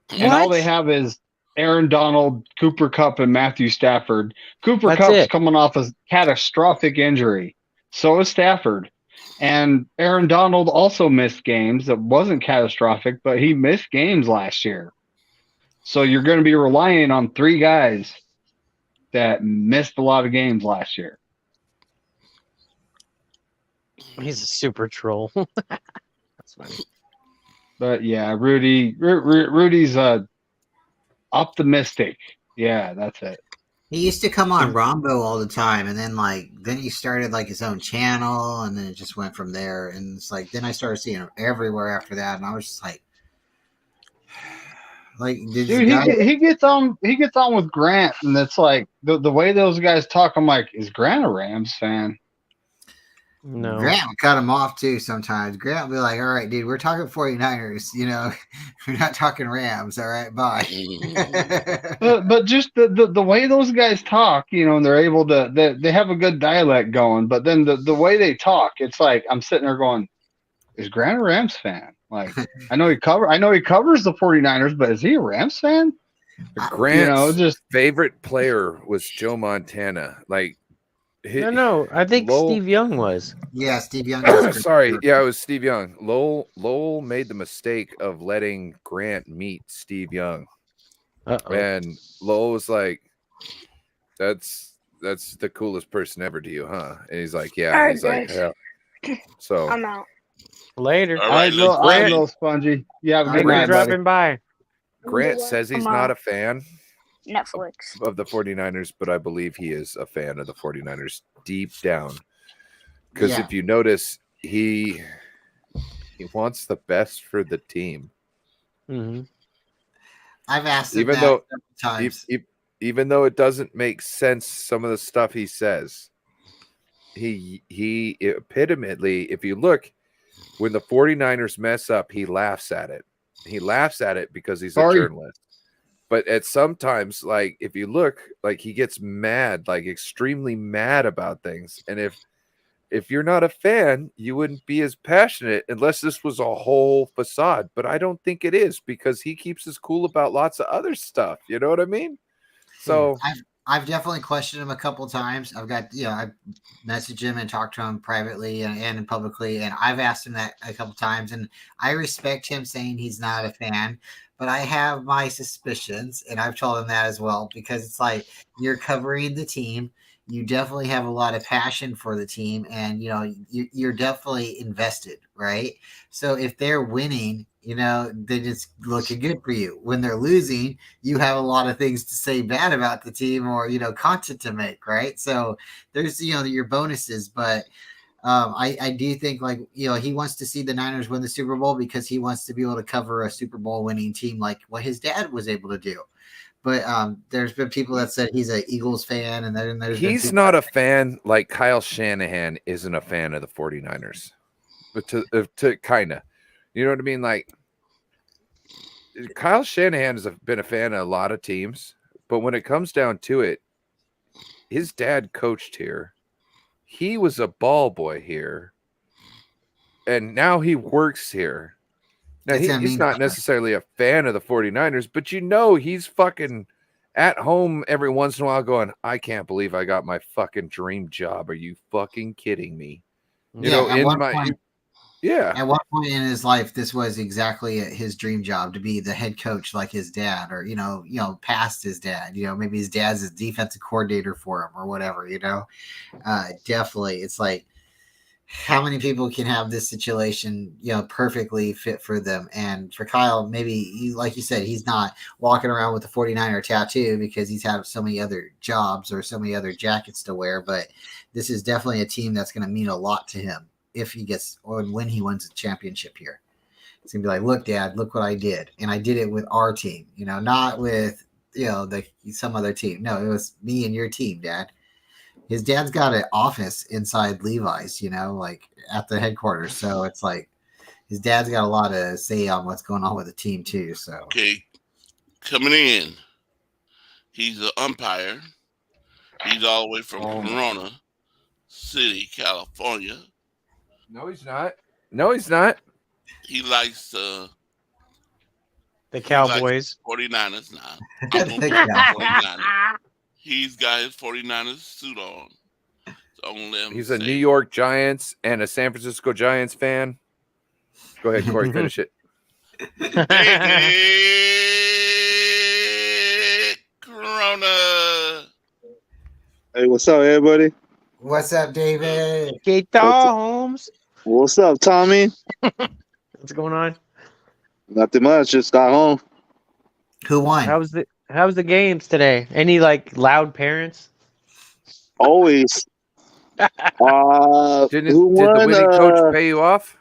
And all they have is Aaron Donald, Cooper Kupp, and Matthew Stafford. Cooper Kupp's coming off a catastrophic injury. So is Stafford. And Aaron Donald also missed games. That wasn't catastrophic, but he missed games last year. So you're going to be relying on 3 guys that missed a lot of games last year. He's a super troll. That's funny. But yeah, Rudy's optimistic. Yeah, that's it. He used to come on Rombo all the time, and then he started like his own channel, and then it just went from there. And it's like then I started seeing him everywhere after that, and I was just like dude, he gets on with Grant, and it's like the way those guys talk. I'm like, is Grant a Rams fan? No. Grant will cut him off too sometimes. Grant will be like, all right, dude, we're talking 49ers. We're not talking Rams. All right, bye. but just the way those guys talk, and they're able to, they have a good dialect going. But then the way they talk, it's like I'm sitting there going, is Grant a Rams fan? Like, I know he covers the 49ers, but is he a Rams fan? Grant's favorite player was Joe Montana. Like, no, I think Steve Young was. Yeah, Steve Young. Sorry, yeah, it was Steve Young. Lowell made the mistake of letting Grant meet Steve Young. And Lowell was like, "That's the coolest person ever to you, huh?" And he's like, "Yeah." Right, he's like, "Yeah." So I'm out. Later. All right, I know, Spongy. Yeah, thanks for dropping by. Grant says he's not a fan Netflix of the 49ers, but I believe he is a fan of the 49ers deep down. Because if you notice, he wants the best for the team. Mm-hmm. I've asked him even that though several times. even though it doesn't make sense, some of the stuff he says, he epitomately, if you look, when the 49ers mess up, he laughs at it. He laughs at it because he's a journalist. But at sometimes, like, if you look, like, he gets mad, like extremely mad about things. And if you're not a fan, you wouldn't be as passionate unless this was a whole facade. But I don't think it is, because he keeps us cool about lots of other stuff. You know what I mean? So I've definitely questioned him a couple times. I've messaged him and talked to him privately and publicly, and I've asked him that a couple times, and I respect him saying he's not a fan, but I have my suspicions, and I've told him that as well, because it's like, you're covering the team. You definitely have a lot of passion for the team, and you're definitely invested, right? So if they're winning, then it's looking good for you. When they're losing, you have a lot of things to say bad about the team, or content to make, right? So there's your bonuses, but I do think, like, he wants to see the Niners win the Super Bowl because he wants to be able to cover a Super Bowl winning team like what his dad was able to do. But there's been people that said he's an Eagles fan, and then he's not a fan like Kyle Shanahan isn't a fan of the 49ers. But to kind of, you know what I mean? Like, Kyle Shanahan has been a fan of a lot of teams, but when it comes down to it, his dad coached here. He was a ball boy here, and now he works here. Now, he's not necessarily a fan of the 49ers, but he's fucking at home every once in a while going, I can't believe I got my fucking dream job. Are you fucking kidding me? At one point in his life, this was exactly his dream job, to be the head coach like his dad, or, past his dad. Maybe his dad's his defensive coordinator for him or whatever, Definitely. It's like, how many people can have this situation, perfectly fit for them? And for Kyle, maybe, like you said, he's not walking around with a 49er tattoo because he's had so many other jobs or so many other jackets to wear. But this is definitely a team that's going to mean a lot to him if he gets, or when he wins a championship here. It's going to be like, look, Dad, look what I did. And I did it with our team, not with, some other team. No, it was me and your team, Dad. His dad's got an office inside Levi's, like at the headquarters. So it's like his dad's got a lot to say on what's going on with the team too. So okay, coming in, he's an umpire. He's all the way from Corona City, California. No, he's not. No, he's not. He likes the Cowboys. 49ers now. I'm gonna pick 49ers. He's got his 49ers suit on. So he's a New York Giants and a San Francisco Giants fan. Go ahead, Corey, finish it. Corona. Hey, what's up, everybody? What's up, David? Kate Holmes. What's up, Tommy? What's going on? Nothing much. Just got home. Who won? How's the games today? Any like loud parents? Always. Did the winning coach pay you off?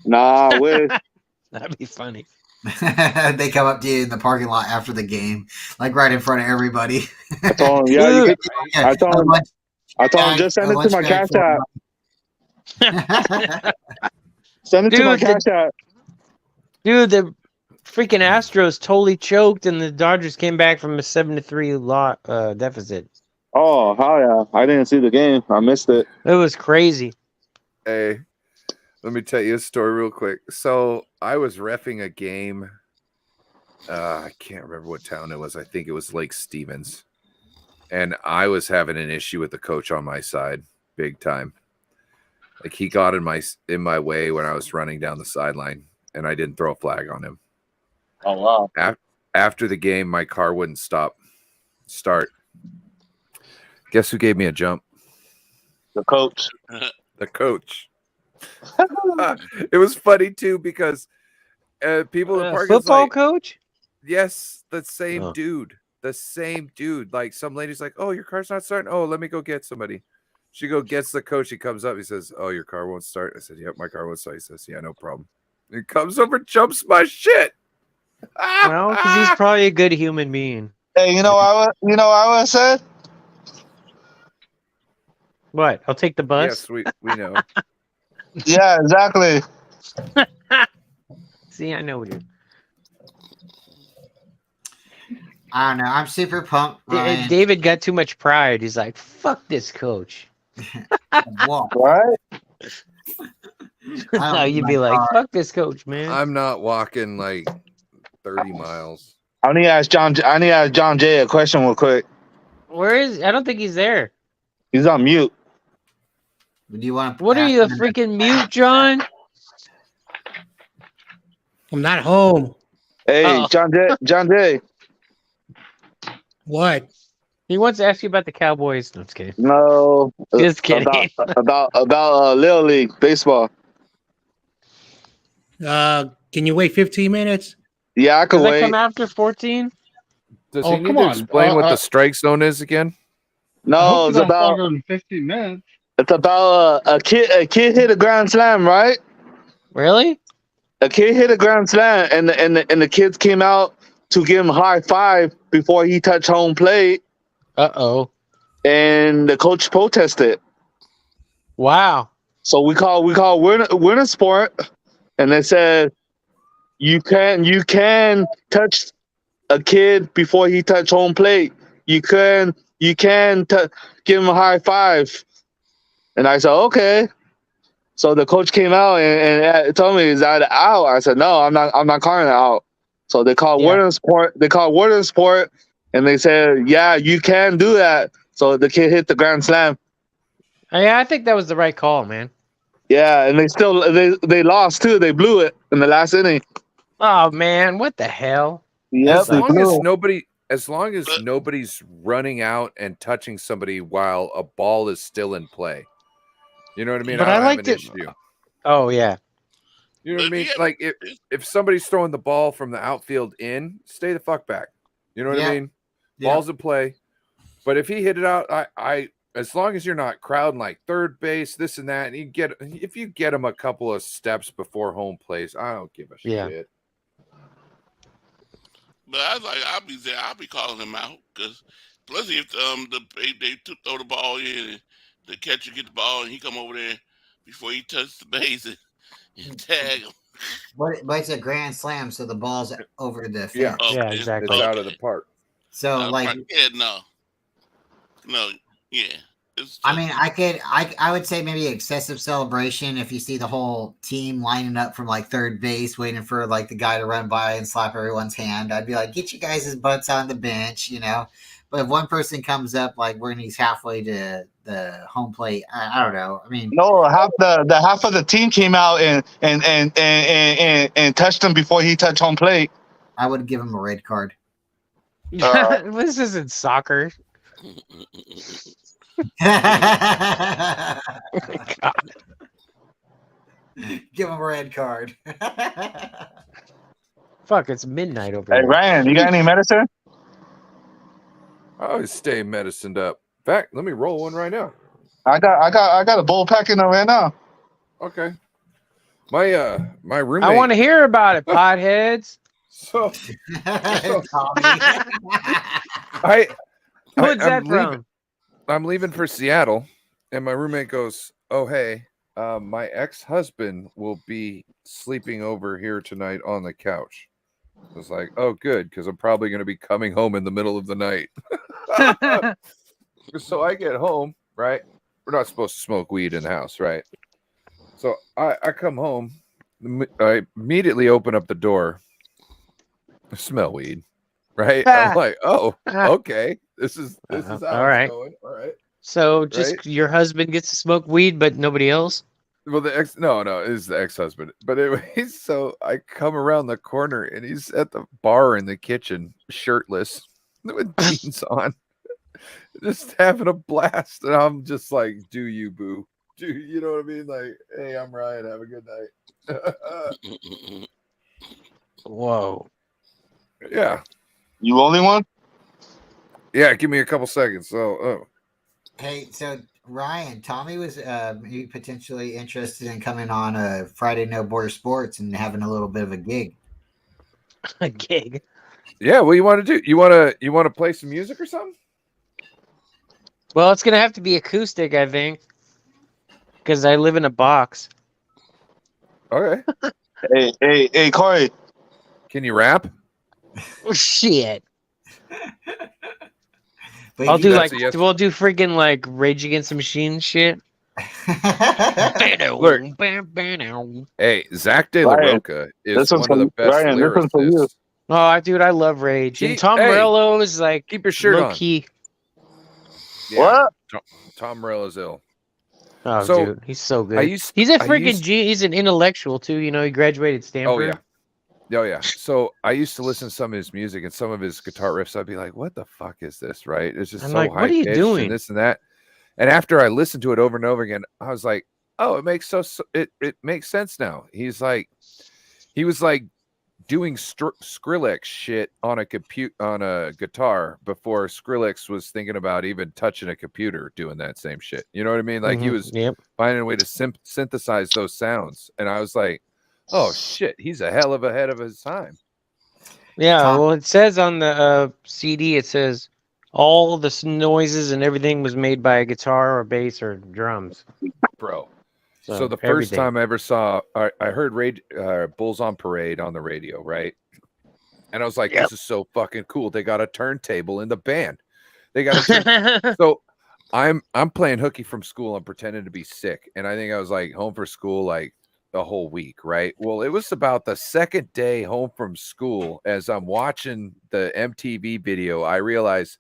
Nah, wait. That'd be funny. They come up to you in the parking lot after the game, like right in front of everybody. I told him, I told him, just send it to my cash app. Send it to my cash app. Dude, the freaking Astros totally choked, and the Dodgers came back from a 7-3 deficit. Oh, hell yeah. I didn't see the game. I missed it. It was crazy. Hey, let me tell you a story real quick. So I was reffing a game. I can't remember what town it was. I think it was Lake Stevens. And I was having an issue with the coach on my side, big time. Like, he got in my way when I was running down the sideline, and I didn't throw a flag on him. Oh, wow. After the game, my car wouldn't start. Guess who gave me a jump? The coach. The coach. It was funny, too, because people in the park football coach? Yes, the same dude. The same dude. Like, some lady's like, oh, your car's not starting? Oh, let me go get somebody. She gets the coach. He comes up. He says, oh, your car won't start. I said, yep, my car won't start. He says, yeah, no problem. He comes over, jumps my shit. Well, because he's probably a good human being. Hey, you know what I said? What? I'll take the bus? Yes, we know. Yeah, exactly. See, I know what you're... I don't know. I'm super pumped. Ryan. David got too much pride. He's like, fuck this coach. What? Right? No, you'd be like, fuck this coach, man. I'm not walking like 30 miles. I need to ask John Jay a question real quick. Where is? I don't think he's there. He's on mute. Do you want to? What are you, a freaking mute, John? I'm not home. Hey, John Jay. What? He wants to ask you about the Cowboys. No, I'm just kidding. No. Just kidding. About Little League baseball. Can you wait 15 minutes? Yeah, I could Does that wait. come after 14? Does Oh, he need come to on. explain what the strike zone is again? I No, hope it's it's about longer than 15 minutes. it's about a kid hit a grand slam, right? Really? A kid hit a grand slam, and the kids came out to give him a high five before he touched home plate. Uh-oh. And the coach protested. Wow. So we call winner sport, and they said you can touch a kid before he touch home plate. You can give him a high five. And I said okay. So the coach came out and told me, "Is that out?" I said, "No, I'm not calling it out." So they called winner sport. They called winner sport, and they said, "Yeah, you can do that." So the kid hit the grand slam. Yeah, I think that was the right call, man. Yeah, and they lost too. They blew it in the last inning. Oh man, what the hell? Yep, As long as nobody's running out and touching somebody while a ball is still in play. You know what I mean? But I I don't liked have an it. issue. Oh yeah. You know what I mean? Like if somebody's throwing the ball from the outfield in, stay the fuck back. You know what I mean? Yeah. Ball's in play. But if he hit it out, I as long as you're not crowding like third base, this and that, and if you get him a couple of steps before home place, I don't give a shit. But I was like, I'll be calling him out because, especially if they throw the ball in and the catcher get the ball and he come over there before he touches the base and tag him. But it's a grand slam, so the ball's over the fence. Yeah, Yeah, exactly. It's out of the park. So like, yeah. I mean, I would say maybe excessive celebration if you see the whole team lining up from like third base, waiting for like the guy to run by and slap everyone's hand. I'd be like, get you guys' butts on the bench, you know. But if one person comes up like when he's halfway to the home plate, I don't know. I mean, No, half of the team came out and touched him before he touched home plate. I would give him a red card. This isn't soccer. God. Give him a red card. Fuck, it's midnight over Hey here. Ryan, you got any medicine? I always stay medicined up. In fact, let me roll one right now. I got a bowl pack in there right now. Okay. My roommate. I want to hear about it, potheads. So What's that I'm from? leaving. I'm leaving for Seattle, and my roommate goes, "Oh hey, my ex-husband will be sleeping over here tonight on the couch." I was like, "Oh good, because I'm probably going to be coming home in the middle of the night." So I get home, right? We're not supposed to smoke weed in the house, right? So I come home, I immediately open up the door. I smell weed, right? I'm like, "Oh, okay. This is how all right. it's going. All right." So just Right? your husband gets to smoke weed, but nobody else? Well, no, it's the ex-husband. But anyways, so I come around the corner and he's at the bar in the kitchen, shirtless, with jeans on, just having a blast. And I'm just like, "Do you, boo? Do you know what I mean? Like, hey, I'm Ryan. Have a good night." Whoa. Yeah. You only one? Yeah, give me a couple seconds. So, Hey, so Ryan, Tommy was maybe potentially interested in coming on a Friday No Border Sports and having a little bit of a gig. A gig? yeah. What you want to do? You want to play some music or something? Well, it's gonna have to be acoustic, I think, because I live in a box. Okay. Hey, Corey. Can you rap? Oh, shit. But I'll you- do That's like a yes. we'll do freaking like Rage Against the Machine shit. Look. Hey, Zach De La Ryan, Roca is this one's one of the for- best Ryan, this one's for you. lyricists. Oh, dude, I love Rage. And Keep- Tom hey, Morello is like keep your shirt low on. key. Yeah, Tom Morello's ill. Oh, So, dude, he's so good. I used- he's a I freaking used- He's an intellectual too. You know, he graduated Stanford. Oh yeah. So I used to listen to some of his music and some of his guitar riffs. I'd be like, "What the fuck is this?" Right? It's just I'm so like, high "What are you pitched doing?" and this and that. And after I listened to it over and over again, I was like, "Oh, it makes it makes sense now." He was like doing Skrillex shit on a guitar before Skrillex was thinking about even touching a computer doing that same shit. You know what I mean? Like he was finding a way to synthesize those sounds, and I was like, "Oh shit, he's a hell of ahead of his time." Yeah, well, it says on the CD, it says all the noises and everything was made by a guitar or bass or drums. Bro. So the first everything. time I ever saw, I heard Bulls on Parade on the radio, right? And I was like, this is so fucking cool. They got a turntable in the band. They got a so I'm playing hooky from school. I'm pretending to be sick. And I think I was like home for school like the whole week, right? Well, it was about the second day home from school as I'm watching the MTV video, I realized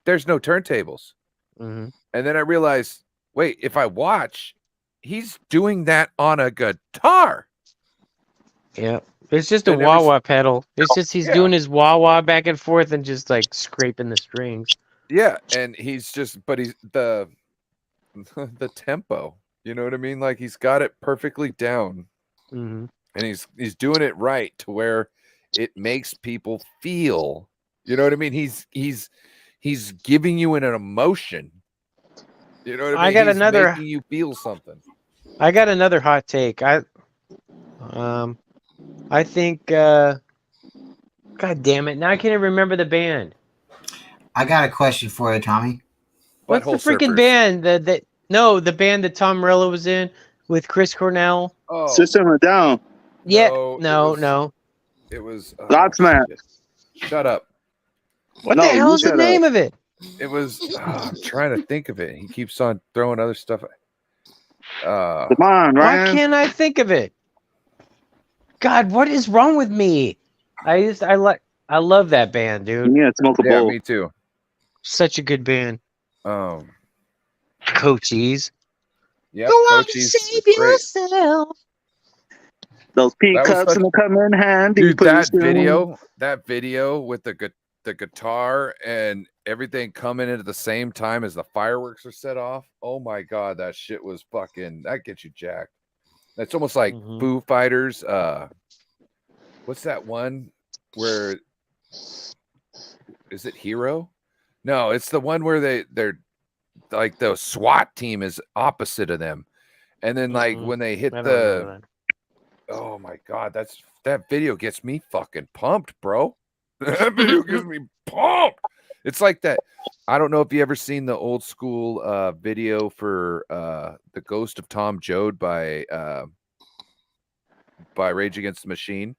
there's no turntables. Mhm. And then I realized, wait, if I watch, he's doing that on a guitar. Yeah. It's just a I never wah-wah pedal. It's just he's doing his wah-wah back and forth and just like scraping the strings. Yeah, and he's just, but he's the tempo. You know what I mean? Like he's got it perfectly down, Mhm. and he's doing it right to where it makes people feel. You know what I mean? He's giving you an emotion. You know what I mean? I got He's another- making you feel something. I got another hot take. I think God damn it. Now I can't even remember the band. I got a question for you, Tommy. What's the Butthole freaking Surfers. band the band that Tom Morello was in with Chris Cornell? Oh, System of a Down. Yeah. No, No. it was Godsmack. Shut up. What No, the hell you is the shut name up. of it? It was. I'm trying to think of it. He keeps on throwing other stuff. Come on, Why Ryan. can't I think of it? God, what is wrong with me? I love that band, dude. Yeah, smoke a Yeah, bowl. me too. Such a good band. Coaches. Yeah, Go on and Cochise save is great. yourself. Those pea That was cups such- and come in handy. Dude, pretty that soon. video with the guitar and everything coming in at the same time as the fireworks are set off. Oh my god, that shit was fucking. That gets you jacked. That's almost like Foo Fighters. What's that one where? Is it Hero? No, it's the one where they're like the SWAT team is opposite of them, and then like when they hit I don't remember the. that. Oh my god, that video gets me fucking pumped, bro. That video gets me pumped. It's like that. I don't know if you ever seen the old school video for The Ghost of Tom Joad by Rage Against the Machine.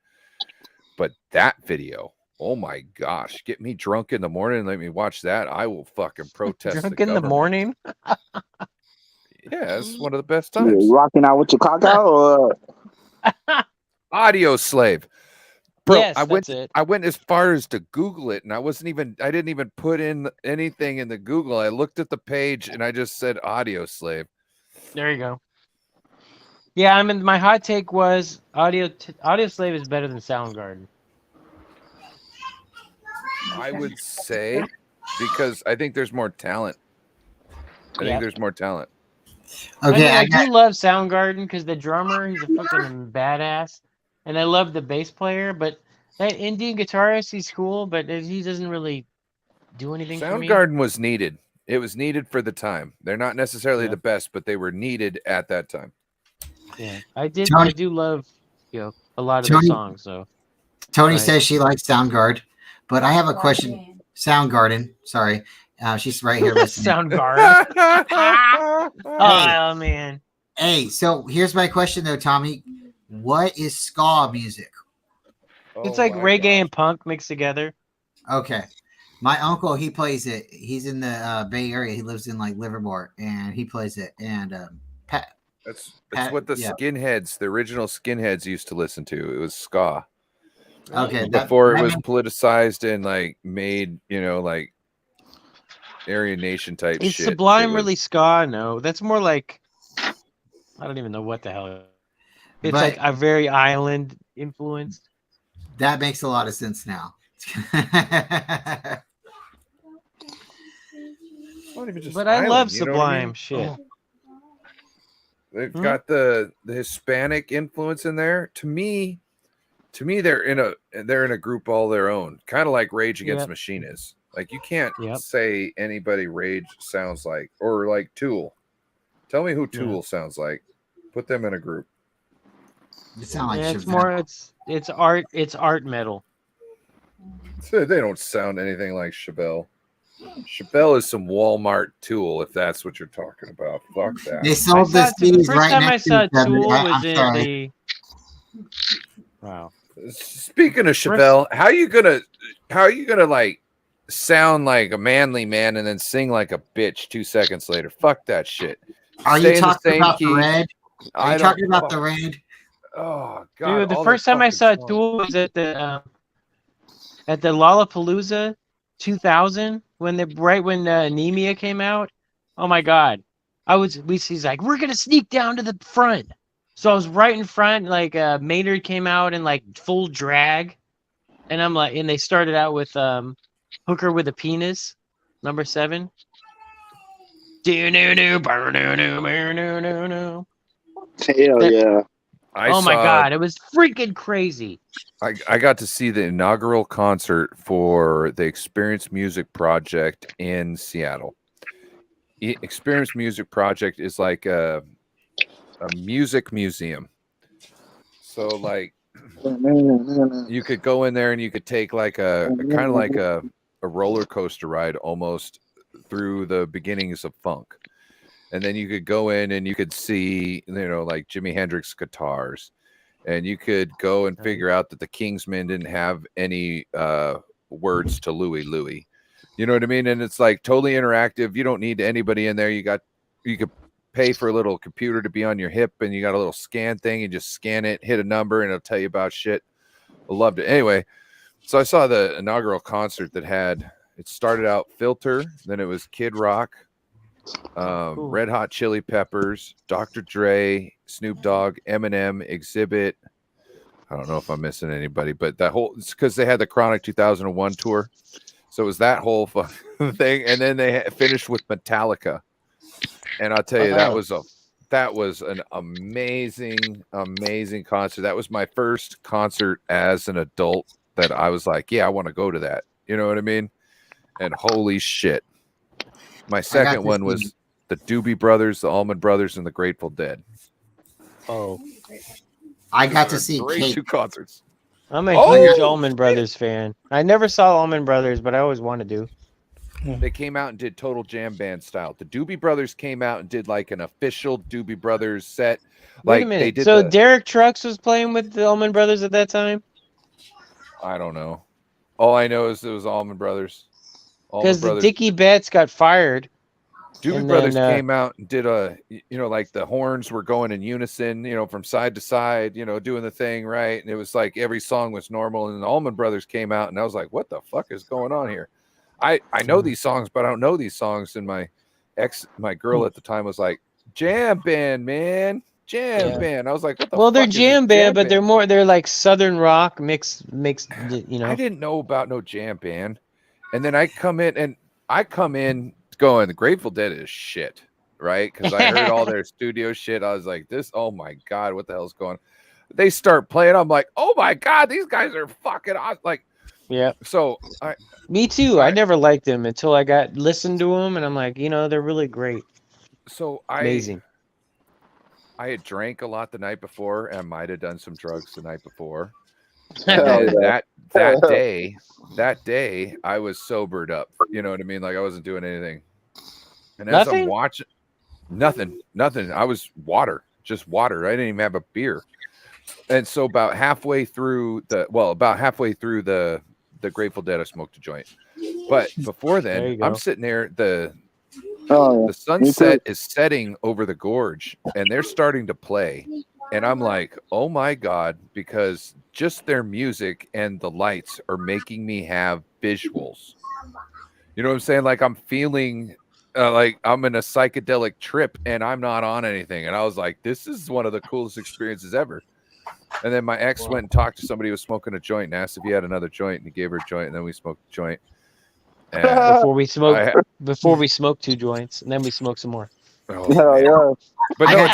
But that video, oh my gosh, get me drunk in the morning and let me watch that. I will fucking protest. Drunk the in the government. morning? Yeah, it's one of the best You times. rocking out with your cock out or Audio Slave. Bro, Yes, I went that's it. I went as far as to Google it, and I didn't even put in anything in the Google. I looked at the page and I just said Audio Slave. There you go. Yeah, I mean, my hot take was Audio Slave is better than Soundgarden. I would say because I think there's more talent. I Yeah. think there's more talent. Okay, I do love Soundgarden because the drummer, he's a fucking badass, and I love the bass player. But that Indian guitarist, he's cool, but he doesn't really do anything for me. Soundgarden was needed. It was needed for the time. They're not necessarily the best, but they were needed at that time. Yeah, I do love a lot of Tony- the songs. So Tony Right. says she likes Soundgarden, but I have a question. Soundgarden, sorry. She's right here listening. Soundgarden. Oh man. Hey, so here's my question though, Tommy. What is ska music? It's like reggae and punk mixed together. Okay. My uncle, he plays it. He's in the Bay Area. He lives in like Livermore, and he plays it. And That's Pat- what the yeah. skinheads, the original skinheads, used to listen to. It was ska. Okay, Before it that was makes- politicized and like made, like Aryan Nation type Is shit. Sublime It really was- ska? No, that's more like I don't even know what the hell. It's But like a very island influenced. that makes a lot of sense now. It's not even just But I island, love you know what I Sublime mean? shit. They've Hmm? got the Hispanic influence in there. To me, they're in a group all their own, kind of like Rage Against Yep. the Machine is. Like you can't Yep. say anybody Rage sounds like, or like Tool. Tell me who Yeah. Tool sounds like. Put them in a group. You sound like Yeah, it's Chevelle. more it's art metal. So they don't sound anything like Chevelle. Chevelle is some Walmart Tool, if that's what you're talking about. Fuck that. They sold the The CDs first right time I next to saw each other. Tool I'm was in sorry. the Wow. Speaking of Chevelle, how are you gonna like sound like a manly man and then sing like a bitch 2 seconds later? Fuck that shit. Are Stay you in the talking same about key. the red? Are I you don't talking about the fuck. red? Oh god. Dude, the all first their time I fucking saw songs. Tool was at the Lollapalooza 2000 when Anemia came out. Oh my god. He's like, "We're going to sneak down to the front." So I was right in front, like Maynard came out in like full drag. And I'm like, and they started out with Hooker with a Penis, number 7. Hell That- yeah. Oh my god, it was freaking crazy. I got to see the inaugural concert for the Experience Music Project in Seattle. Experience Music Project is like a music museum. So like you could go in there and you could take like a kind of like a roller coaster ride almost through the beginnings of funk. And then you could go in and you could see, like Jimi Hendrix guitars. And you could go and figure out that the Kingsmen didn't have any words to Louie Louie. You know what I mean? And it's like totally interactive. You don't need anybody in there. You could pay for a little computer to be on your hip, and you got a little scan thing. You just scan it, hit a number, and it'll tell you about shit. I loved it. Anyway, so I saw the inaugural concert it started out Filter, then it was Kid Rock, Red Hot Chili Peppers, Dr. Dre, Snoop Dogg, Eminem, Exhibit. I don't know if I'm missing anybody, but it's because they had the Chronic 2001 tour. So it was that whole thing. And then they finished with Metallica. And I'll tell you, that was an amazing, amazing concert. That was my first concert as an adult that I was like, yeah, I want to go to that. You know what I mean? And holy shit. My second one was the Doobie Brothers, the Allman Brothers, and the Grateful Dead. Oh. I got to see Kate. 2 concerts. I'm a huge Allman Brothers fan. I never saw Allman Brothers, but I always wanted to. They came out and did total jam band style. The Doobie Brothers came out and did like an official Doobie Brothers set. Wait a minute. They did So Derek Trucks was playing with the Allman Brothers at that time? I don't know. All I know is it was Allman Brothers. Because the Dickie Betts got fired. Doobie Brothers came out and did like the horns were going in unison, from side to side, doing the thing right. And it was like every song was normal. And the Allman Brothers came out and I was like, what the fuck is going on here? I know these songs, but I don't know these songs. And my girl at the time was like, jam band, man. Jam band. I was like, what the fuck they're is jam this band, but they're like Southern rock mixed. I didn't know about no jam band. And then I come in going, the Grateful Dead is shit, right? Because I heard all their studio shit. I was like, oh my God, what the hell's going on? They start playing. I'm like, oh my God, these guys are fucking awesome. Like, yeah. So me too. I never liked them until I listened to them, and I'm like, they're really great. So amazing. I had drank a lot the night before, and might have done some drugs the night before. Yeah. That day, I was sobered up. You know what I mean? Like I wasn't doing anything. And as I'm watching, nothing. I was just water. I didn't even have a beer. And so about halfway through the Grateful Dead, I smoked a joint. But before then, I'm sitting there. The sunset is setting over the gorge, and they're starting to play. And I'm like, oh my God, because just their music and the lights are making me have visuals. You know what I'm saying? Like I'm feeling like I'm in a psychedelic trip and I'm not on anything. And I was like, this is one of the coolest experiences ever. And then my ex went and talked to somebody who was smoking a joint and asked if he had another joint, and he gave her a joint, and then we smoked a joint. And before we smoked 2 joints, and then we smoked some more. Oh, but no,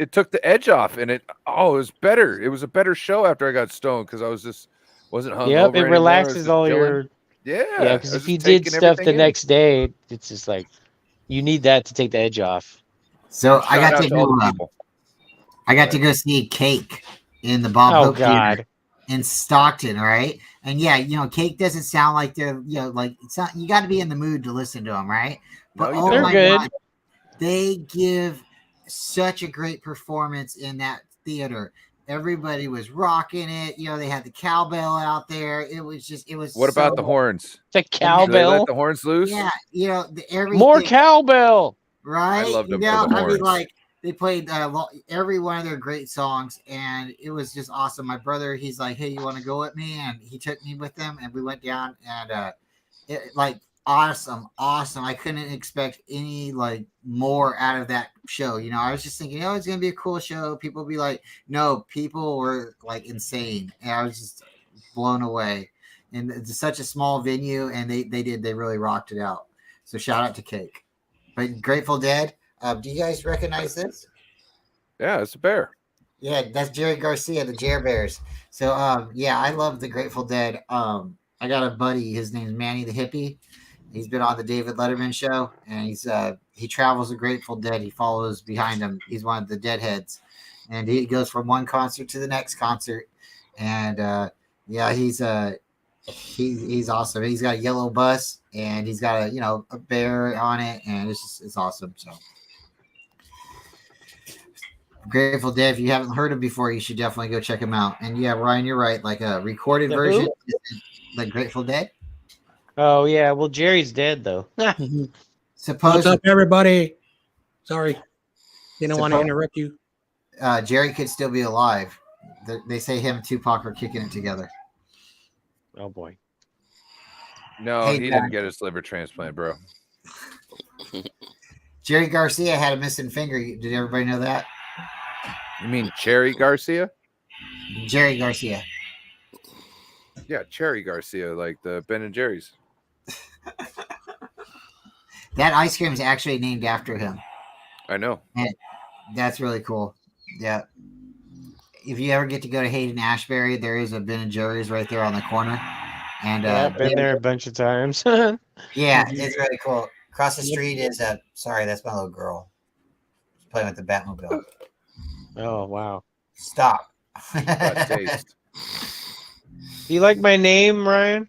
it took the edge off, and it was better. It was a better show after I got stoned because I wasn't hungover. Yep, it anymore. relaxes all your. Yeah, because if you did stuff the next day, it's just like you need that to take the edge off. So I got to go see Cake in the Bob Hope Theater in Stockton, right? And yeah, Cake doesn't sound like they're like it's not. You got to be in the mood to listen to them, right? But they're good. God, they give such a great performance in that theater. Everybody was rocking it. They had the cowbell out there. It was. What about the horns? The cowbell. Let the horns loose. Yeah, more cowbell. Right. I loved them for the horns. I mean, like they played every one of their great songs, and it was just awesome. My brother, he's like, "Hey, you want to go with me?" And he took me with him, and we went down, and awesome. I couldn't expect any more out of that show. I was just thinking, it's gonna be a cool show. People would be like, no, people were like insane, and I was just blown away. And it's such a small venue, and they really rocked it out. So shout out to Cake. But Grateful Dead, do you guys recognize this? Yeah, it's a bear. Yeah, that's Jerry Garcia, the Jer Bears. So I love the Grateful Dead. I got a buddy, his name's Manny the Hippie. He's been on the David Letterman show, and he travels the Grateful Dead. He follows behind them. He's one of the Deadheads, and he goes from one concert to the next concert. And he's awesome. He's got a yellow bus, and he's got a bear on it, and it's awesome. So Grateful Dead, if you haven't heard him before, you should definitely go check him out. And yeah, Ryan, you're right. Like a recorded version, like Grateful Dead. Oh yeah, well Jerry's dead though. What's up, everybody? Sorry, didn't want to interrupt you. Jerry could still be alive. They say him and Tupac are kicking it together. Oh boy. No, he didn't get his liver transplant, bro. Jerry Garcia had a missing finger. Did everybody know that? You mean Cherry Garcia? Jerry Garcia. Yeah, Cherry Garcia, like the Ben and Jerry's. That ice cream is actually named after him. I know. And that's really cool. Yeah. If you ever get to go to Hayden Ashbury, there is a Ben and Jerry's right there on the corner. And I've been there a bunch of times. Yeah, it's really cool. Across the street is sorry, that's my little girl. She's playing with the Batmobile. Oh wow. Stop. Taste. Do you like my name, Ryan?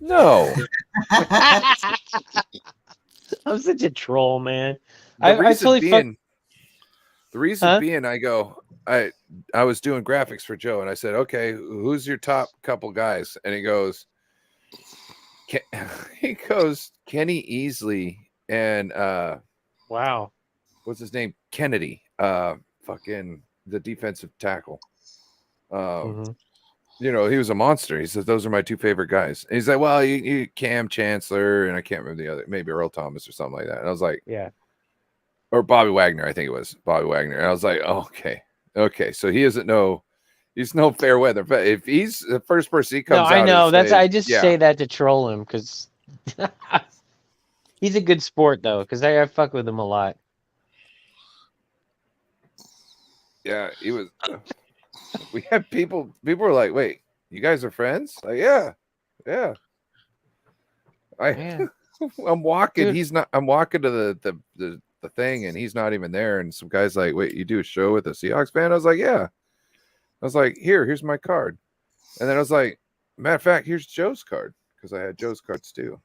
No. I'm such a troll, man. The reason being, I was doing graphics for Joe, and I said, "Okay, who's your top couple guys?" And he goes, Kenny Easley and wow, what's his name? Kennedy, fucking the defensive tackle. He was a monster. He said, those are my 2 favorite guys. And he's like, well, you Cam Chancellor, and I can't remember the other, maybe Earl Thomas or something like that. And I was like, yeah. Or Bobby Wagner, I think it was Bobby Wagner. And I was like, oh, okay. So he's no fair weather. But if he's the first person he comes out, I know I just say that to troll him because he's a good sport though. Because I fuck with him a lot. Yeah, he was. We had people were like, wait, you guys are friends? Like, yeah. I'm walking. Dude. I'm walking to the thing, and he's not even there. And some guy's like, wait, you do a show with a Seahawks fan? I was like, yeah. I was like, here's my card. And then I was like, matter of fact, here's Joe's card, because I had Joe's cards too.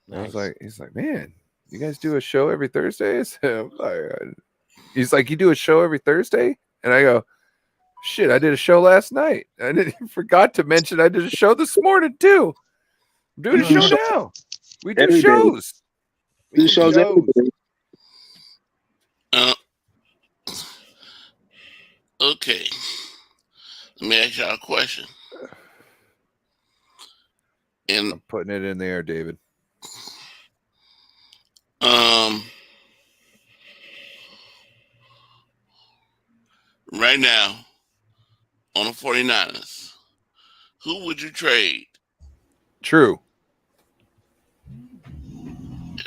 Nice. I was like, he's like, man, you guys do a show every Thursday? He's like, you do a show every Thursday? And I go, shit, I did a show last night. I forgot to mention I did a show this morning too. I'm doing a show now. We do every shows. We do shows every day. Okay. Let me ask y'all a question. And I'm putting it in there, David. Right now, on the 49ers, who would you trade True.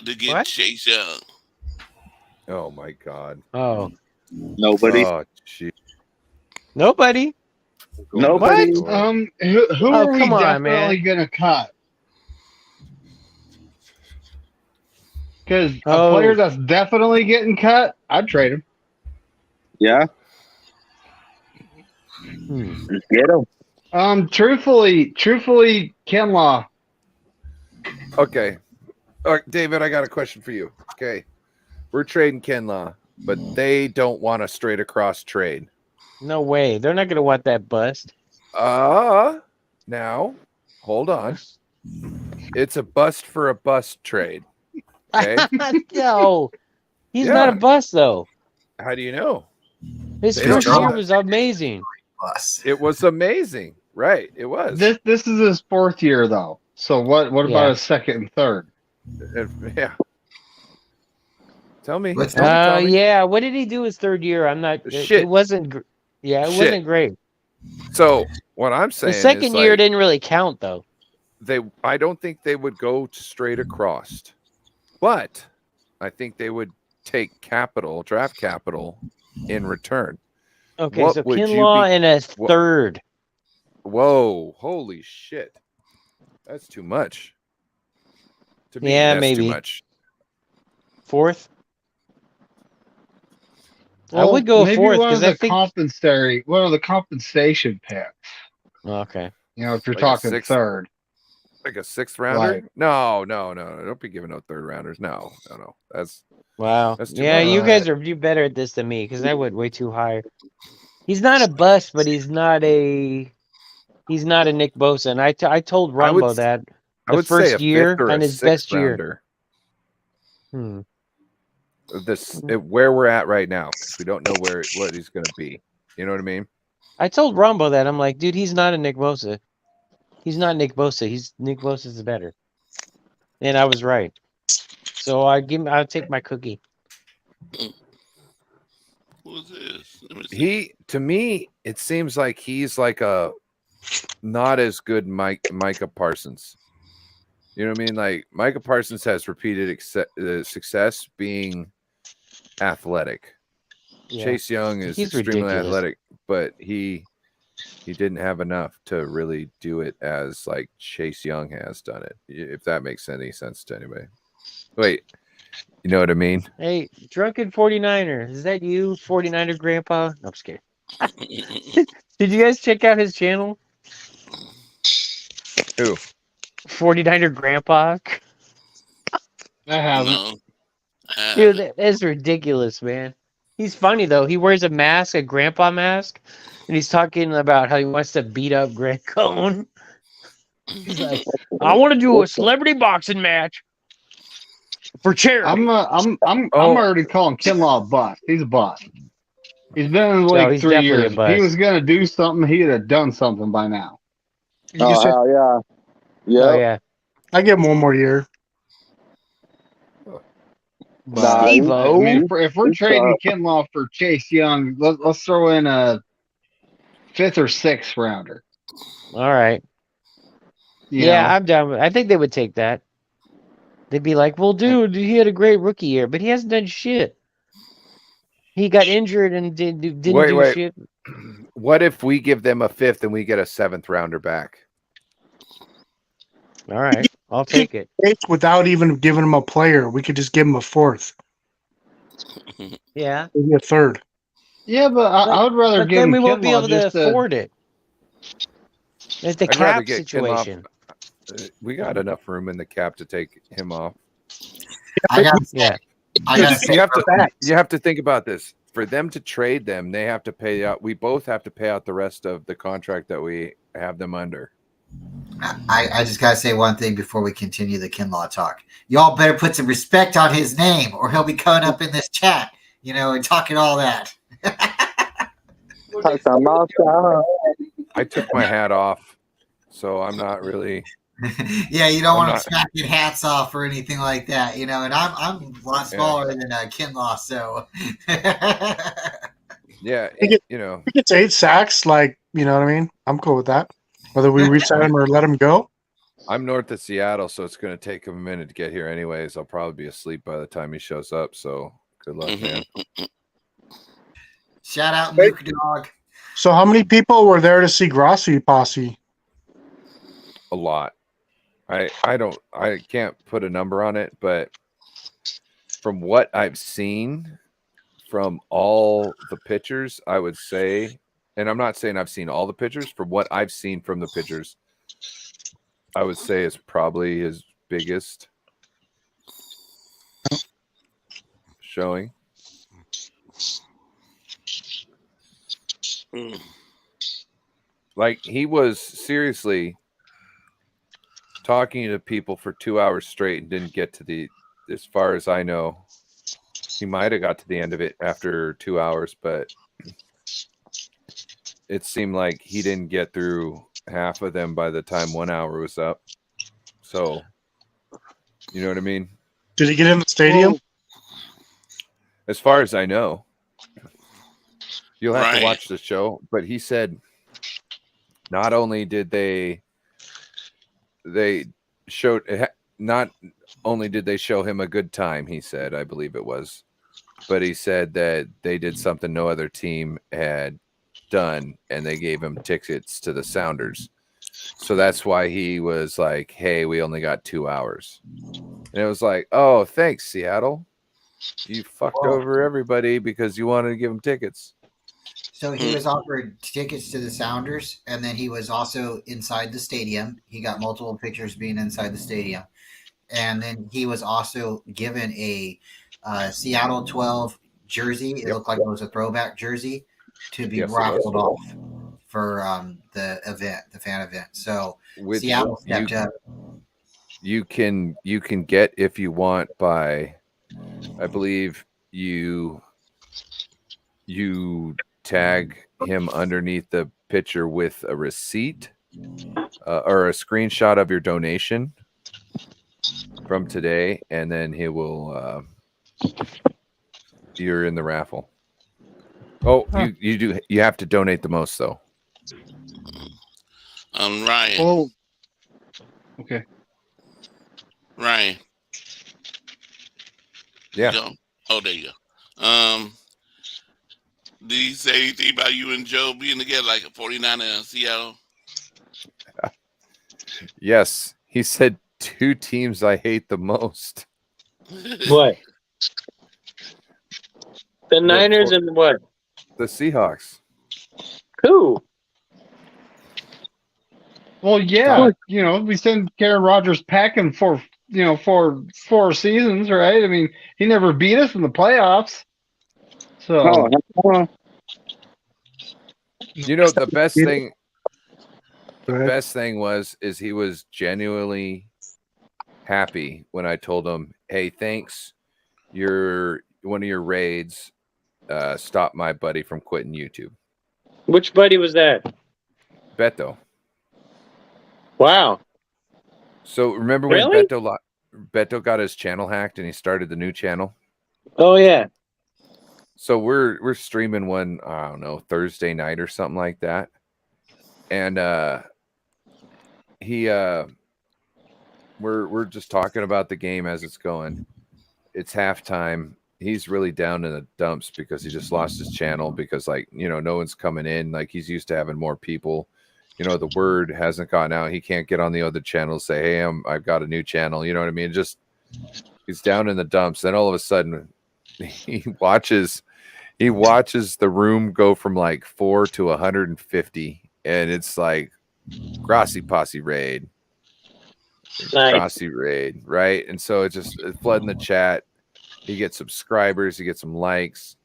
to get What? Chase Young? Oh my God. Oh, Nobody. Oh, gee. nobody. Nobody. What? Who Oh, are we come on, definitely man. gonna cut? Because a Oh. player that's definitely getting cut, I'd trade him. Yeah. Just get him. Truthfully, Kinlaw. Okay. David, I got a question for you. Okay. We're trading Kinlaw, but they don't want a straight across trade. No way. They're not going to want that bust. Now, hold on. It's a bust for a bust trade. Okay. No. He's Yeah. not a bust, though. How do you know? His They first don't year know. was amazing. It was amazing. Right. It was. This is his fourth year though. So what Yeah. about his second and third? Yeah. Tell me. What's Tell me. Yeah. What did he do his third year? I'm not. It Shit. wasn't. Yeah, it Shit. wasn't great. So what I'm saying The second is, year like, didn't really count, though. I don't think they would go straight across, but I think they would take draft capital in return. Okay, What so would you Kinlaw be- and a what- third. Whoa, holy shit. That's too much. To me, Yeah, that's maybe. too much. Fourth? I would go maybe fourth one of because I the think. one of the compensation picks. Okay. You know, if you're Like a talking sixth? third. Like a sixth rounder? Right. No. Don't be giving out third rounders. No. That's Wow. That's too Yeah, much. you guys are better at this than me because I went way too high. He's not a bust, but he's not a Nick Bosa. And I told I would Rumbo s- that I the would say first a year fifth or a and his sixth best year. rounder. Hmm. Where we're at right now, 'cause we don't know what he's going to be. You know what I mean? I told Rumbo that. I'm like, dude, he's not a Nick Bosa. He's not Nick Bosa. Nick Bosa's better. And I was right. So I'll take my cookie. Who's this? Let me see. To me, it seems like he's like a not as good Micah Parsons. You know what I mean? Like Micah Parsons has repeated success being athletic. Yeah. Chase Young is He's extremely ridiculous. athletic, but he didn't have enough to really do it as like Chase Young has done it. If that makes any sense to anybody. Wait, you know what I mean? Hey, drunken 49er. Is that you, 49er grandpa? No, I'm just kidding. Did you guys check out his channel? Who? 49er grandpa? I haven't. No. Dude, that's ridiculous, man. He's funny, though. He wears a mask, a grandpa mask, and he's talking about how he wants to beat up Greg Cohn. He's like, I want to do a celebrity boxing match for charity. I'm already calling Kinlaw a bust. He's a bust. He's been in the No, league he's 3 definitely a years. If bust. he was gonna do something, he'd have done something by now. Oh, hell yeah. Yeah. Oh, yeah. I give him one more year. Nah, Steve-O. I mean, if we're he's, trading Kinlaw for Chase Young, let's throw in a fifth or sixth rounder. All right. You Yeah, know? I'm down with I think they would take that. They'd be like, well, dude, he had a great rookie year, but he hasn't done shit. He got injured and didn't do shit. What if we give them a fifth and we get a seventh rounder back? All right. I'll take it. Without even giving him a player, we could just give him a fourth, Yeah. maybe a third. Yeah, but I would rather But give then him we won't be Kinlaw able to just afford it. It's the I'd rather cap get Kinlaw. situation. We got enough room in the cap to take him off. I got Yeah. You have to think about this. For them to trade them, they have to pay out. We both have to pay out the rest of the contract that we have them under. I just gotta say one thing before we continue the Kinlaw talk. Y'all better put some respect on his name, or he'll be coming up in this chat, and talking all that. I took my hat off, so I'm not really. Yeah, you don't I'm want not- them smacking hats off or anything like that, you know. And I'm a lot smaller than Kinlaw, so Yeah, I think you know, it's 8 sacks. Like, you know what I mean? I'm cool with that. Whether we reset him or let him go. I'm north of Seattle, so it's going to take him a minute to get here anyways. I'll probably be asleep by the time he shows up, so good luck, man. shout out Mook Dog. So how many people were there to see Grossi Posse? A lot. I can't put a number on it, but from what I've seen from all the pictures, I would say, and I'm not saying I've seen all the pictures, from what I've seen from the pictures, I would say it's probably his biggest showing. Like, he was seriously talking to people for 2 hours straight and didn't get to the, as far as I know, he might have got to the end of it after 2 hours, but it seemed like he didn't get through half of them by the time 1 hour was up. So, you know what I mean? Did he get in the stadium? As far as I know, you'll have Right. to watch the show, but he said not only did they showed, not only did they show him a good time, he said, I believe it was, but he said that they did something no other team had done, and they gave him tickets to the Sounders. So that's why he was like, hey, we only got 2 hours. And it was like, oh, thanks, Seattle. You fucked over everybody because you wanted to give them tickets. So he was offered tickets to the Sounders, and then he was also inside the stadium. He got multiple pictures being inside the stadium. And then he was also given a Seattle 12 jersey. It looked like it was a throwback jersey to be raffled off for the event, the fan event. So Which Seattle stepped up. You can get, if you want, by, I believe you tag him underneath the picture with a receipt or a screenshot of your donation from today, and then he will you're in the raffle. Oh, you have to donate the most though. Ryan. Oh, okay. Ryan. Yeah. Go. Oh, there you go. Did he say anything about you and Joe being together like a 49 in Seattle? Yes, he said 2 teams I hate the most. What? The Niners and what? The Seahawks. Who? Well, yeah, you know, we send Aaron Rodgers packing for 4 seasons, right? I mean, he never beat us in the playoffs. So, you know, the best thing is he was genuinely happy when I told him, hey, thanks, one of your raids stopped my buddy from quitting YouTube. Which buddy was that? Beto. Wow. So remember when Beto got his channel hacked and he started the new channel? Oh yeah. So we're streaming one, I don't know, Thursday night or something like that. And we're just talking about the game as it's going. It's halftime. He's really down in the dumps because he just lost his channel because, like, you know, no one's coming in. Like, he's used to having more people. You know, the word hasn't gotten out. He can't get on the other channel and say, hey, I've got a new channel. You know what I mean? Just, he's down in the dumps. Then all of a sudden he watches the room go from like 4 to 150. And it's like Grossi Posse raid. Nice. Grossi raid, right? And so it's flooding the chat. He gets subscribers, he gets some likes,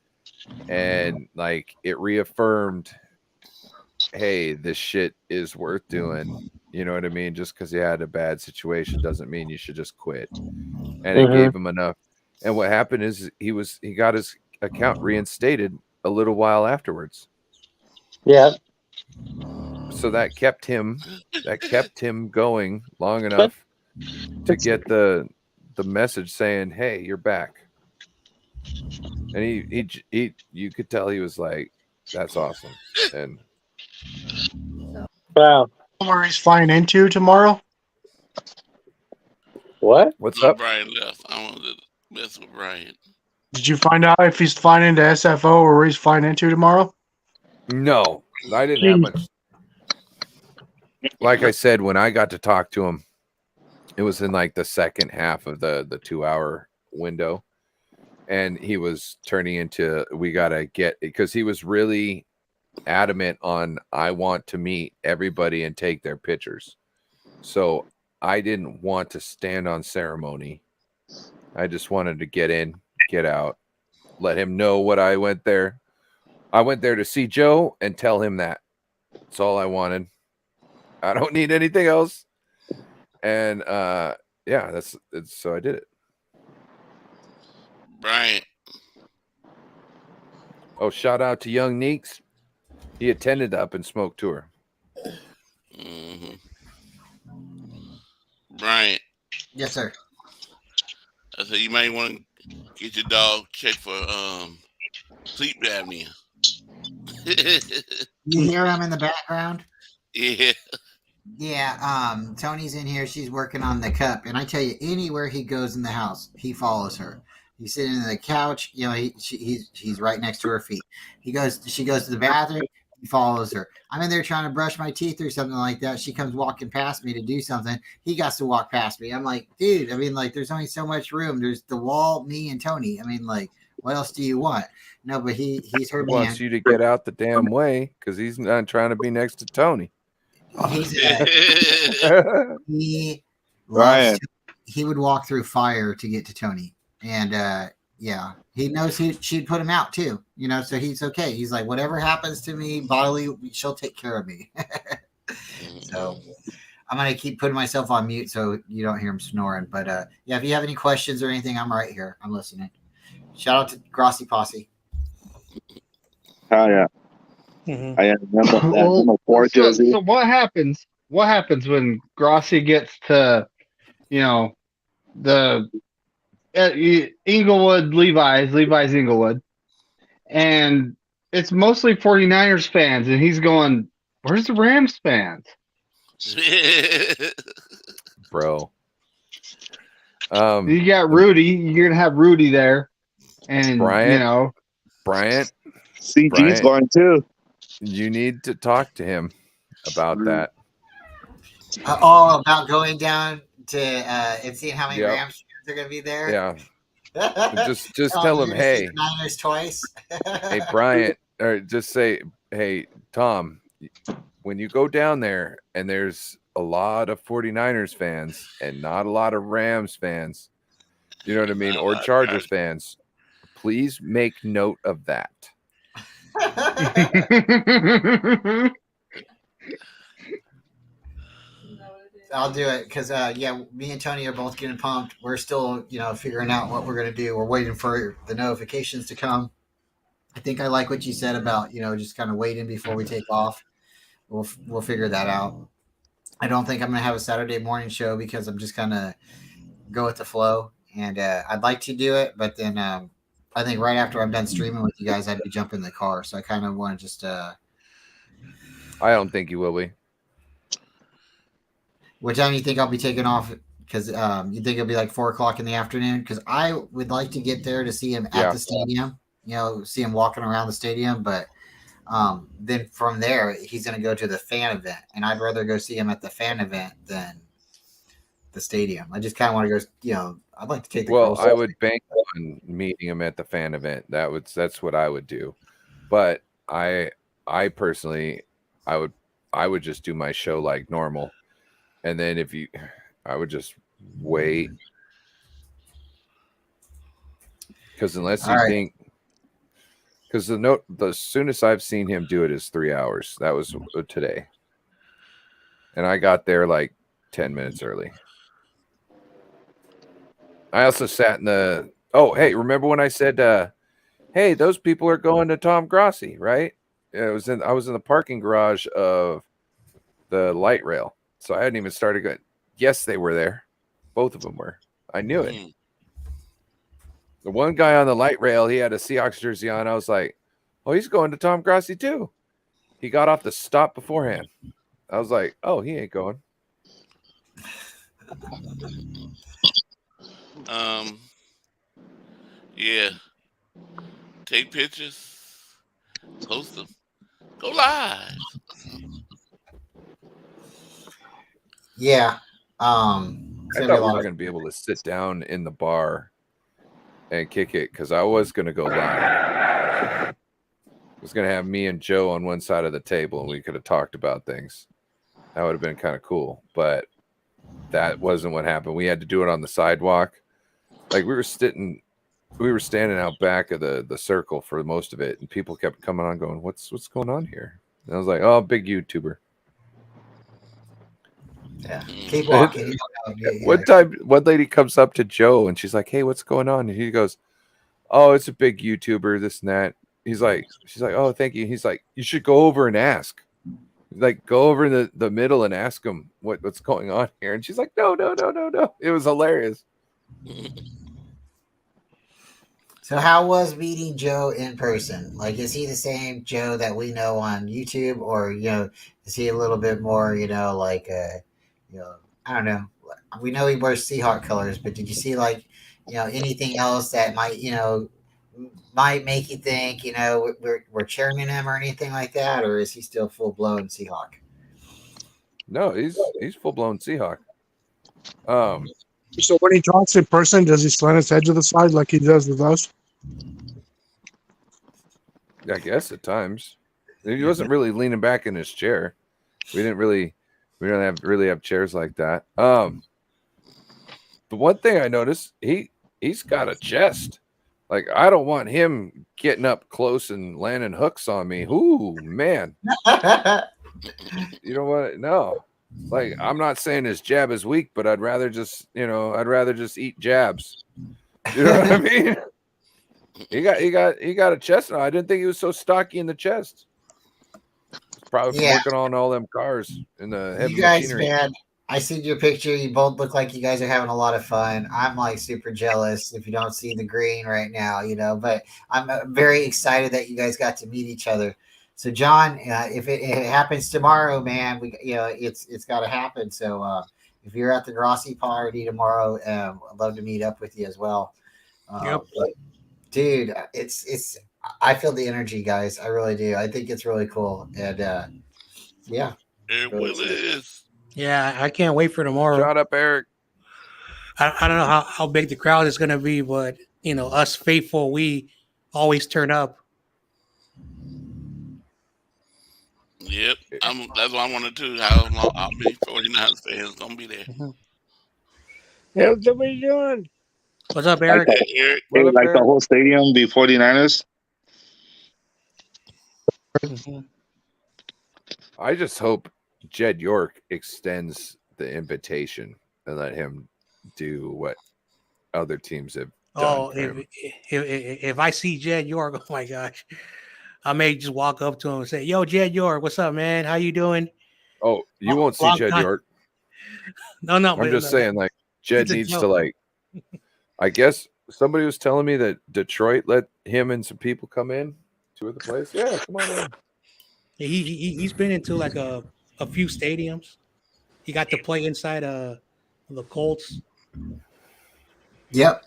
and like it reaffirmed, hey, this shit is worth doing. You know what I mean? Just because you had a bad situation doesn't mean you should just quit. And it gave him enough. And what happened is he got his account reinstated a little while afterwards. Yeah. So that kept him going long enough to get the message saying, "Hey, you're back." And he you could tell he was like, "That's awesome." And wow, where he's flying into tomorrow? What? What's No, up? Brian left. I wanted to mess with Brian. Did you find out if he's flying into SFO or where he's flying into tomorrow? No, I didn't have much. Like I said, when I got to talk to him, it was in like the second half of the 2-hour window, and he was turning into, we gotta get, because he was really adamant on, I want to meet everybody and take their pictures. So I didn't want to stand on ceremony. I just wanted to get in, get out, let him know what I went there. I went there to see Joe and tell him that. That's all I wanted. I don't need anything else. And yeah, so I did it. Brian. Oh, shout out to Young Neeks. He attended the Up and Smoke tour. Mm-hmm. Brian. Yes, sir. I said you might want to get your dog checked for sleep apnea. You hear him in the background? Yeah. Yeah, Tony's in here. She's working on the cup, and I tell you, anywhere he goes in the house, he follows her. He's sitting in the couch, you know. He's right next to her feet. She goes to the bathroom. He follows her. I'm in there trying to brush my teeth or something like that. She comes walking past me to do something. He got to walk past me. I'm like, dude. I mean, like, there's only so much room. There's the wall, me, and Tony. I mean, like, what else do you want? No, but he's her man. Wants you to get out the damn way because he's not trying to be next to Tony. He Ryan. he would walk through fire to get to Tony, and yeah, he knows she'd put him out too, you know. So he's okay. He's like, whatever happens to me bodily, she'll take care of me. So I'm gonna keep putting myself on mute so you don't hear him snoring. But yeah, if you have any questions or anything, I'm right here. I'm listening. Shout out to Grossi Posse. Oh yeah. Mm-hmm. I remember that. So what happens? What happens when Grossi gets to, you know, the Inglewood, Levi's Inglewood, and it's mostly 49ers fans, and he's going, "Where's the Rams fans?" Bro. You got Rudy. You're gonna have Rudy there, and Bryant, you know, Bryant. CG's going too. You need to talk to him about that. About going down to and seeing how many Yep. Rams fans are going to be there. Yeah. Just tell him, hey, Niners twice. hey, Bryant, or just say, hey, Tom, when you go down there and there's a lot of 49ers fans and not a lot of Rams fans, you know what I mean, or Chargers fans, please make note of that. I'll do it because yeah, me and Tony are both getting pumped. We're still, you know, figuring out what we're gonna do. We're waiting for the notifications to come. I think I like what you said about, you know, just kind of waiting before we take off. We'll figure that out. I don't think I'm gonna have a Saturday morning show because I'm just gonna go with the flow, and I'd like to do it, but then I think right after I'm done streaming with you guys, I'd be jumping in the car. So I kind of want to just. I don't think you will be. What time do you think I'll be taking off? Because you think it'll be like 4:00 in the afternoon? Because I would like to get there to see him at the stadium. You know, see him walking around the stadium. But then from there, he's going to go to the fan event, and I'd rather go see him at the fan event than the stadium. I just kind of want to go. You know, I'd like to take the. Well, I would bank on meeting him at the fan event. That's what I would do. But I personally, I would just do my show like normal. And then I would just wait. Because unless you think, because the soonest I've seen him do it is 3 hours. That was today. And I got there like 10 minutes early. I also sat in the, hey, remember when I said, hey, those people are going to Tom Grossi, right? I was in the parking garage of the light rail. So I hadn't even started going. Yes, they were there. Both of them were. I knew it. Mm. The one guy on the light rail, he had a Seahawks jersey on. I was like, oh, he's going to Tom Grossi too. He got off the stop beforehand. I was like, oh, he ain't going. Yeah. Take pictures, post them, go live. Yeah. I thought we were going to be able to sit down in the bar and kick it because I was going to go live. I was going to have me and Joe on one side of the table and we could have talked about things. That would have been kind of cool, but that wasn't what happened. We had to do it on the sidewalk. Like we were standing out back of the circle for most of it, and people kept coming on going, what's going on here? And I was like, oh, big YouTuber. Yeah. Keep walking. One time, one lady comes up to Joe and she's like, hey, what's going on? And he goes, oh, it's a big YouTuber, this and that. She's like, oh, thank you. He's like, you should go over and ask. Like, go over in the middle and ask him what's going on here. And she's like, no. It was hilarious. So how was meeting Joe in person? Like, is he the same Joe that we know on YouTube, or is he a little bit more, like, I don't know. We know he wears Seahawk colors, but did you see anything else that might make you think, we're cheering him or anything like that, or is he still full blown Seahawk? No, he's full blown Seahawk. So when he talks in person, does he slant his head to the side like he does with us? I guess at times. He wasn't really leaning back in his chair. We don't really have chairs like that. The one thing I noticed, he's got a chest. Like, I don't want him getting up close and landing hooks on me. Ooh, man. You know what? No. Like, I'm not saying his jab is weak, but I'd rather just eat jabs. You know what I mean? He got a chest now. I didn't think he was so stocky in the chest. Probably working on all them cars in the heavy machinery. Man, I seen your picture. You both look like you guys are having a lot of fun. I'm like super jealous if you don't see the green right now, but I'm very excited that you guys got to meet each other. So John, if it happens tomorrow, man, it's got to happen. So if you're at the Grossi party tomorrow, I'd love to meet up with you as well. Yep. But, dude, it's I feel the energy, guys. I really do. I think it's really cool, and yeah, it really is. Yeah, I can't wait for tomorrow. Shut up, Eric. I don't know how big the crowd is going to be, but us faithful, we always turn up. Yep, that's what I wanted to. How many 49ers fans gonna be there? Hey, what are you doing? What's up, Eric? Eric. Like the whole stadium be 49ers. I just hope Jed York extends the invitation and let him do what other teams have done. Oh, if I see Jed York, oh my gosh, I may just walk up to him and say, "Yo, Jed York, what's up, man? How you doing?" Oh, you won't see Jed York. No. I'm just saying, like, Jed needs to, like, I guess somebody was telling me that Detroit let him and some people come in to the place. Yeah, come on in. He's been into like a few stadiums. He got to play inside the Colts. Yep.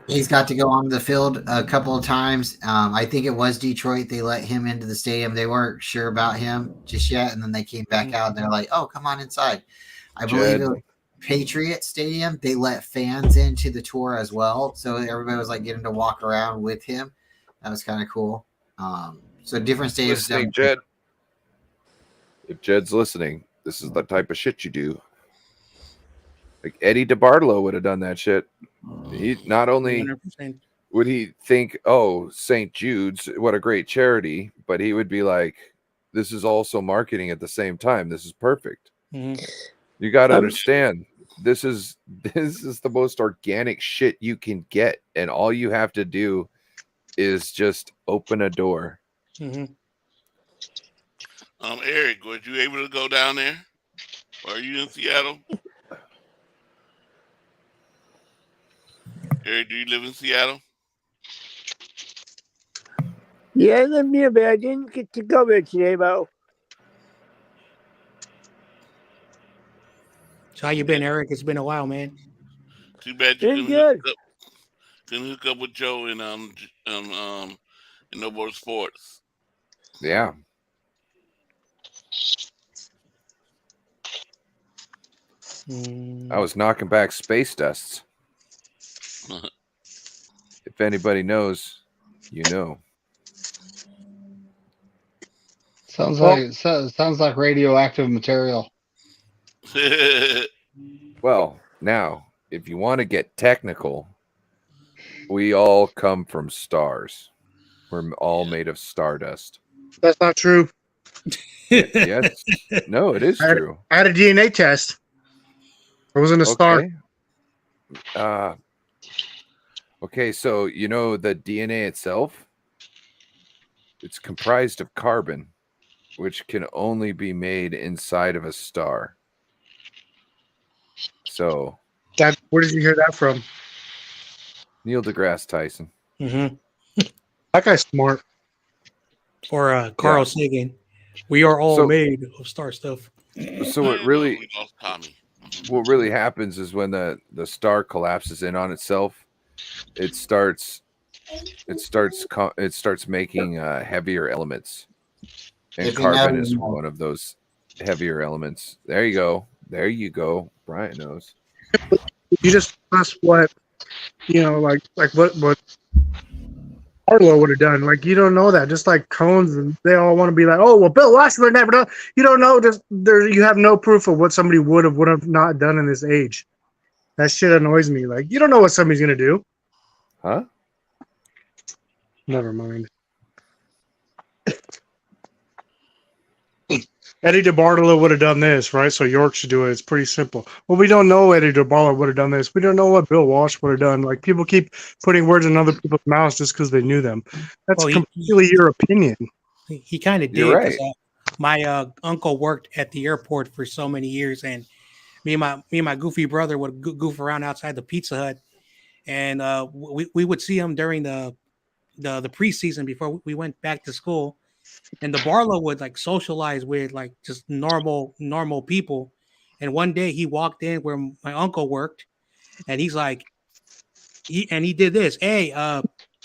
He's got to go on the field a couple of times. I think it was Detroit. They let him into the stadium. They weren't sure about him just yet. And then they came back out and they're like, oh, come on inside. I believe it was Patriot Stadium. They let fans into the tour as well. So everybody was like getting to walk around with him. That was kind of cool. So different stadiums. Listening, Jed. If Jed's listening, this is the type of shit you do. Like Eddie DeBartolo would have done that shit. He not only 100%. would he think, oh, St. Jude's, what a great charity, but he would be like, this is also marketing at the same time. This is perfect. Mm-hmm. You got to understand, this is the most organic shit you can get, and all you have to do is just open a door. Mm-hmm. Eric, were you able to go down there? Or are you in Seattle? Eric, do you live in Seattle? Yeah, I live near, but I didn't get to go there today, Bo. So how you been, Eric? It's been a while, man. Too bad you Been good. couldn't hook up with Joe in No More Sports. Yeah. I was knocking back space dusts. If anybody knows, you know. Sounds like radioactive material. Well, now, if you want to get technical, we all come from stars. We're all made of stardust. That's not true. Yes. No, it is true. I had a DNA test. I wasn't a star. Okay, so you know the DNA itself? It's comprised of carbon, which can only be made inside of a star. So where did you hear that from? Neil deGrasse Tyson. Mm-hmm. That guy's smart. Or Carl Sagan. We are all made of star stuff. So what really happens is when the star collapses in on itself, it starts making heavier elements, and carbon is one of those heavier elements. There you go. Brian knows. You just asked what, like what Barlow would have done. Like, you don't know that. Just like Cones, and they all want to be like, oh, well, Bill Washington would never done. You don't know. You have no proof of what somebody would have not done in this age. That shit annoys me. Like, you don't know what somebody's gonna do. Huh? Never mind. Eddie DeBartolo would have done this, right? So York should do it. It's pretty simple. Well, we don't know Eddie DeBartolo would have done this. We don't know what Bill Walsh would have done. Like, people keep putting words in other people's mouths just because they knew them. That's completely your opinion. He kind of did. You're right. My uncle worked at the airport for so many years, and me and my goofy brother would goof around outside the Pizza Hut, and we would see him during the preseason before we went back to school. And the Barlow would like socialize with like just normal people. And one day he walked in where my uncle worked, and he's like, he did this. Hey,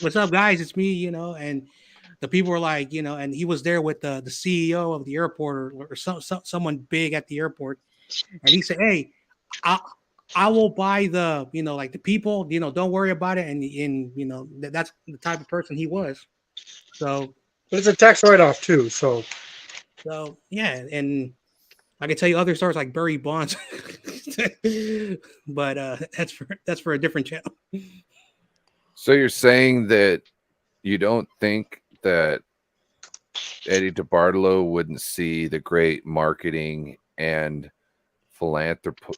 what's up, guys? It's me, And the people were like, and he was there with the CEO of the airport or someone big at the airport, and he said, hey, I will buy the like the people, don't worry about it. And that's the type of person he was. So. But it's a tax write-off too, so yeah, and I can tell you other stories like Barry Bonds, but that's for a different channel. So you're saying that you don't think that Eddie DeBartolo wouldn't see the great marketing and philanthropy,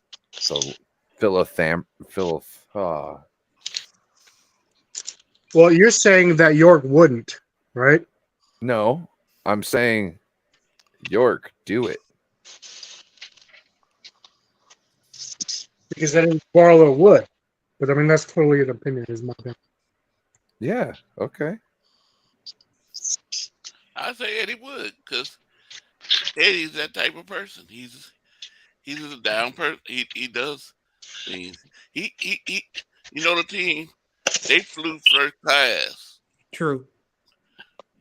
Well, you're saying that York wouldn't, right? No, I'm saying, York, do it. Because Eddie Barlow would. But I mean, that's totally an opinion, is my opinion. Yeah, okay. I say Eddie would, because Eddie's that type of person. He's a down person. He does things. He the team, they flew first class. True.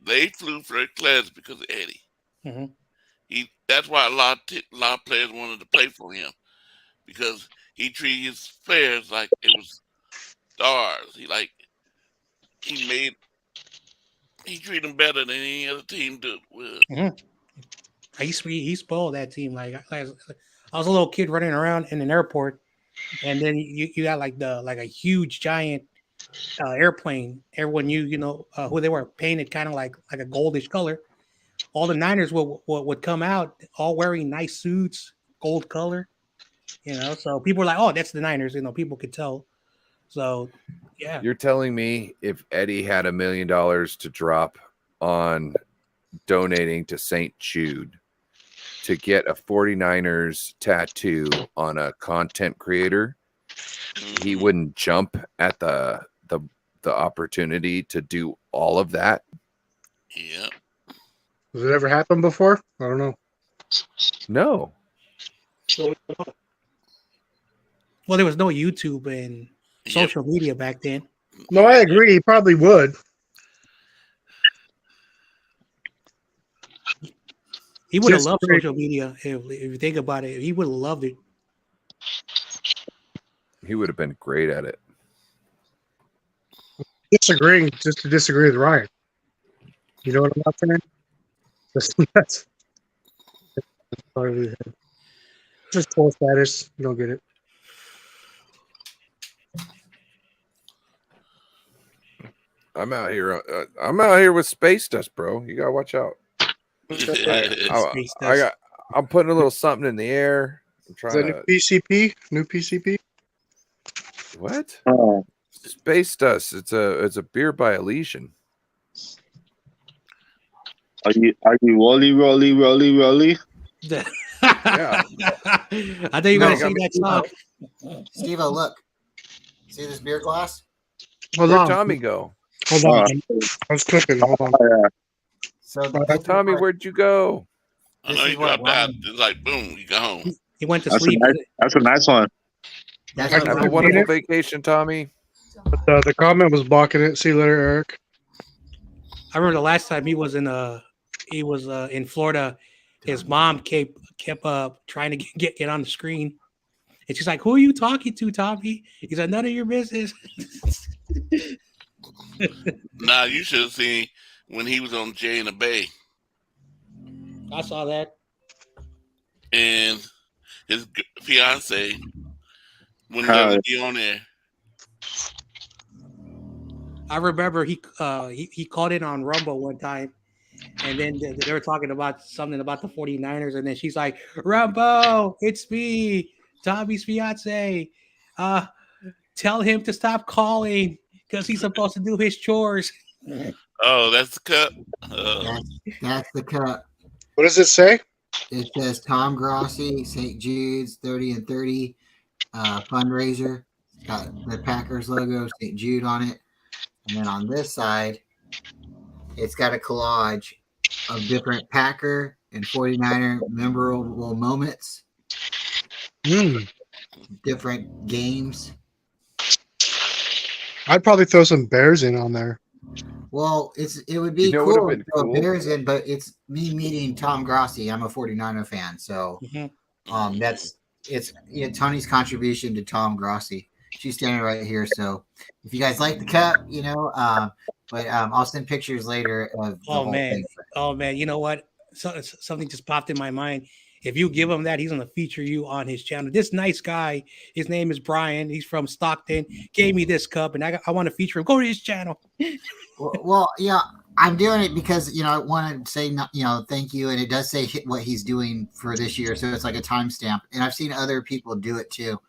They flew first class because of Eddie. Mm-hmm. That's why a lot of players wanted to play for him, because he treated his players like it was stars. He treated them better than any other team did. Mm-hmm. He spoiled that team. Like I was a little kid running around in an airport, and then you got like a huge giant airplane. Everyone knew, who they were, painted kind of like a goldish color. All the Niners would come out all wearing nice suits, gold color, So people were like, "Oh, that's the Niners." People could tell. So, yeah. You're telling me if Eddie had $1 million to drop on donating to St. Jude, to get a 49ers tattoo on a content creator, he wouldn't jump at the opportunity to do all of that. Yeah. Has it ever happened before? I don't know. No. Well, there was no YouTube and social media back then. No, I agree. He probably would. He would have loved Disagree. social media if you think about it. He would have loved it. He would have been great at it. Disagreeing just to disagree with Ryan. You know what I'm saying? That's part of it. Just full status. You don't get it. I'm out here with space dust, bro. You gotta watch out. I'm putting a little something in the air. I'm Is that trying new PCP? New PCP? What? Space dust. It's a beer by Elysian. Are you rolly? Yeah. Yeah. I thought you were gonna see that song. Steve-O, look. See this beer glass? Hold Where'd on. Tommy go? Hold on. I was cooking. Hold on. So Tommy, where'd you go? I know you dropped out. It's like, boom, you go home. He went to That's sleep. that's a nice one. That's Have a wonderful vacation, Tommy. But the comment was blocking it. See you later, Eric. I remember the last time he was in Florida. His mom kept trying to get on the screen, and she's like, "Who are you talking to, Tommy?" He's like, "None of your business." Nah, you should have seen when he was on Jay in the Bay I saw that. and his fiance wouldn't let me on there. I remember he called in on Rumble one time, and then they were talking about something about the 49ers, and then she's like, "Rumble, it's me, Tommy's fiance. Tell him to stop calling because he's supposed to do his chores." Oh, that's the cup. That's the cup. What does it say? It says Tom Grossi, St. Jude's 30 and 30 fundraiser. It's got the Packers logo, St. Jude on it. And then on this side, it's got a collage of different Packer and 49er memorable moments, different games. I'd probably throw some Bears in on there. Well, it would be cool to throw Bears in, but it's me meeting Tom Grossi. I'm a 49er fan, so it's Tony's contribution to Tom Grossi. She's standing right here, so if you guys like the cup, but I'll send pictures later of the whole thing. Oh man, you know what? Something just popped in my mind. If you give him that, he's going to feature you on his channel. This nice guy, his name is Brian. He's from Stockton. Gave me this cup, and I want to feature him. Go to his channel. Well, yeah, I'm doing it because I want to say thank you, and it does say what he's doing for this year, so it's like a timestamp. And I've seen other people do it too,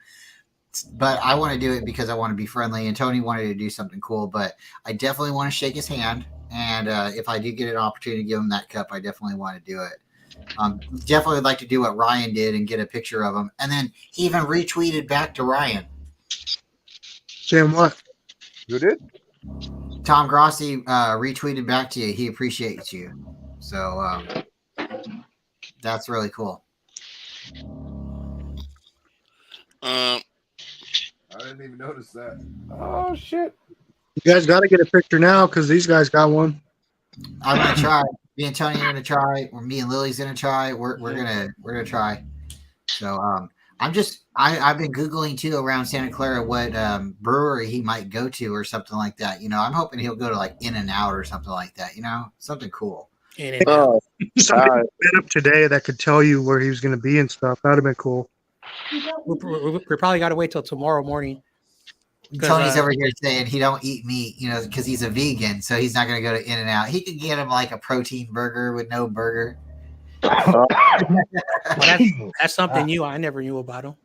but I want to do it because I want to be friendly. And Tony wanted to do something cool, but I definitely want to shake his hand. And if I do get an opportunity to give him that cup, I definitely want to do it. Definitely would like to do what Ryan did and get a picture of him. And then he even retweeted back to Ryan. Saying what? Who did? Tom Grossi retweeted back to you. He appreciates you. So that's really cool. I didn't even notice that. Oh, shit. You guys got to get a picture now because these guys got one. I'm gonna try. Me and Tony are gonna try, or me and Lily's gonna try. We're gonna try. So I've been Googling too around Santa Clara what brewery he might go to or something like that. I'm hoping he'll go to like In-N-Out or something like that. Something cool. Somebody been up today that could tell you where he was going to be and stuff. That'd have been cool. We probably got to wait till tomorrow morning. Tony's over here saying he don't eat meat, because he's a vegan, so he's not going to go to In-N-Out. He could get him like a protein burger with no burger. Well, that's something new. I never knew about him.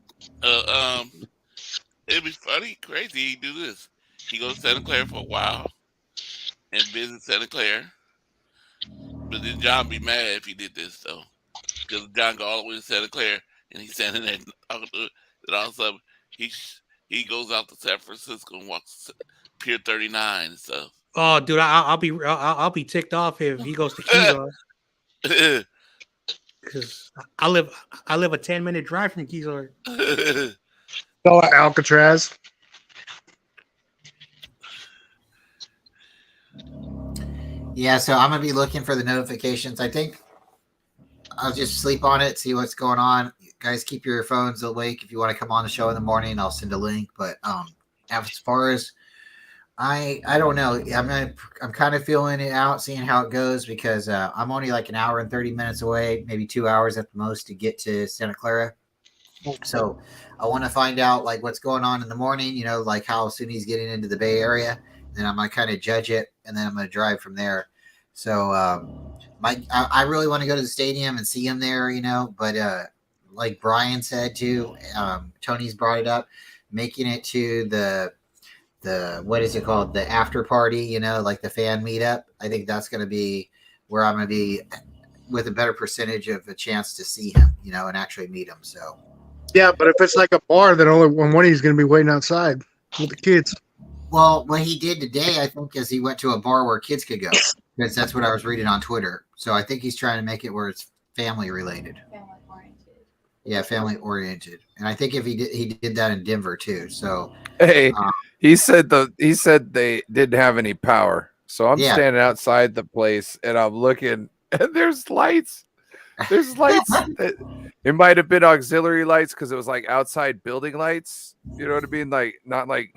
It'd be funny, crazy. He do this. He goes to Santa Clara for a while and visit Santa Clara. But then John be mad if he did this, though. because John go all the way to Santa Clara, and he's standing there, and all of a sudden he goes out to San Francisco and walks Pier 39 and stuff. Oh, dude, I'll be ticked off if he goes to Kezar. Because I live a 10-minute drive from Kezar. Oh, Alcatraz. Yeah, so I'm gonna be looking for the notifications. I think I'll just sleep on it, see what's going on. Guys, keep your phones awake if you want to come on the show in the morning. I'll send a link. But as far as I don't know. I'm kind of feeling it out, seeing how it goes, because I'm only like an hour and 30 minutes away, maybe 2 hours at the most to get to Santa Clara. So I want to find out like what's going on in the morning, like how soon he's getting into the Bay Area. Then I'm going to kind of judge it, and then I'm going to drive from there. So I really want to go to the stadium and see him there, but like Brian said too, Tony's brought it up, making it to the what is it called? The after party, like the fan meetup. I think that's going to be where I'm going to be with a better percentage of a chance to see him, and actually meet him. So, yeah, but if it's like a bar, then only one of you is going to be waiting outside with the kids. Well, what he did today, I think, is he went to a bar where kids could go, because that's what I was reading on Twitter. So I think he's trying to make it where it's family related. Yeah, family oriented. And I think if he did that in Denver too. So hey, he said they didn't have any power. So I'm standing outside the place and I'm looking, and there's lights. There's lights. It might have been auxiliary lights because it was like outside building lights. You know what I mean? Like not like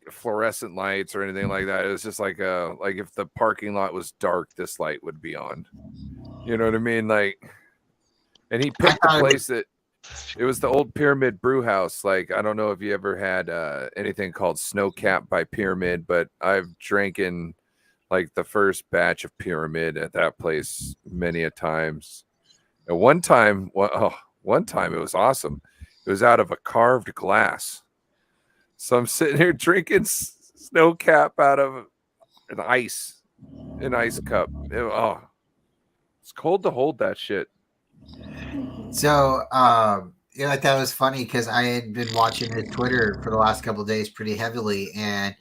fluorescent lights or anything like that. It was just like if the parking lot was dark, this light would be on. You know what I mean? Like, and he picked the place that it was the old Pyramid Brew House. Like, I don't know if you ever had anything called Snowcap by Pyramid, but I've drank in like the first batch of Pyramid at that place many a times. And one time it was awesome. It was out of a carved glass. So I'm sitting here drinking Snowcap out of an ice cup. It's cold to hold that shit. So, I thought it was funny because I had been watching his Twitter for the last couple of days pretty heavily, and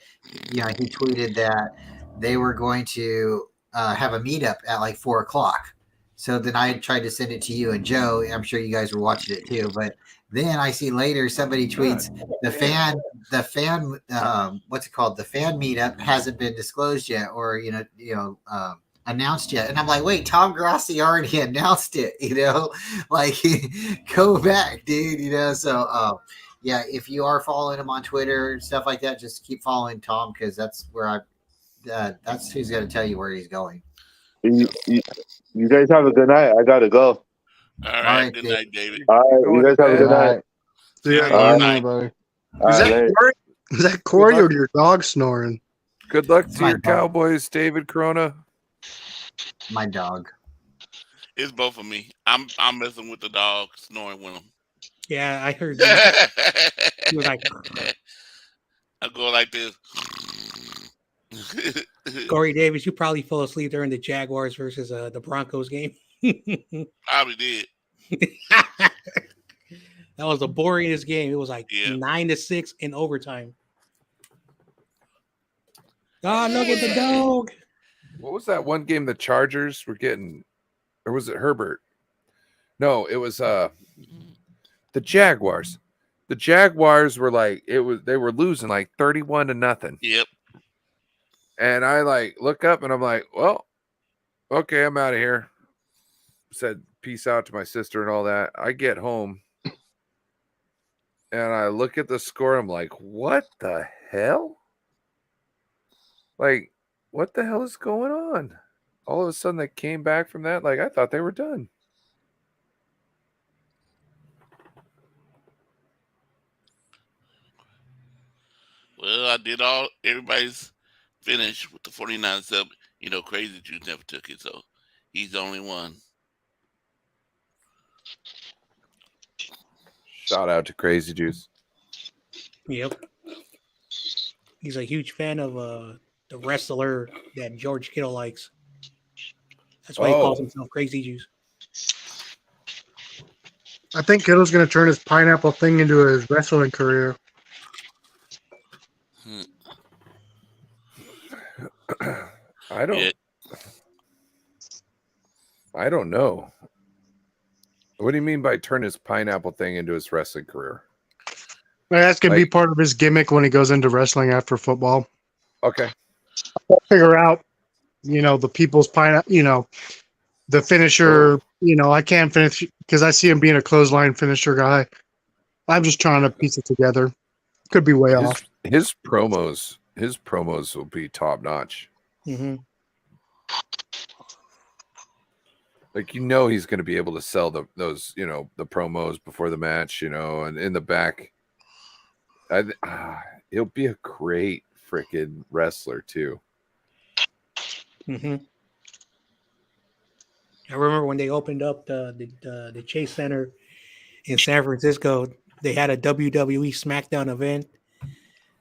he tweeted that they were going to have a meetup at like 4:00. So then I tried to send it to you and Joe. I'm sure you guys were watching it too, but then I see later somebody tweets the fan what's it called? The fan meetup hasn't been disclosed yet, or announced yet. And I'm like, wait, Tom Grossi already announced it, like go back, dude, so yeah, if you are following him on Twitter and stuff like that, just keep following Tom, because that's where that's who's going to tell you where he's going. You guys have a good night. I gotta go. All right, good night, David. All right, you guys have a good night. Yeah, night. Is that Corey or your dog snoring? Good luck to your Cowboys, David Corona. My dog. It's both of me. I'm messing with the dog, snoring with him. Yeah, I heard that. He was like, I go like this. Corey Davis, you probably fell asleep during the Jaguars versus the Broncos game. Probably did. That was the boringest game. It was like 9-6 in overtime. Oh, look at the dog. What was that one game the Chargers were getting? Or was it Herbert? No, it was the Jaguars. The Jaguars were like, they were losing like 31-0. Yep. And I like look up and I'm like, well, okay, I'm out of here. Said peace out to my sister and all that. I get home and I look at the score. I'm like, what the hell? Like, what the hell is going on? All of a sudden they came back from that. Like, I thought they were done. Well, I did everybody's finished with the 49 sub. Crazy Juice never took it, so he's the only one. Shout out to Crazy Juice. Yep. He's a huge fan of the wrestler that George Kittle likes. That's why he calls himself Crazy Juice. I think Kittle's going to turn his pineapple thing into his wrestling career. I don't know. What do you mean by turn his pineapple thing into his wrestling career? That's going to be part of his gimmick when he goes into wrestling after football. Okay. I'll figure out, the people's pineapple, the finisher, I can't finish because I see him being a clothesline finisher guy. I'm just trying to piece it together. Could be way off. His promos will be top notch. Mm-hmm. Like, he's going to be able to sell those the promos before the match, and in the back. He'll be a great freaking wrestler too. Mm-hmm. I remember when they opened up the Chase Center in San Francisco, they had a WWE SmackDown event.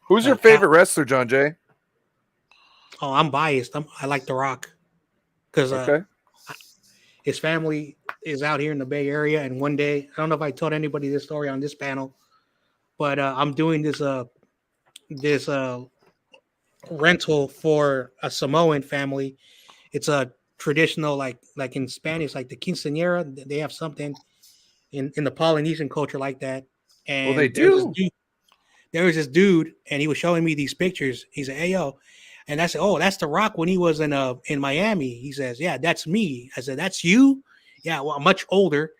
Who's your favorite wrestler, John Jay? Oh, I'm biased. I like The Rock because his family is out here in the Bay Area, and one day, I don't know if I told anybody this story on this panel, but I'm doing this rental for a Samoan family. It's a traditional, like in Spanish, like the quinceañera. They have something in the Polynesian culture like that. And well, they do. There was this dude, and he was showing me these pictures. He said, "Hey, yo," and I said, "Oh, that's The Rock when he was in Miami." He says, "Yeah, that's me." I said, "That's you?" "Yeah, well, I'm much older."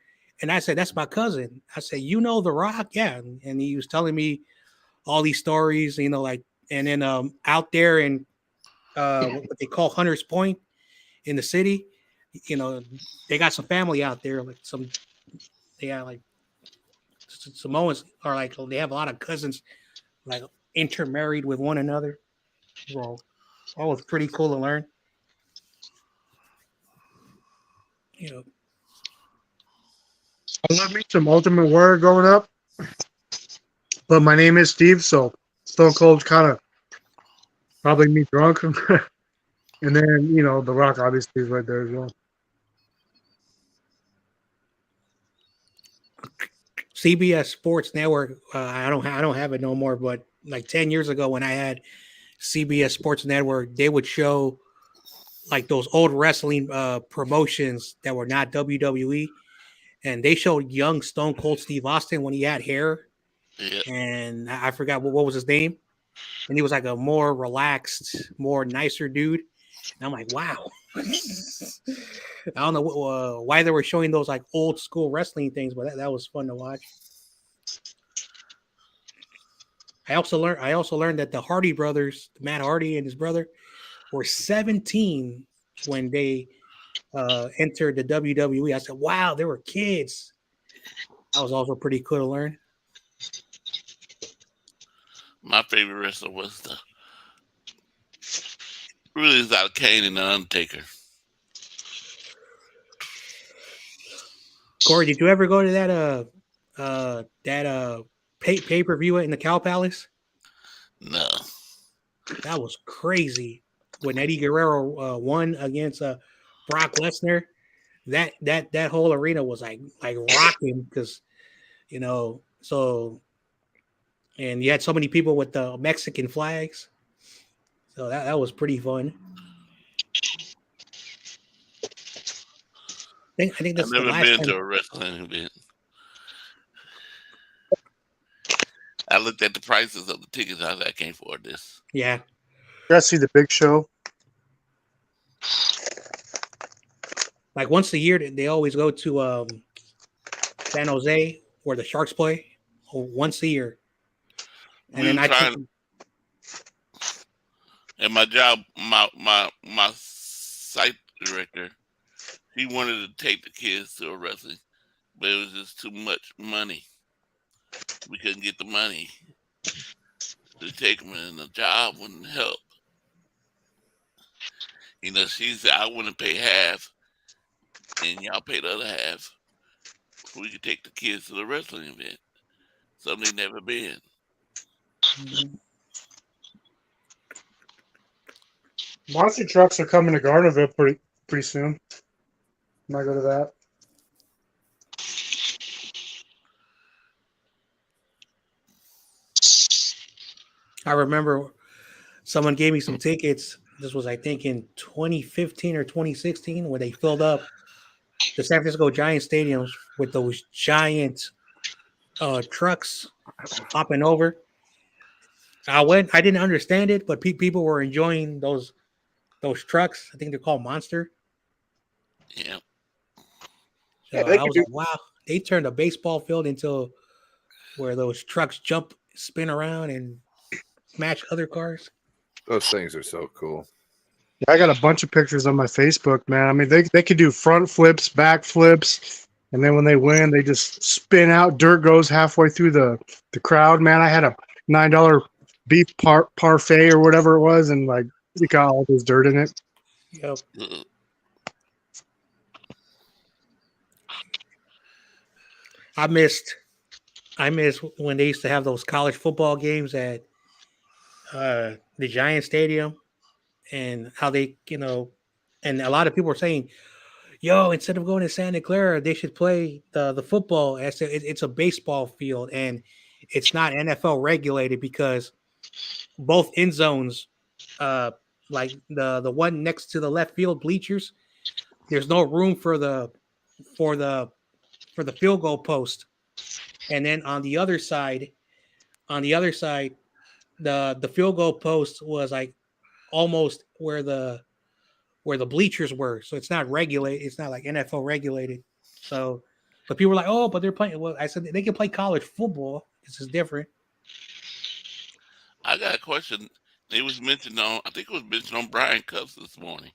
And I said, "That's my cousin." I said, "You know The Rock?" "Yeah." And he was telling me all these stories, and then out there in what they call Hunters Point in the city, they got some family out there, they got like Samoans are like, they have a lot of cousins like intermarried with one another. Well, that was pretty cool to learn. I love me some Ultimate Warrior growing up, but my name is Steve, so Stone Cold's kind of probably me drunk. And then, The Rock obviously is right there as well. CBS Sports Network, I don't have it no more, but like 10 years ago when I had CBS Sports Network, they would show like those old wrestling promotions that were not WWE, and they showed young Stone Cold Steve Austin when he had hair, and I forgot what was his name, and he was like a more relaxed, more nicer dude, and I'm like, wow. I don't know why they were showing those like old school wrestling things, but that was fun to watch. I also learned that the Hardy brothers, Matt Hardy and his brother, were 17 when they entered the WWE. I said, wow, they were kids. That was also pretty cool to learn. My favorite wrestler was out Kane and the Undertaker. Corey, did you ever go to that pay-per-view in the Cow Palace? No. That was crazy. When Eddie Guerrero won against Brock Lesnar, that whole arena was like rocking because, and you had so many people with the Mexican flags. So that was pretty fun. I think that's I've the never last been time. to a wrestling event. I looked at the prices of the tickets. I was like, I can't afford this. Yeah. You gotta see the Big Show. Like once a year, they always go to San Jose where the Sharks play. Once a year. And then and my job, my site director, he wanted to take the kids to a wrestling, but it was just too much money. We couldn't get the money to take them, and the job wouldn't help. She said, I wouldn't pay half, and y'all pay the other half. We could take the kids to the wrestling event. Something they never been. Mm-hmm. Monster trucks are coming to Gardnerville pretty soon. Might go to that. I remember someone gave me some tickets. This was, I think, in 2015 or 2016, where they filled up the San Francisco Giants stadiums with those giant trucks hopping over. I went. I didn't understand it, but people were enjoying those trucks. I think they're called Monster. Yeah. So I was like, wow, they turned a baseball field into where those trucks jump, spin around, and smash other cars. Those things are so cool. I got a bunch of pictures on my Facebook, man. I mean, they could do front flips, back flips, and then when they win, they just spin out. Dirt goes halfway through the crowd, man. I had a $9 beef parfait or whatever it was, and like it got all this dirt in it. Yep. I missed when they used to have those college football games at the Giant Stadium, and how they, and a lot of people were saying, yo, instead of going to Santa Clara, they should play the football. It's a baseball field, and it's not NFL regulated because both end zones, like the one next to the left field bleachers, there's no room for the field goal post, and then on the other side, the field goal post was like almost where the bleachers were. So it's not regulated. It's not like NFL regulated. So, but people were like, oh, but they're playing. Well, I said they can play college football. This is different. I got a question. It was mentioned on, I think it was mentioned on Brian Cups this morning.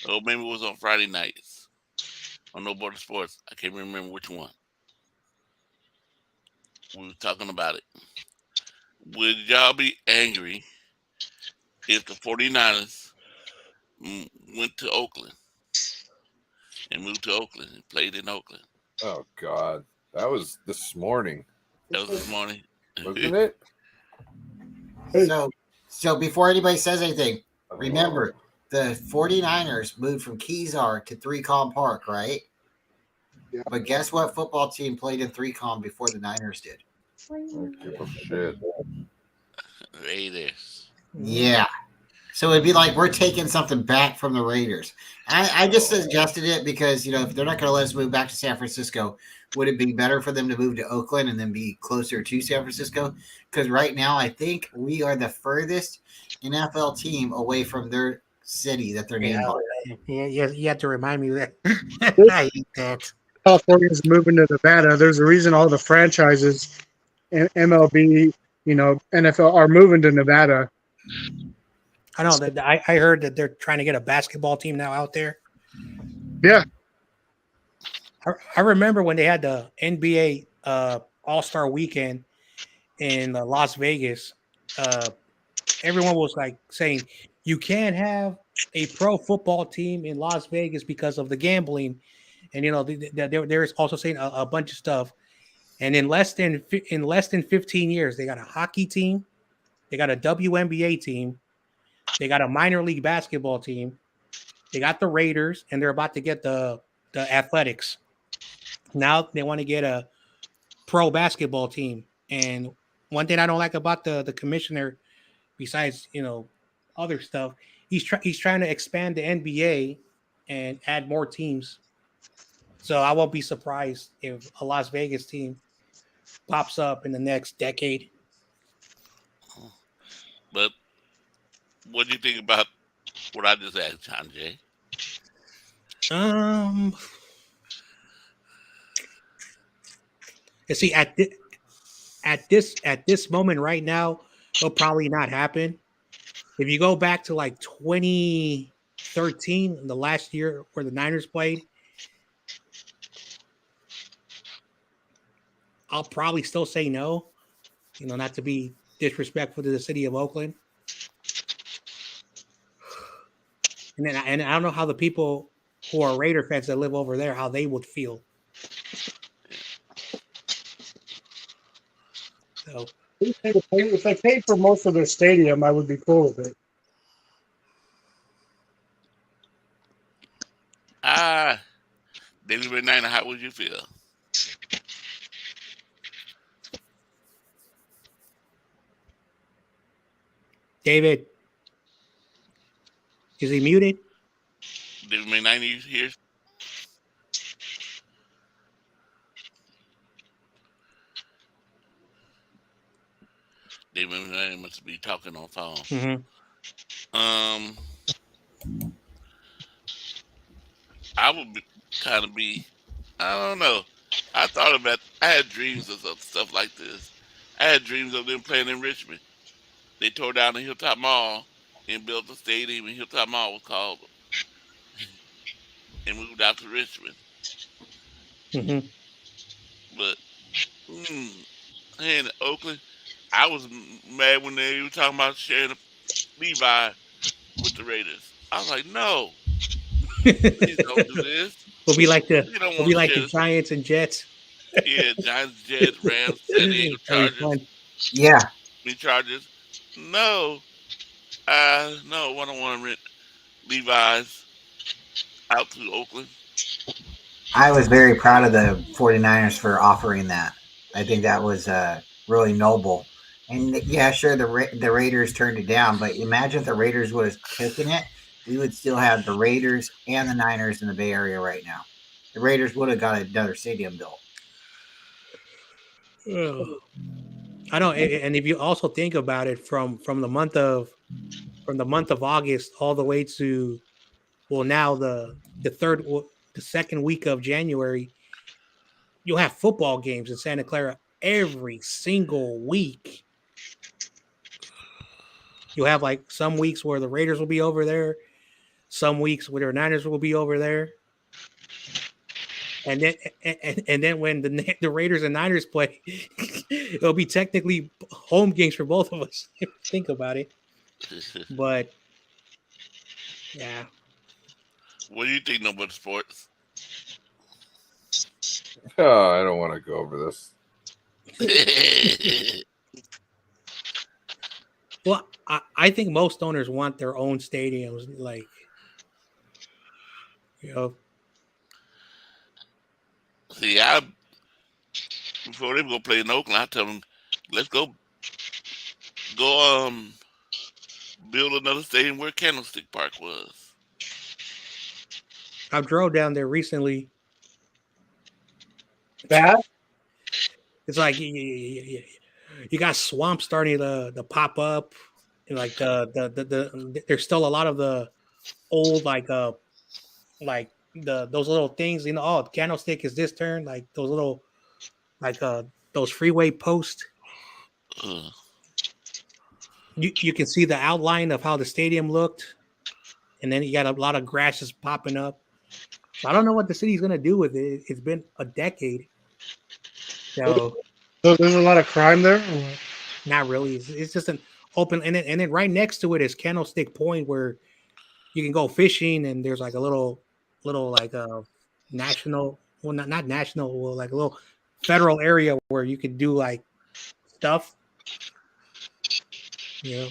Or maybe it was on Friday nights on No Border Sports. I can't remember which one. We were talking about it. Would y'all be angry if the 49ers went to Oakland and moved to Oakland and played in Oakland? Oh, God. That was this morning. That was this morning. Wasn't it? So before anybody says anything, remember the 49ers moved from Kezar to 3Com Park, right? Yeah. But guess what football team played in 3Com before the Niners did? Shit. Raiders. Yeah. So it'd be like we're taking something back from the Raiders. I just suggested it because, if they're not going to let us move back to San Francisco, would it be better for them to move to Oakland and then be closer to San Francisco? Because right now, I think we are the furthest NFL team away from their city that they're named by. Yeah, you have to remind me of that. I hate that. California's moving to Nevada. There's a reason all the franchises in MLB, NFL are moving to Nevada. I know that I heard that they're trying to get a basketball team now out there. Yeah. I remember when they had the NBA All-Star Weekend in Las Vegas. Everyone was like saying you can't have a pro football team in Las Vegas because of the gambling, and they're also saying a bunch of stuff. And in less than 15 years, they got a hockey team, they got a WNBA team, they got a minor league basketball team, they got the Raiders, and they're about to get the Athletics. Now they want to get a pro basketball team. And one thing I don't like about the commissioner, besides other stuff, he's trying to expand the NBA and add more teams. So I won't be surprised if a Las Vegas team pops up in the next decade. But what do you think about what I just asked, John Jay? You see, at this moment right now, it'll probably not happen. If you go back to like 2013, the last year where the Niners played, I'll probably still say no, not to be disrespectful to the city of Oakland. And I don't know how the people who are Raider fans that live over there, how they would feel. So if they paid for most of their stadium, I would be cool with it. Daily Red Niner, how would you feel? David, is he muted? David McKnight here. David McKnight must be talking on phone. Mm-hmm. I would kind of be, I don't know. I thought about, I had dreams of stuff like this. I had dreams of them playing in Richmond. They tore down the Hilltop Mall and built a stadium, and Hilltop Mall was called, and moved out to Richmond. Mm-hmm. But in Oakland, I was mad when they were talking about sharing Levi with the Raiders. I was like, no, please don't do this. We'll be like We don't want to share the this. Giants and Jets. Yeah, Giants, Jets, Rams, San Diego Chargers. Yeah. Chargers. No, no, I don't want to rent Levi's out to Oakland. I was very proud of the 49ers for offering that. I think that was really noble. And yeah, sure, the Raiders turned it down, but imagine if the Raiders would have taken it, we would still have the Raiders and the Niners in the Bay Area right now. The Raiders would have got another stadium built. I know, and if you also think about it, from the month of August all the way to now the second week of January, you'll have football games in Santa Clara every single week. You'll have like some weeks where the Raiders will be over there, some weeks where the Niners will be over there. And then when the Raiders and Niners play, it'll be technically home games for both of us. If you think about it. But yeah. What do you think about sports? Oh, I don't want to go over this. Well, I think most owners want their own stadiums, like, you know. See, before they go play in Oakland, I tell them, let's go build another stadium where Candlestick Park was. I drove down there recently. Bad? It's like you got swamps starting to pop up, and like there's still a lot of the old those little things, you know. Oh, Candlestick is this turn, like those little those freeway posts. You can see the outline of how the stadium looked, and then you got a lot of grasses popping up. So I don't know what the city's gonna do with it. It's been a decade. So there's a lot of crime there? Or what? Not really. It's just an open, and then right next to it is Candlestick Point, where you can go fishing, and there's like a little like a national, well, not national, well, like a little federal area where you could do like stuff. You know,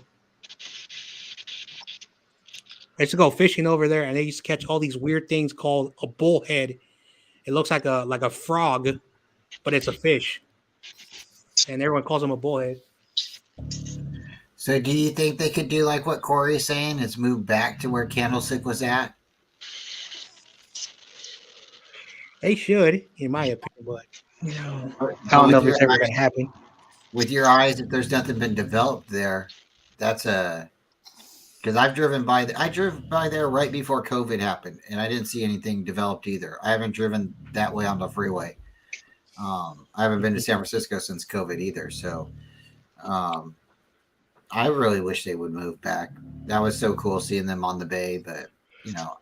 I used to go fishing over there, and they used to catch all these weird things called a bullhead. It looks like a frog, but it's a fish, and everyone calls them a bullhead. So do you think they could do like what Corey's saying, is move back to where Candlestick was at? They should, in my opinion, but you know, I don't know if it's ever going to happen. With your eyes, if there's nothing been developed there, that's because I've driven by. I drove by there right before COVID happened, and I didn't see anything developed either. I haven't driven that way on the freeway. I haven't been to San Francisco since COVID either, so I really wish they would move back. That was so cool seeing them on the bay, but you know,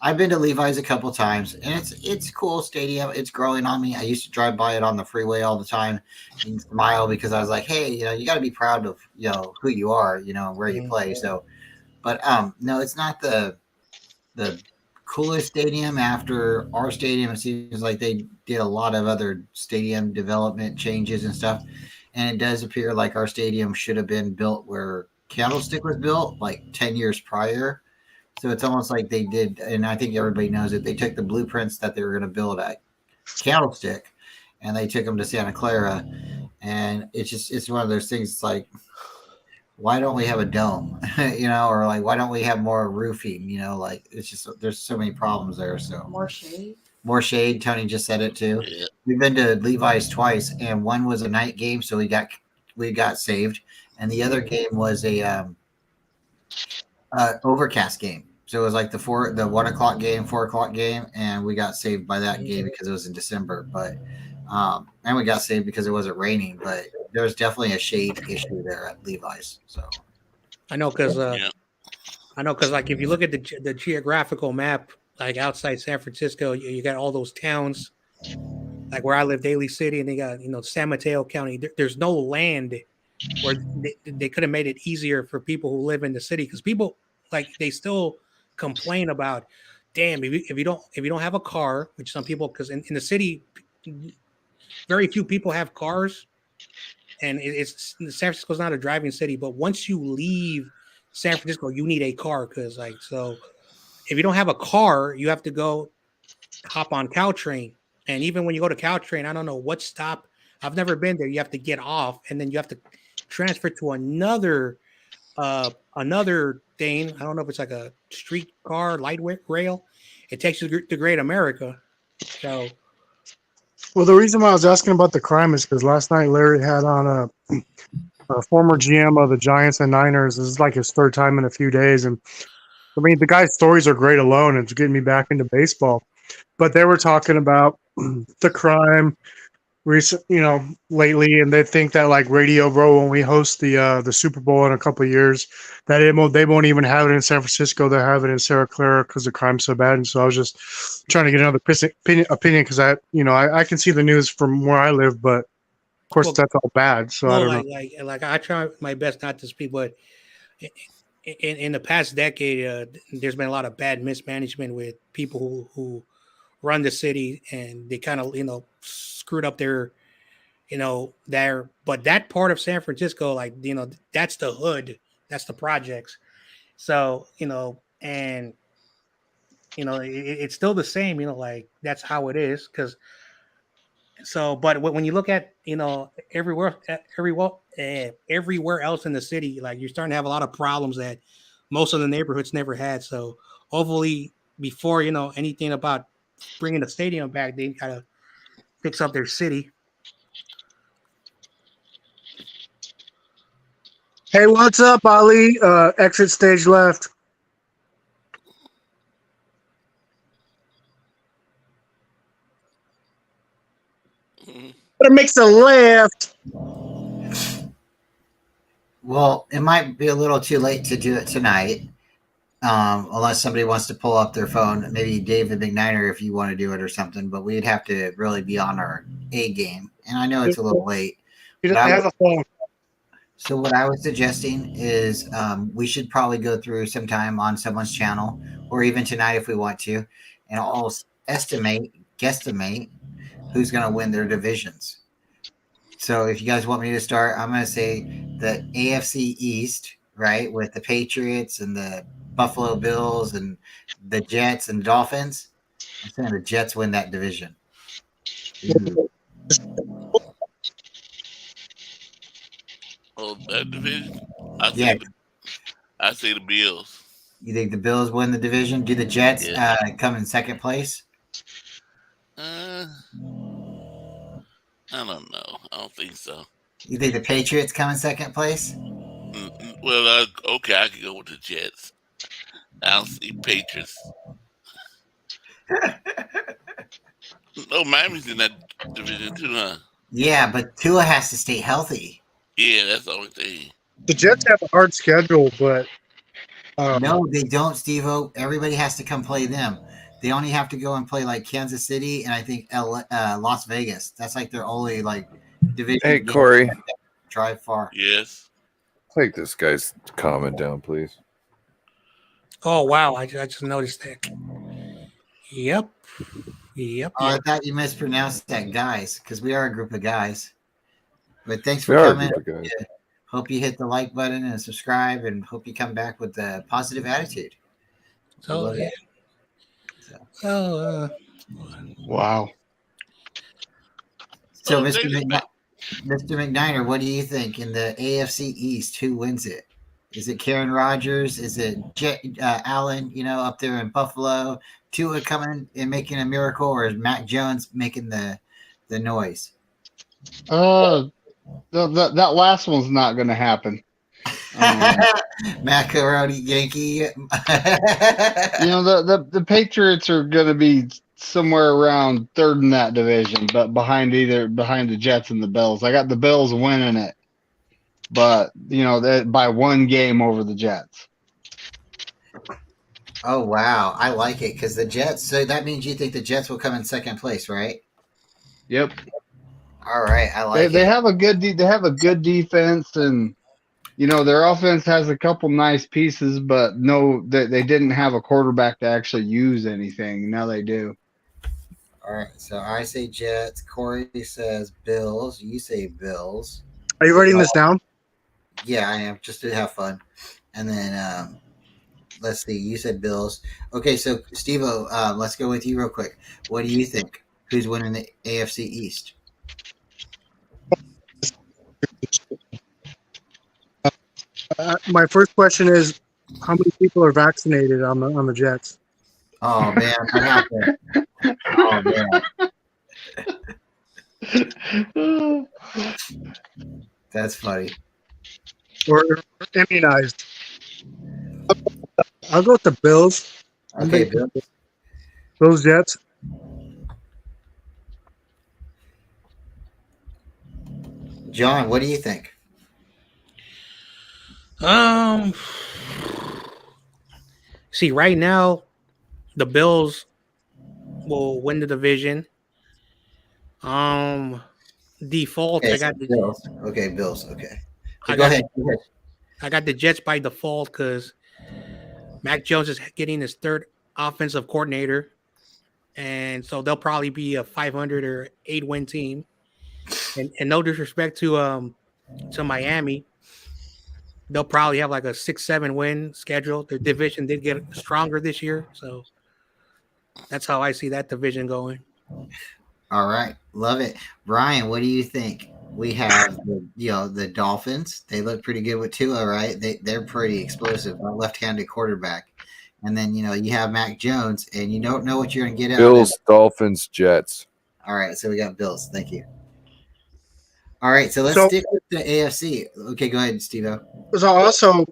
I've been to Levi's a couple times, and it's cool stadium. It's growing on me. I used to drive by it on the freeway all the time and smile because I was like, hey, you know, you got to be proud of, you know, who you are, you know, where you play. So, but no, it's not the coolest stadium after our stadium. It seems like they did a lot of other stadium development changes and stuff, and it does appear like our stadium should have been built where Candlestick was built like 10 years prior. So it's almost like they did, and I think everybody knows it. They took the blueprints that they were going to build at Candlestick, and they took them to Santa Clara. And it's one of those things. It's like, why don't we have a dome? Or like, why don't we have more roofing? Like it's just there's so many problems there. So More shade. more shade. Tony just said it too. Yeah. We've been to Levi's twice, and one was a night game, so we got saved, and the other game was a overcast game. So it was like the 1 o'clock game, 4 o'clock game, and we got saved by that game because it was in December. But and we got saved because it wasn't raining. But there was definitely a shade issue there at Levi's. So I know because like if you look at the geographical map, like outside San Francisco, you got all those towns, like where I live, Daly City, and they got San Mateo County. There's no land where they could have made it easier for people who live in the city, because people they still complain about, damn, if you don't have a car, which some people, because in the city, very few people have cars, and San Francisco's not a driving city. But once you leave San Francisco, you need a car, because so if you don't have a car, you have to go hop on Caltrain, and even when you go to Caltrain, I don't know what stop. I've never been there. You have to get off, and then you have to transfer to another thing. I don't know if it's like a streetcar, light rail. It takes you to Great America. So, well, the reason why I was asking about the crime is because last night Larry had on a former GM of the Giants and Niners. This is like his third time in a few days, and I mean the guy's stories are great alone. It's getting me back into baseball, but they were talking about the crime lately, and they think that like Radio Row, when we host the Super Bowl in a couple of years, that they won't even have it in San Francisco. They'll have it in Santa Clara because the crime's so bad. And so I was just trying to get another opinion because I can see the news from where I live, but of course that's all bad. So I don't know. I try my best not to speak, but in the past decade, there's been a lot of bad mismanagement with people who run the city, and they kind of screwed up their but that part of San Francisco, that's the hood, that's the projects. So and it's still the same, that's how it is. But when you look at everywhere else in the city, you're starting to have a lot of problems that most of the neighborhoods never had. So hopefully before anything about bringing the stadium back, they gotta fix up their city. Hey, what's up, Ali? Exit stage left. Better make some left. Well, it might be a little too late to do it tonight, unless somebody wants to pull up their phone. Maybe David McNiner, if you want to do it or something. But we'd have to really be on our A game, and I know it's a little late. He doesn't have a phone. So what I was suggesting is we should probably go through some time on someone's channel, or even tonight if we want to, and I'll guesstimate who's going to win their divisions. So if you guys want me to start, I'm going to say the AFC East, right, with the Patriots and the Buffalo Bills and the Jets and Dolphins. I'm saying the Jets win that division. Oh, that division? I say the Bills. You think the Bills win the division? Do the Jets come in second place? I don't know. I don't think so. You think the Patriots come in second place? Well, okay, I can go with the Jets. I'll see Patriots. No, Miami's in that division too, huh? Yeah, but Tua has to stay healthy. Yeah, that's the only thing. The Jets have a hard schedule, but no, they don't, Steve-O. Everybody has to come play them. They only have to go and play like Kansas City and I think Las Vegas. That's like their only division. Hey, Corey. Drive far. Yes. Take this guy's comment down, please. Oh wow! I just noticed that. Yep. Oh, I thought you mispronounced that, guys, because we are a group of guys. But thanks for coming. Hope you hit the like button and subscribe, and hope you come back with a positive attitude. So, wow. So, Mr. McNiner, what do you think in the AFC East? Who wins it? Is it Karen Rodgers? Is it Allen, up there in Buffalo? Tua coming and making a miracle, or is Mac Jones making the noise? That last one's not going to happen. Macaroni Yankee. The Patriots are going to be somewhere around third in that division, but behind the Jets and the Bills. I got the Bills winning it, but by one game over the Jets. Oh wow, I like it because the Jets. So that means you think the Jets will come in second place, right? Yep. All right, I like it. They have a good defense, and their offense has a couple nice pieces, but no, they didn't have a quarterback to actually use anything. Now they do. All right, so I say Jets. Corey says Bills. You say Bills. Are you writing this down? Yeah, I am, just to have fun. And then let's see. You said Bills. Okay, so Steve-O, let's go with you real quick. What do you think? Who's winning the AFC East? My first question is, how many people are vaccinated on the Jets? Oh man, what happened? Oh man, that's funny. Or immunized? I'll go with the Bills. Okay, Bills. Bills Jets. John, what do you think? See, right now, the Bills will win the division. Default, Okay, I got so the Bills. Okay, Bills. Okay. I Go got ahead. I got the Jets by default because Mac Jones is getting his third offensive coordinator, and so they'll probably be a 500 or 8-win team. And no disrespect to Miami, they'll probably have like a 6-7 win schedule. Their division did get stronger this year, so that's how I see that division going. All right, love it. Brian, what do you think? We have the Dolphins. They look pretty good with Tua, right? They're pretty explosive, a left-handed quarterback. And then you have Mac Jones, and you don't know what you're going to get out Bills, of it. Dolphins, Jets. All right, so we got Bills. Thank you. All right, so let's stick with the AFC. Okay, go ahead, Steve-O. So also,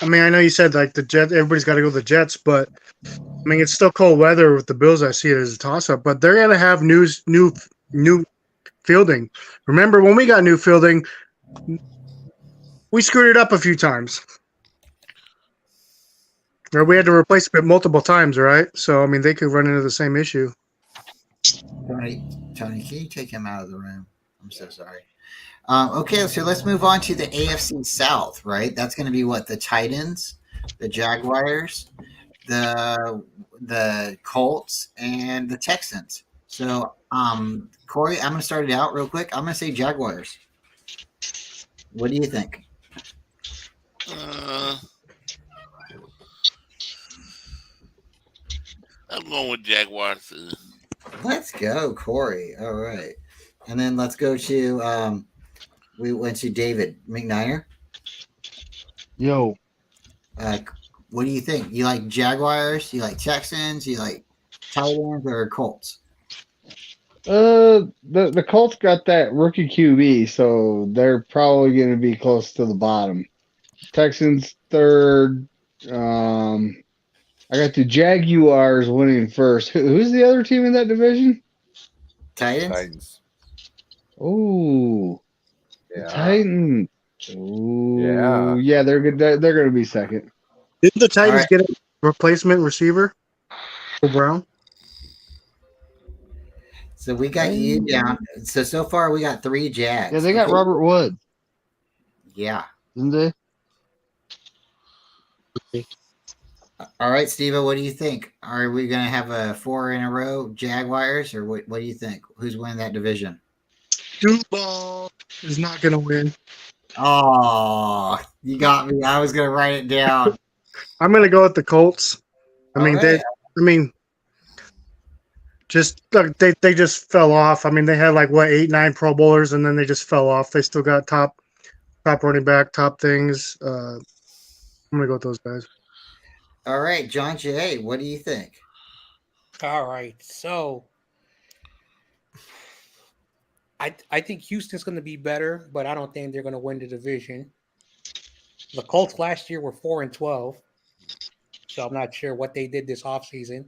I mean, I know you said like the Jets, everybody's got to go to the Jets, but I mean, it's still cold weather with the Bills. I see it as a toss-up, but they're gonna have new fielding. Remember when we got new fielding, we screwed it up a few times. Or we had to replace it multiple times, right? So I mean, they could run into the same issue. Tony, can you take him out of the room? I'm so sorry. Okay, so let's move on to the AFC South, right? That's going to be what? The Titans, the Jaguars, the Colts, and the Texans. So, Corey, I'm going to start it out real quick. I'm going to say Jaguars. What do you think? I'm going with Jaguars. Let's go, Corey. All right. And then let's go to we went to David McNair. Yo. What do you think? You like Jaguars? You like Texans? You like Titans or Colts? The Colts got that rookie QB, so they're probably going to be close to the bottom. Texans third. I got the Jaguars winning first. Who's the other team in that division? Titans. Oh, yeah. Titans. Ooh, Yeah, they're good. They're going to be second. Didn't the Titans get a replacement receiver for Brown? So we got you down. So far we got 3 Jags. Yeah, they got Robert Woods. Yeah. Didn't they? All right, Steve, what do you think? Are we going to have a 4 in a row Jaguars, or what do you think? Who's winning that division? Duval is not going to win. Oh, you got me. I was going to write it down. I'm going to go with the Colts. I mean, right. just look, they just fell off. I mean, they had like 8, 9 Pro Bowlers, and then they just fell off. They still got top running back, top things. I'm gonna go with those guys. All right, John Jay, what do you think? All right, so I think Houston's going to be better, but I don't think they're going to win the division. The Colts last year were 4-12, so I'm not sure what they did this offseason.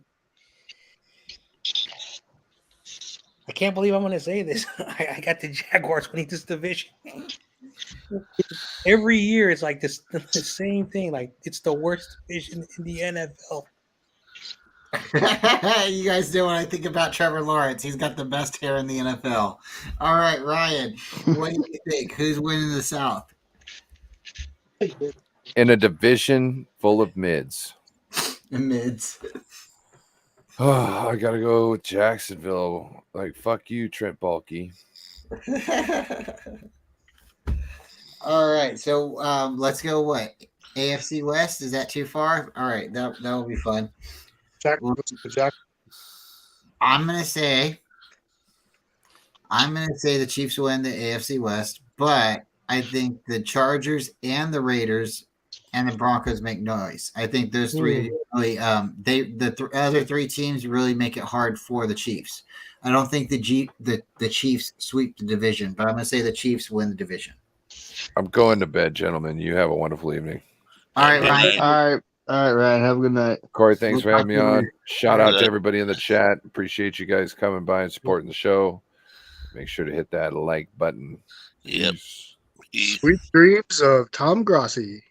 I can't believe I'm going to say this. I got the Jaguars winning this division. Every year it's like this, the same thing. Like it's the worst division in the NFL. You guys know what I think about Trevor Lawrence. He's got the best hair in the NFL. All right, Ryan, what do you think? Who's winning the South? In a division full of mids. Mids. Oh, I gotta go with Jacksonville. Like, fuck you, Trent Baalke. All right, so let's go. What, AFC West? Is that too far? All right, that will be fun. I'm gonna say the Chiefs win the AFC West, but I think the Chargers and the Raiders and the Broncos make noise. I think those three really other three teams really make it hard for the Chiefs. I don't think the Chiefs sweep the division, but I'm gonna say the Chiefs win the division. I'm going to bed, gentlemen. You have a wonderful evening. All right, Ryan. All right, Ryan. Have a good night. Corey, thanks for having me on. Shout out Good. to everybody in the chat. Appreciate you guys coming by and supporting the show. Make sure to hit that like button. Yep. Sweet dreams of Tom Grossi.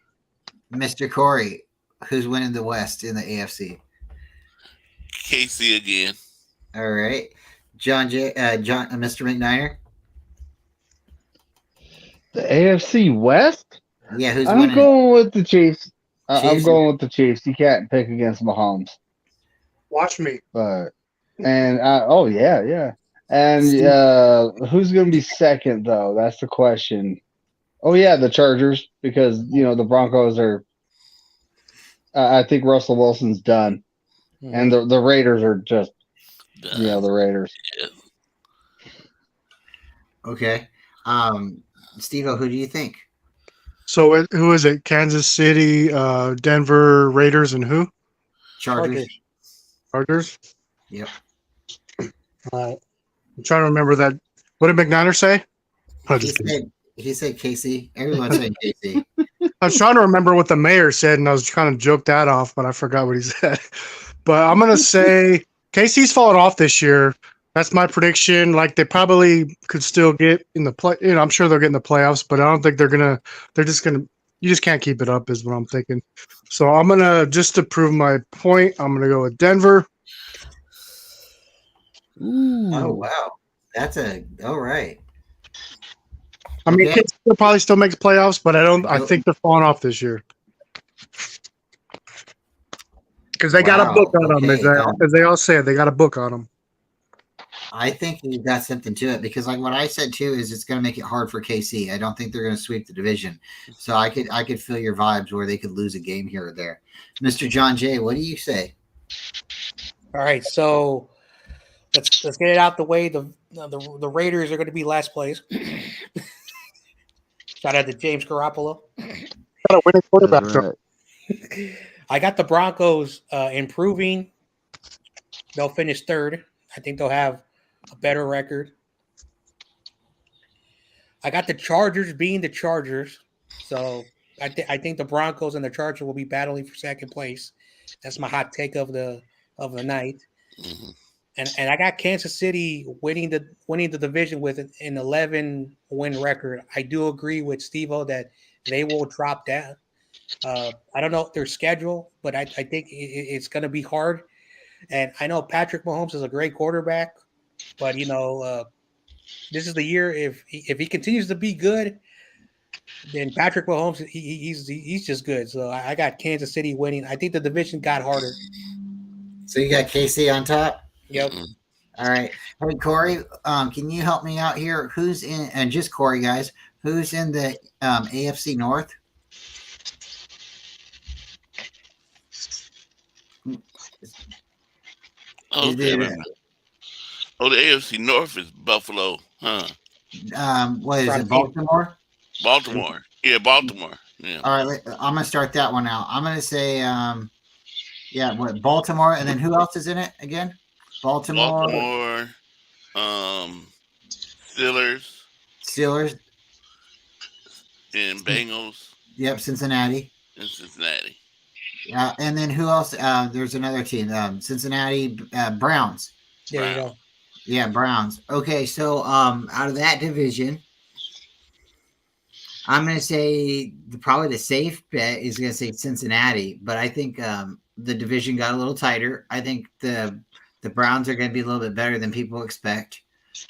Mr. Corey, who's winning the West in the AFC? KC again. All right, Mr. McNiner. The AFC West? Yeah, who's I'm winning? going with the Chiefs. I'm Chiefs? going with the Chiefs. You can't pick against Mahomes. Watch me. But oh yeah. And who's going to be second though? That's the question. Oh yeah, the Chargers, because the Broncos are. I think Russell Wilson's done, and the Raiders are just the Raiders. Yeah. Okay, Steve-O, who do you think? So who is it? Kansas City, Denver Raiders, and who? Chargers. Chargers. Yep. I'm trying to remember that. What did McNiner say? He said KC. Everyone's saying KC. I was trying to remember what the mayor said, and I was trying to joke that off, but I forgot what he said. But I'm gonna say KC's fallen off this year. That's my prediction. Like they probably could still get in the play. I'm sure they'll get in the playoffs, but I don't think they're gonna. They're just gonna. You just can't keep it up, is what I'm thinking. So I'm gonna just to prove my point. I'm gonna go with Denver. Oh wow, that's all right. I mean, KC probably still makes playoffs, but I think they're falling off this year because they got a book on them. As they all say, they got a book on them. I think you got something to it because, like what I said too, is it's going to make it hard for KC. I don't think they're going to sweep the division, so I could feel your vibes where they could lose a game here or there. Mr. John Jay, what do you say? All right, so let's get it out the way. The Raiders are going to be last place. Shout out to James Garoppolo. Got a winning quarterback. I got the Broncos improving. They'll finish third. I think they'll have a better record. I got the Chargers being the Chargers. So I think the Broncos and the Chargers will be battling for second place. That's my hot take of the night. Mm-hmm. And I got Kansas City winning the division with an 11-win record. I do agree with Steve-O that they will drop down. I don't know their schedule, but I think it's going to be hard. And I know Patrick Mahomes is a great quarterback, but this is the year if he continues to be good, then Patrick Mahomes he's just good. So I got Kansas City winning. I think the division got harder. So you got KC on top? Yep. All right. Hey, Corey, can you help me out here? Who's in, and just Corey, guys, who's in the AFC North? Okay. The AFC North is Buffalo, huh? What is it, Baltimore? Baltimore. Yeah, Baltimore. Yeah. All right, I'm gonna start that one out. I'm gonna say, Baltimore, and then who else is in it again? Baltimore, Steelers, Steelers, and Bengals, yep, Cincinnati. and Cincinnati. And then who else? There's another team, Cincinnati Browns. There you go. Yeah, Browns. Okay, so out of that division, I'm going to say probably the safe bet is going to say Cincinnati, but I think the division got a little tighter. I think the Browns are going to be a little bit better than people expect,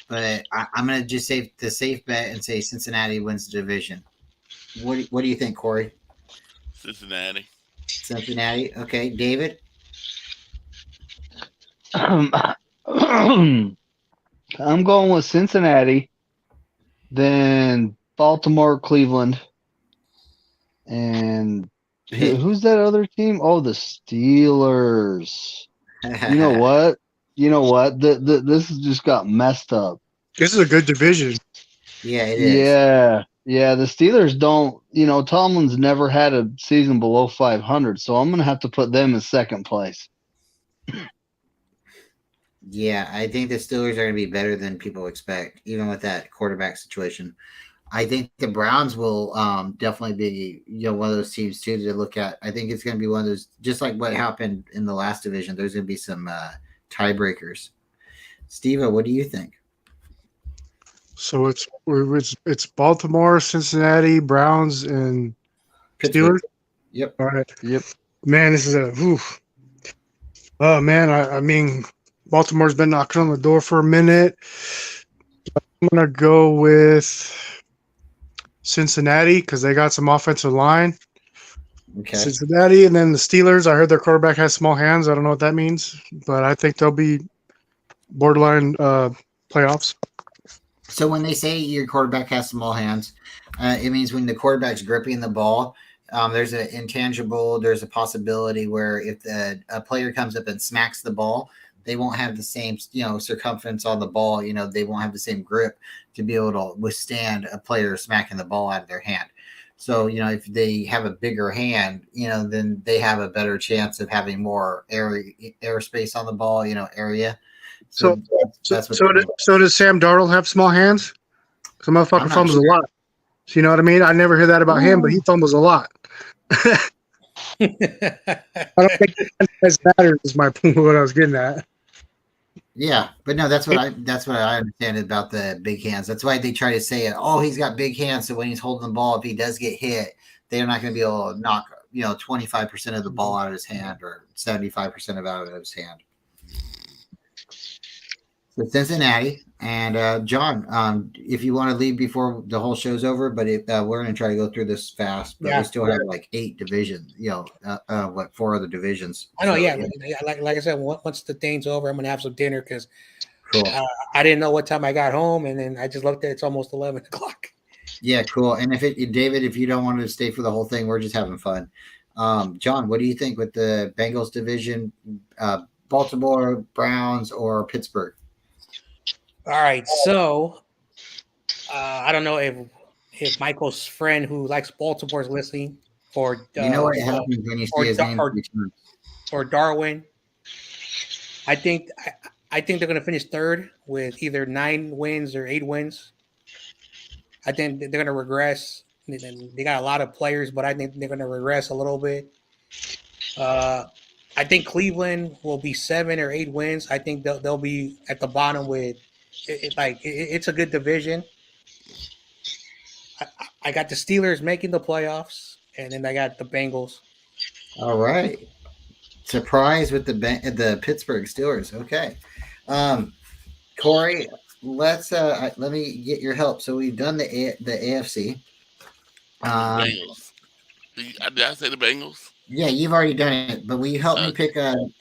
but I'm going to just say the safe bet and say Cincinnati wins the division. What do you think, Corey? Cincinnati. Cincinnati. Okay, David. I'm going with Cincinnati, then Baltimore, Cleveland, and who's that other team? Oh, the Steelers. You know what? This has just got messed up. This is a good division. Yeah, it is. Yeah. The Steelers don't. Tomlin's never had a season below 500, so I'm gonna have to put them in second place. Yeah, I think the Steelers are going to be better than people expect, even with that quarterback situation. I think the Browns will definitely be, one of those teams too to look at. I think it's going to be one of those, just like what happened in the last division. There's going to be some tiebreakers. Steve, what do you think? So it's Baltimore, Cincinnati, Browns, and Steelers. Yep. All right. Yep. Man, this is oh man, I mean, Baltimore's been knocking on the door for a minute. I'm gonna go with Cincinnati because they got some offensive line. Okay. Cincinnati, and then the Steelers. I heard their quarterback has small hands. I don't know what that means, but I think they'll be borderline playoffs. So when they say your quarterback has small hands, it means when the quarterback's gripping the ball, there's an intangible, there's a possibility where if a player comes up and smacks the ball, they won't have the same, circumference on the ball. They won't have the same grip to be able to withstand a player smacking the ball out of their hand. So, if they have a bigger hand, then they have a better chance of having more airspace on the ball, area. So does Sam Darnold have small hands? The motherfucker fumbles a lot. So you know what I mean? I never hear that about him, but he fumbles a lot. I don't think it matters. Is my point. What I was getting at. Yeah, but no, that's what I understand about the big hands. That's why they try to say it. Oh, he's got big hands, so when he's holding the ball, if he does get hit, they're not going to be able to knock 25% of the ball out of his hand or 75% of it out of his hand. So Cincinnati and John, if you want to leave before the whole show's over, but we're going to try to go through this fast. But we still have like 8 divisions. 4 other divisions. I know. So, Yeah, like I said, once the thing's over, I'm going to have some dinner because cool. I didn't know what time I got home, and then I just looked at it's almost 11 o'clock. Yeah, cool. And David, if you don't want to stay for the whole thing, we're just having fun. John, what do you think with the Bengals division? Baltimore, Browns, or Pittsburgh? All right, so I don't know if Michael's friend who likes Baltimore is listening, or you know what happens when you see his name or Darwin. I think they're going to finish third with either 9 wins or 8 wins. I think they're going to regress. They got a lot of players, but I think they're going to regress a little bit. I think Cleveland will be 7 or 8 wins. I think they'll be at the bottom with. It's a good division. I got the Steelers making the playoffs, and then I got the Bengals. All right, surprise with the Pittsburgh Steelers. Okay, Corey, let me get your help. So we've done the AFC. Bengals. Did I say the Bengals? Yeah, you've already done it, but will you help me pick the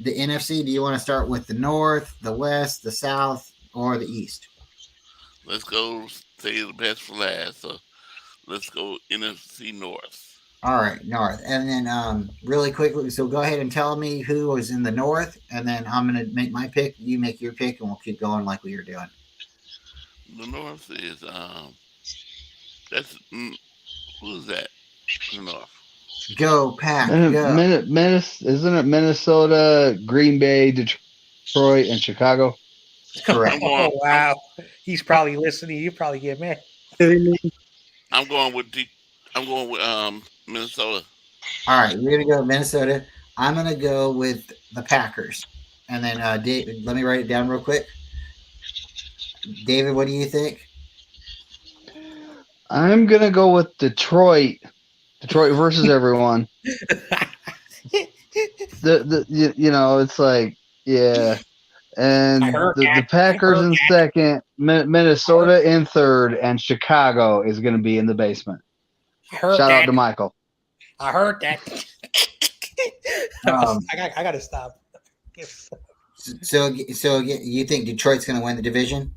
NFC? Do you want to start with the North, the West, the South, or the East? Let's go say the best for last. So let's go NFC North. All right, North. And then really quickly, so go ahead and tell me who was in the North, and then I'm going to make my pick. You make your pick, and we'll keep going like we were doing. The North is who's that? in the North. Go Pack, go. Isn't it Minnesota, Green Bay, Detroit, and Chicago? Correct. Oh wow, he's probably listening. You probably get mad. I'm going with Minnesota. All right, we're gonna go with Minnesota. I'm gonna go with the Packers, and then David. Let me write it down real quick. David, what do you think? I'm gonna go with Detroit. Detroit versus everyone. It's like, yeah. And the Packers in second, Minnesota in third, and Chicago is going to be in the basement. Shout out to Michael. I heard that. I got to stop. So you think Detroit's going to win the division?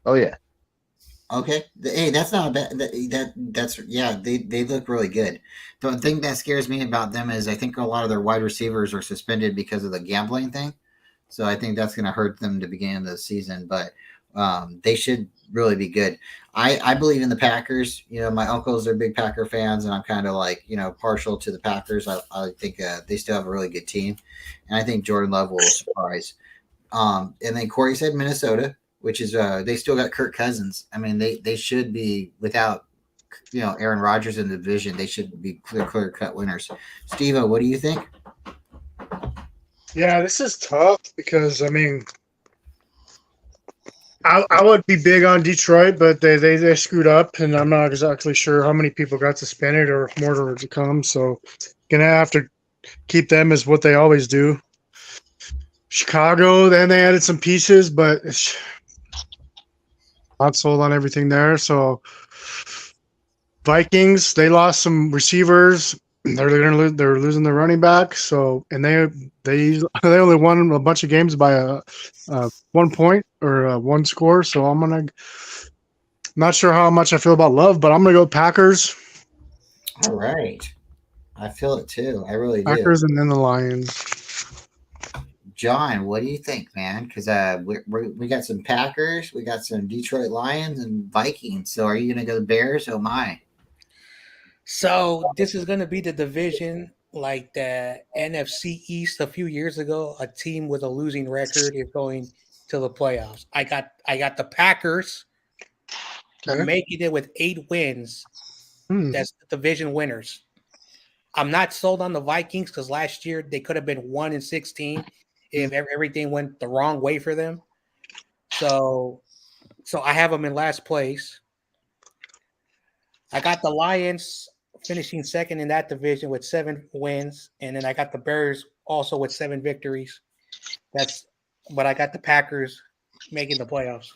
Oh yeah. Okay. Hey, that's not a bad. That's They look really good. The thing that scares me about them is I think a lot of their wide receivers are suspended because of the gambling thing. So I think that's going to hurt them to begin the season, but they should really be good. I believe in the Packers. My uncles are big Packer fans, and I'm kind of like, partial to the Packers. I think they still have a really good team, and I think Jordan Love will surprise. And then Corey said Minnesota, which is they still got Kirk Cousins. I mean, they should be without Aaron Rodgers in the division. They should be clear cut winners. Steve-O, what do you think? Yeah, this is tough because I mean, I would be big on Detroit, but they screwed up, and I'm not exactly sure how many people got suspended or more to come. So, gonna have to keep them as what they always do. Chicago, then they added some pieces, but it's not sold on everything there. So, Vikings, they lost some receivers. They're losing their running back. So, and they only won a bunch of games by 1 point or one score. So I'm not sure how much I feel about Love, but I'm gonna go Packers. All right, I feel it too. I really do. Packers and then the Lions. John, what do you think, man? Because we got some Packers, we got some Detroit Lions and Vikings. So are you gonna go the Bears? Oh my. So this is going to be the division like the NFC East a few years ago. A team with a losing record is going to the playoffs. I got the Packers making it with 8 wins. That's the division winners. I'm not sold on the Vikings because last year they could have been 1-16 if everything went the wrong way for them. So I have them in last place. I got the Lions finishing second in that division with 7 wins, and then I got the Bears also with 7 victories. But I got the Packers making the playoffs.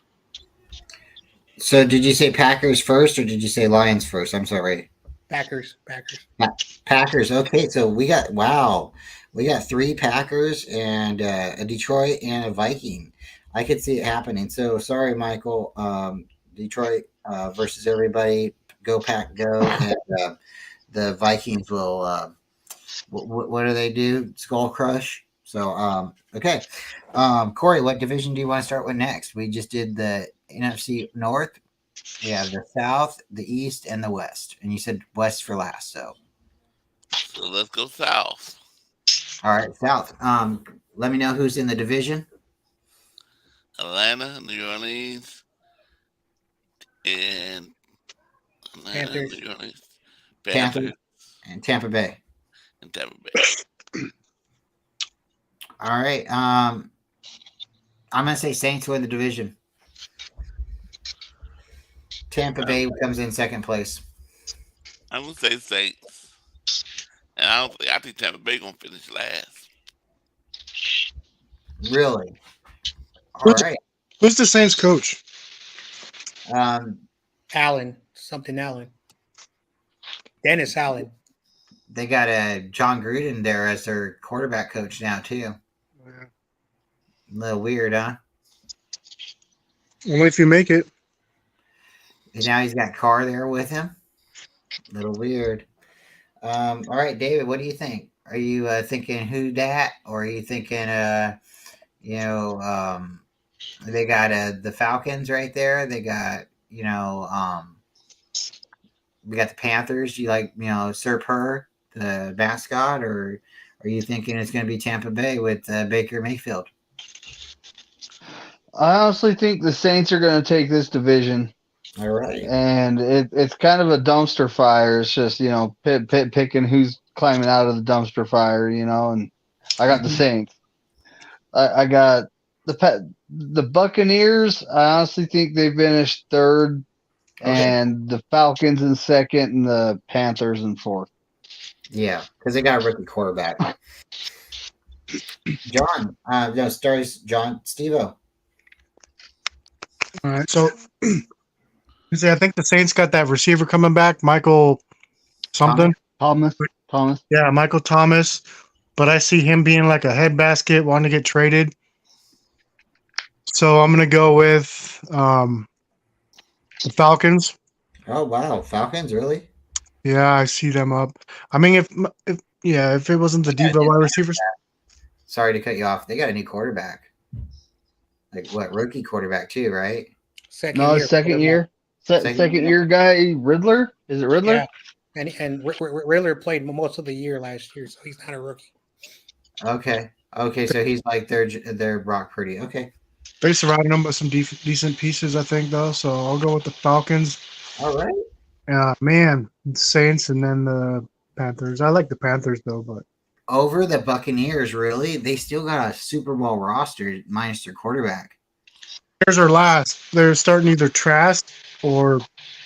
So did you say Packers first, or did you say Lions first? I'm sorry. Packers. Packers. Okay, so we got 3 Packers and a Detroit and a Viking. I could see it happening. So sorry, Michael. Detroit versus everybody. Go Pack, go! And the Vikings will. What do they do? Skull Crush. So okay, Corey, what division do you want to start with next? We just did the NFC North. We have the South, the East, and the West. And you said West for last. So let's go South. All right, South. Let me know who's in the division. Atlanta, New Orleans, and Panthers. New Orleans, Panthers, and Tampa Bay. All right. I'm gonna say Saints win the division. Tampa Bay comes in second place. I'm gonna say Saints, and I think Tampa Bay gonna finish last. Really? All right. Who's the Saints coach? Allen. Dennis Allen. They got John Gruden there as their quarterback coach now too. Yeah. A little weird, huh? Only if you make it. And now he's got Carr there with him. A little weird. All right, David, what do you think? Are you thinking who dat, or are you thinking they got the Falcons right there. They got we got the Panthers. You like, Sir Purr, the mascot, or are you thinking it's going to be Tampa Bay with Baker Mayfield? I honestly think the Saints are going to take this division. All right. And it's kind of a dumpster fire. It's just, picking who's climbing out of the dumpster fire, and I got the Saints. I got the Buccaneers. I honestly think they finished third, and the Falcons in second, and the Panthers in fourth. Yeah, because they got a rookie quarterback. John, Steve-O. All right, so I think the Saints got that receiver coming back, Michael something. Thomas. Yeah, Michael Thomas. But I see him being like a head basket, wanting to get traded. So I'm going to go with the Falcons. Oh, wow. Falcons, really? Yeah, I see them up. I mean, if it wasn't the Devo wide receivers. Sorry to cut you off. They got a new quarterback. Like what? Rookie quarterback too, right? Second year guy, Riddler. Is it Riddler? Yeah, and Riddler played most of the year last year, so he's not a rookie. Okay, so he's like their Brock Purdy. Okay, They surrounded them with some decent pieces, I think, though. So I'll go with the Falcons. All right. Man, Saints and then the Panthers. I like the Panthers though, but over the Buccaneers, really? They still got a Super Bowl roster minus their quarterback. Bears are last. They're starting either Trask or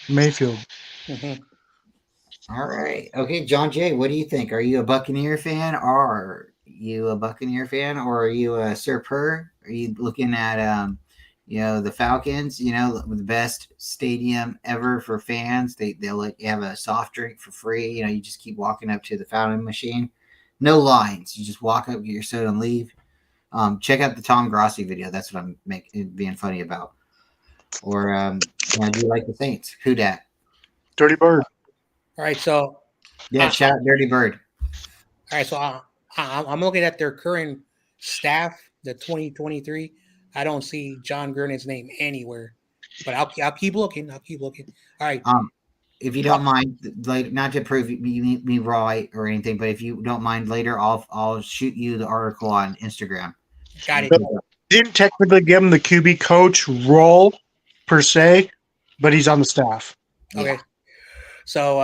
Mayfield. Mm-hmm. All right. Okay, John Jay, what do you think? Are you a Buccaneer fan, or are you a Sir Purr? Are you looking at the Falcons? The best stadium ever for fans. They'll let you have a soft drink for free. You just keep walking up to the fountain machine. No lines. You just walk up, get your soda, and leave. Check out the Tom Grossi video. That's what I'm being funny about. Or do you like the Saints? Who dat? Dirty Bird. All right, so shout out Dirty Bird. All right, so I'm looking at their current staff, the 2023. I don't see John Gurnan's name anywhere, but I'll keep looking. All right. If you don't mind, like, not to prove me right or anything, but if you don't mind later, I'll shoot you the article on Instagram. Got it. Didn't technically give him the QB coach role per se, but he's on the staff. Okay. So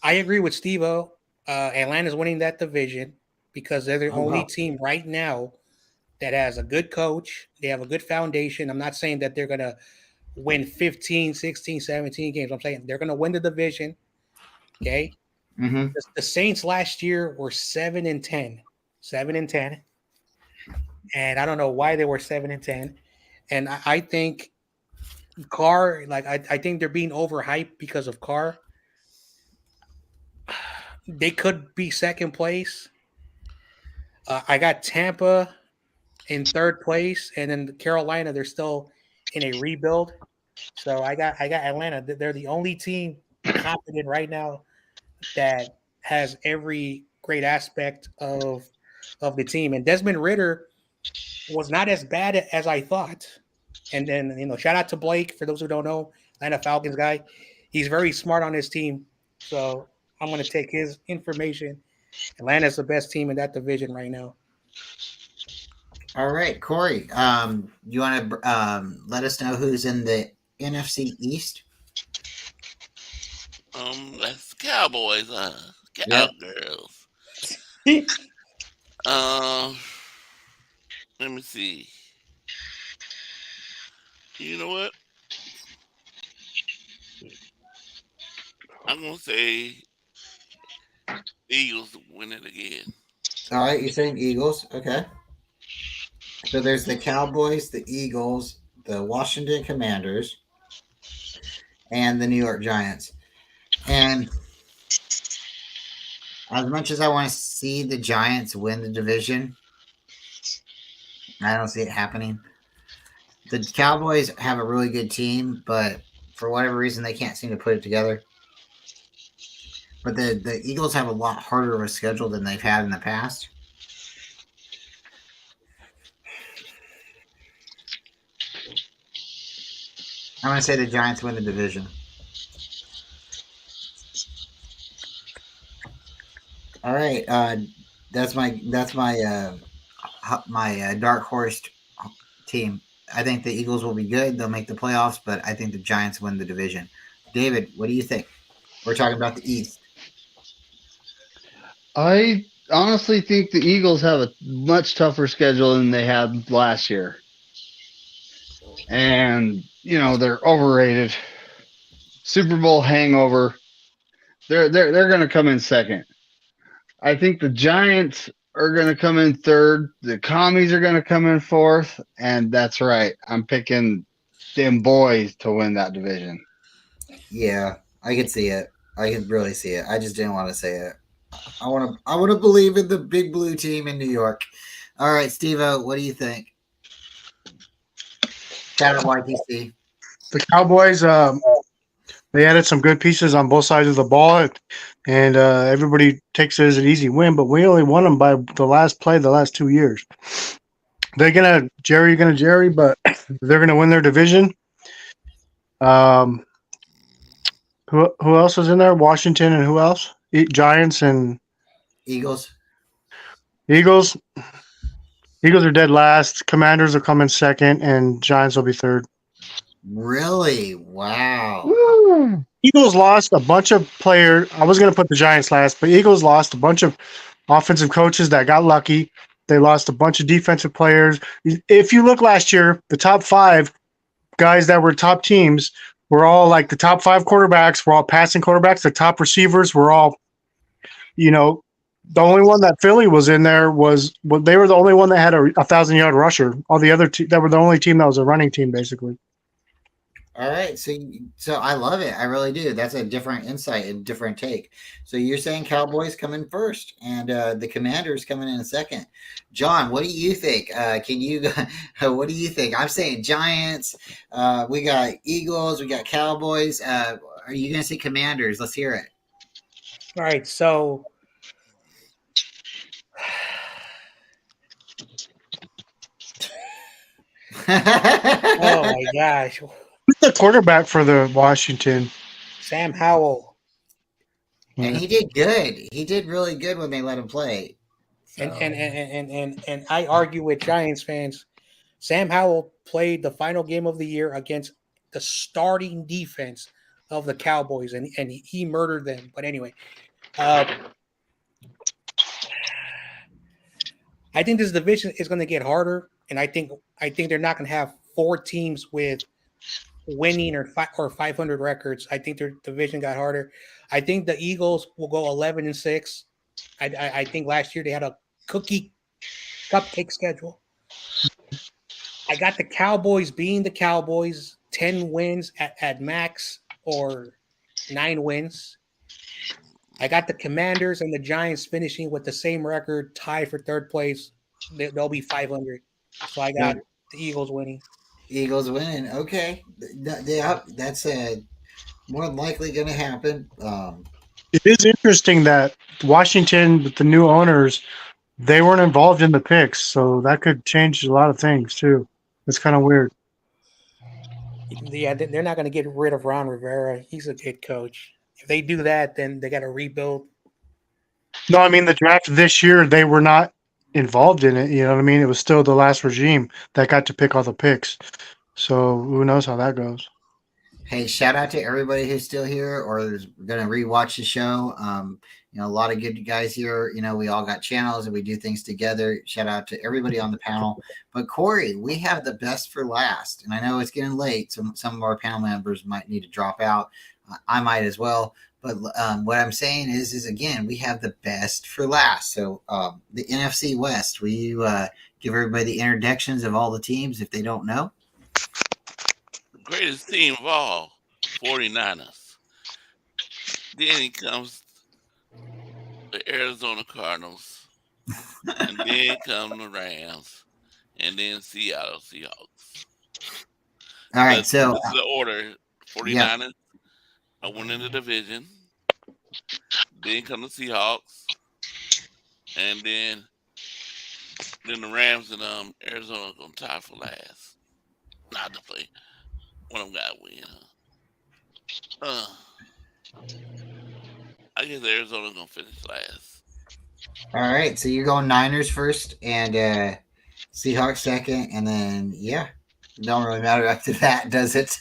I agree with Steve-O. Atlanta's winning that division because they're the only team right now that has a good coach. They have a good foundation. I'm not saying that they're going to win 15, 16, 17 games. I'm saying they're going to win the division. Okay. Mm-hmm. The Saints last year were 7-10. And I don't know why they were 7-10. And I think Carr, I think they're being overhyped because of Carr. They could be second place. I got Tampa in third place, and then Carolina, they're still in a rebuild. So I got Atlanta. They're the only team confident right now that has every great aspect of the team. And Desmond Ridder was not as bad as I thought. And then, shout out to Blake, for those who don't know, Atlanta Falcons guy. He's very smart on his team. So I'm going to take his information. Atlanta's the best team in that division right now. All right, Corey, you want to let us know who's in the NFC East? That's the Cowboys, Cowgirls. Let me see. You know what? I'm gonna say Eagles win it again. All right, you're saying Eagles, okay? So there's the Cowboys, the Eagles, the Washington Commanders, and the New York Giants. And as much as I want to see the Giants win the division, I don't see it happening. The Cowboys have a really good team, but for whatever reason, they can't seem to put it together. But the Eagles have a lot harder of a schedule than they've had in the past. I'm going to say the Giants win the division. All right. That's my dark horse team. I think the Eagles will be good. They'll make the playoffs, but I think the Giants win the division. David, what do you think? We're talking about the East. I honestly think the Eagles have a much tougher schedule than they had last year. And, they're overrated. Super Bowl hangover. They're going to come in second. I think the Giants are going to come in third. The Commies are going to come in fourth. And that's right. I'm picking them boys to win that division. Yeah, I could see it. I could really see it. I just didn't want to say it. I want to believe in the big blue team in New York. All right, Steve-O, what do you think? Shout out YTC. The Cowboys, they added some good pieces on both sides of the ball, and everybody takes it as an easy win, but we only won them by the last 2 years. They're gonna Jerry, but they're gonna win their division. Who else was in there? Washington and who else? Giants and Eagles. Eagles are dead last. Commanders will come in second, and Giants will be third. Really? Wow. Woo. Eagles lost a bunch of players. I was going to put the Giants last, but Eagles lost a bunch of offensive coaches that got lucky. They lost a bunch of defensive players. If you look last year, the top 5 guys that were top teams were all like the top 5 quarterbacks were all passing quarterbacks. The top receivers were all, the only one that Philly was in there they were the only one that had a 1,000-yard rusher. All the other that were the only team that was a running team, basically. All right, so I love it. I really do. That's a different insight and different take. So you're saying Cowboys come in first, and the Commanders coming in second. John, what do you think? What do you think? I'm saying Giants. We got Eagles. We got Cowboys. Are you going to say Commanders? Let's hear it. All right, so oh my gosh. Who's the quarterback for the Washington? Sam Howell. And he did good. He did really good when they let him play. So. And I argue with Giants fans. Sam Howell played the final game of the year against the starting defense of the Cowboys, and he murdered them. But anyway, I think this division is going to get harder, and I think they're not going to have 4 teams with winning or 500 records. I think their division got harder. I think the Eagles will go 11-6. I think last year they had a cupcake schedule. I got the Cowboys being the Cowboys, 10 wins at max or 9 wins. I got the Commanders and the Giants finishing with the same record, tied for third place. They'll be 500. So I got the Eagles winning. Eagles winning. Okay. That's more than likely going to happen. It is interesting that Washington, with the new owners, they weren't involved in the picks, so that could change a lot of things too. It's kind of weird. Yeah, they're not going to get rid of Ron Rivera. He's a good coach. If they do that, then they got to rebuild. No, I mean the draft this year, they were not involved in it. You know what I mean? It was still the last regime that got to pick all the picks. So who knows how that goes? Hey, shout out to everybody who's still here or is going to rewatch the show. A lot of good guys here. We all got channels and we do things together. Shout out to everybody on the panel. But Corey, we have the best for last. And I know it's getting late. Some of our panel members might need to drop out. I might as well. But what I'm saying is again, we have the best for last. So the NFC West, will you give everybody the introductions of all the teams if they don't know? The greatest team of all, 49ers. Then comes the Arizona Cardinals. And then come the Rams. And then Seattle Seahawks. All right, so this is the order. 49ers are winning the division. Then come the Seahawks. And then the Rams and Arizona are gonna tie for last. Not to play. One of them got to win. I guess Arizona's gonna finish last. All right, so you're going Niners first and Seahawks second, and then it don't really matter after that, does it?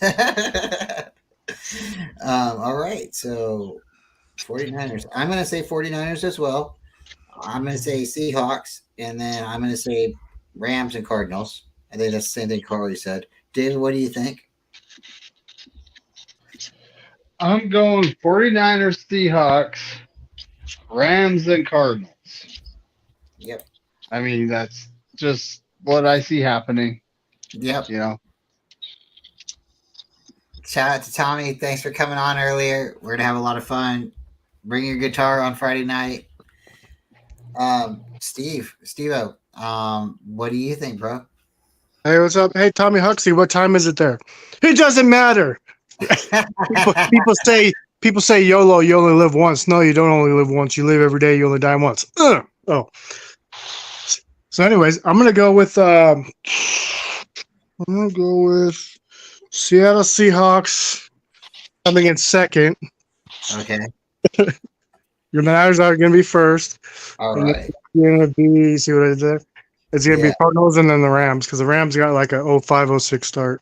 All right, so 49ers. I'm going to say 49ers as well. I'm going to say Seahawks, and then I'm going to say Rams and Cardinals. I think that's the same thing Carly said. David, what do you think? I'm going 49ers, Seahawks, Rams, and Cardinals. Yep. I mean, that's just what I see happening. Yep. You know. Shout out to Tommy. Thanks for coming on earlier. We're gonna have a lot of fun. Bring your guitar on Friday night. Steve-O, what do you think, bro? Hey, what's up? Hey, Tommy Huxley, what time is it there? It doesn't matter. People say YOLO, you only live once. No, you don't only live once. You live every day. You only die once. Oh. So, anyways, I'm gonna go with Seattle Seahawks coming in second. Okay. Your Niners are gonna be first. All and right. It's gonna be, see what I did there? It's gonna be Cardinals and then the Rams, because the Rams got like a 05-06 start.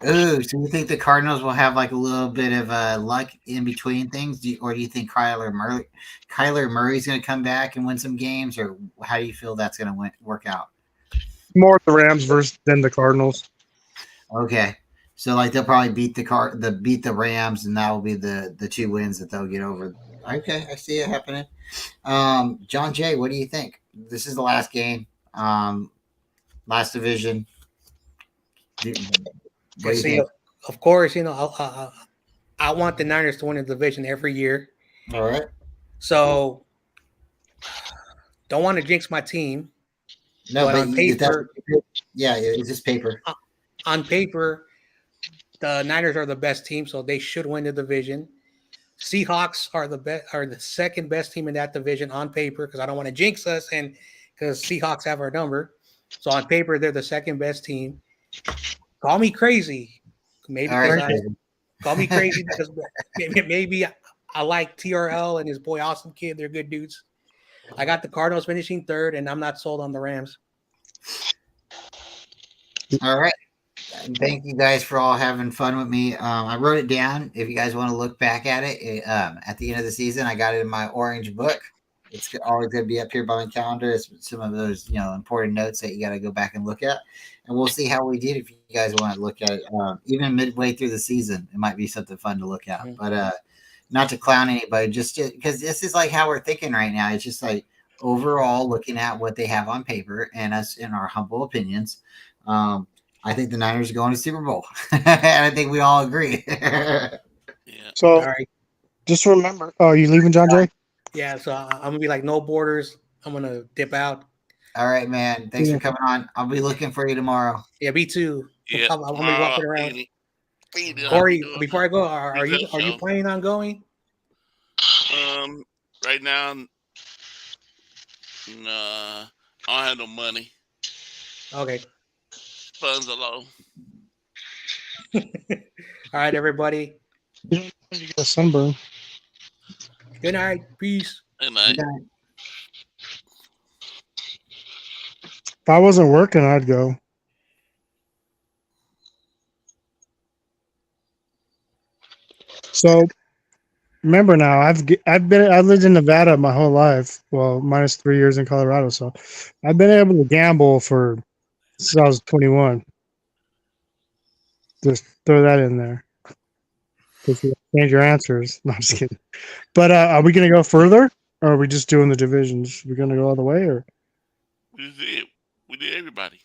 Ooh, so you think the Cardinals will have like a little bit of luck in between things, or do you think Kyler Murray's going to come back and win some games, or how do you feel that's going to work out? More the Rams than the Cardinals. Okay, so like they'll probably beat the Rams, and that will be the 2 wins that they'll get over. Okay, I see it happening. John Jay, what do you think? This is the last game, last division. Of course, I want the Niners to win the division every year. All right. So, don't want to jinx my team. No, but on paper, it's just paper. On paper, the Niners are the best team, so they should win the division. Seahawks are the second best team in that division on paper, because I don't want to jinx us, and because Seahawks have our number. So on paper, they're the second best team. Call me crazy, call me crazy because maybe I like TRL and his boy Awesome Kid. They're good dudes. I got the Cardinals finishing third, and I'm not sold on the Rams. All right. Thank you guys for all having fun with me. I wrote it down. If you guys want to look back at it, at the end of the season, I got it in my orange book. It's always going to be up here by my calendar. It's some of those, important notes that you got to go back and look at. And we'll see how we did. If you guys want to look at it, even midway through the season, it might be something fun to look at. But not to clown anybody, just because this is like how we're thinking right now. It's just like overall looking at what they have on paper and us in our humble opinions. I think the Niners are going to Super Bowl, and I think we all agree. So, just remember. Oh, you leaving, John Jay? Yeah, so I'm gonna be like no borders. I'm gonna dip out. All right, man. Thanks for coming on. I'll be looking for you tomorrow. Yeah, me too. Yeah, I'm gonna be walking around. Corey, before I go, are you planning on going? Right now, nah, I don't have no money. Okay. Funds are low. All right, everybody. You get a sunburn. Good night. Peace. Good night. If I wasn't working, I'd go. So, remember now, I've lived in Nevada my whole life. Well, minus 3 years in Colorado. So, I've been able to gamble since I was 21. Just throw that in there. If you change your answers. No, I'm just kidding. But are we going to go further? Or are we just doing the divisions? We're going to go all the way? Or We did everybody.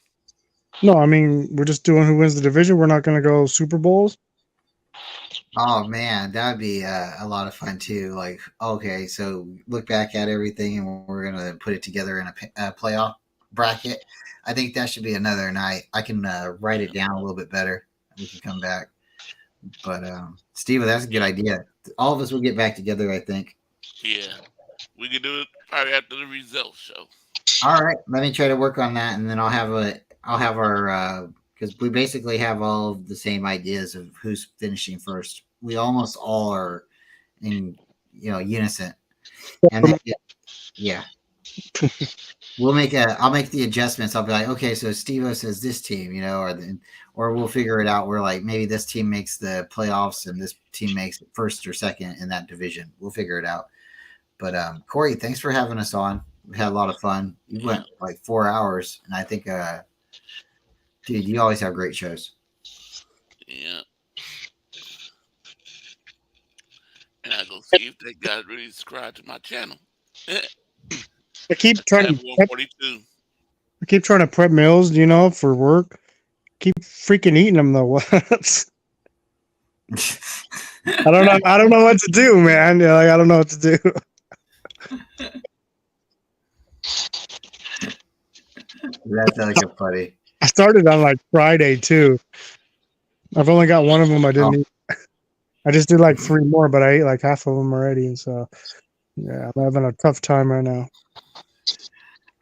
no, I mean, we're just doing who wins the division. We're not going to go Super Bowls. Oh man, that'd be a lot of fun too. Like, okay, so look back at everything, and we're gonna put it together in a playoff bracket. I think that should be another night. I can write it down a little bit better. We can come back. But Steve, that's a good idea. All of us will get back together, I think. Yeah, we can do it probably after the results show. All right, let me try to work on that, and then I'll have our because we basically have all of the same ideas of who's finishing first. We almost all are in unison, and then, yeah. I'll make the adjustments. I'll be like, okay, so Steve-O says this team, you know, or we'll figure it out where like maybe this team makes the playoffs and this team makes it first or second in that division. We'll figure it out. But Corey, thanks for having us on. We had a lot of fun. You went like 4 hours, and I think, dude, you always have great shows. Yeah. And I go see if that guy really subscribed to my channel. I keep trying to prep, 142. I keep trying to prep meals, you know, for work. Keep freaking eating them though. I don't know what to do, man. Yeah, like, I don't know what to do. That's like a funny. I started on like Friday too. I've only got one of them I didn't eat. I just did like 3 more, but I ate like half of them already. So yeah, I'm having a tough time right now.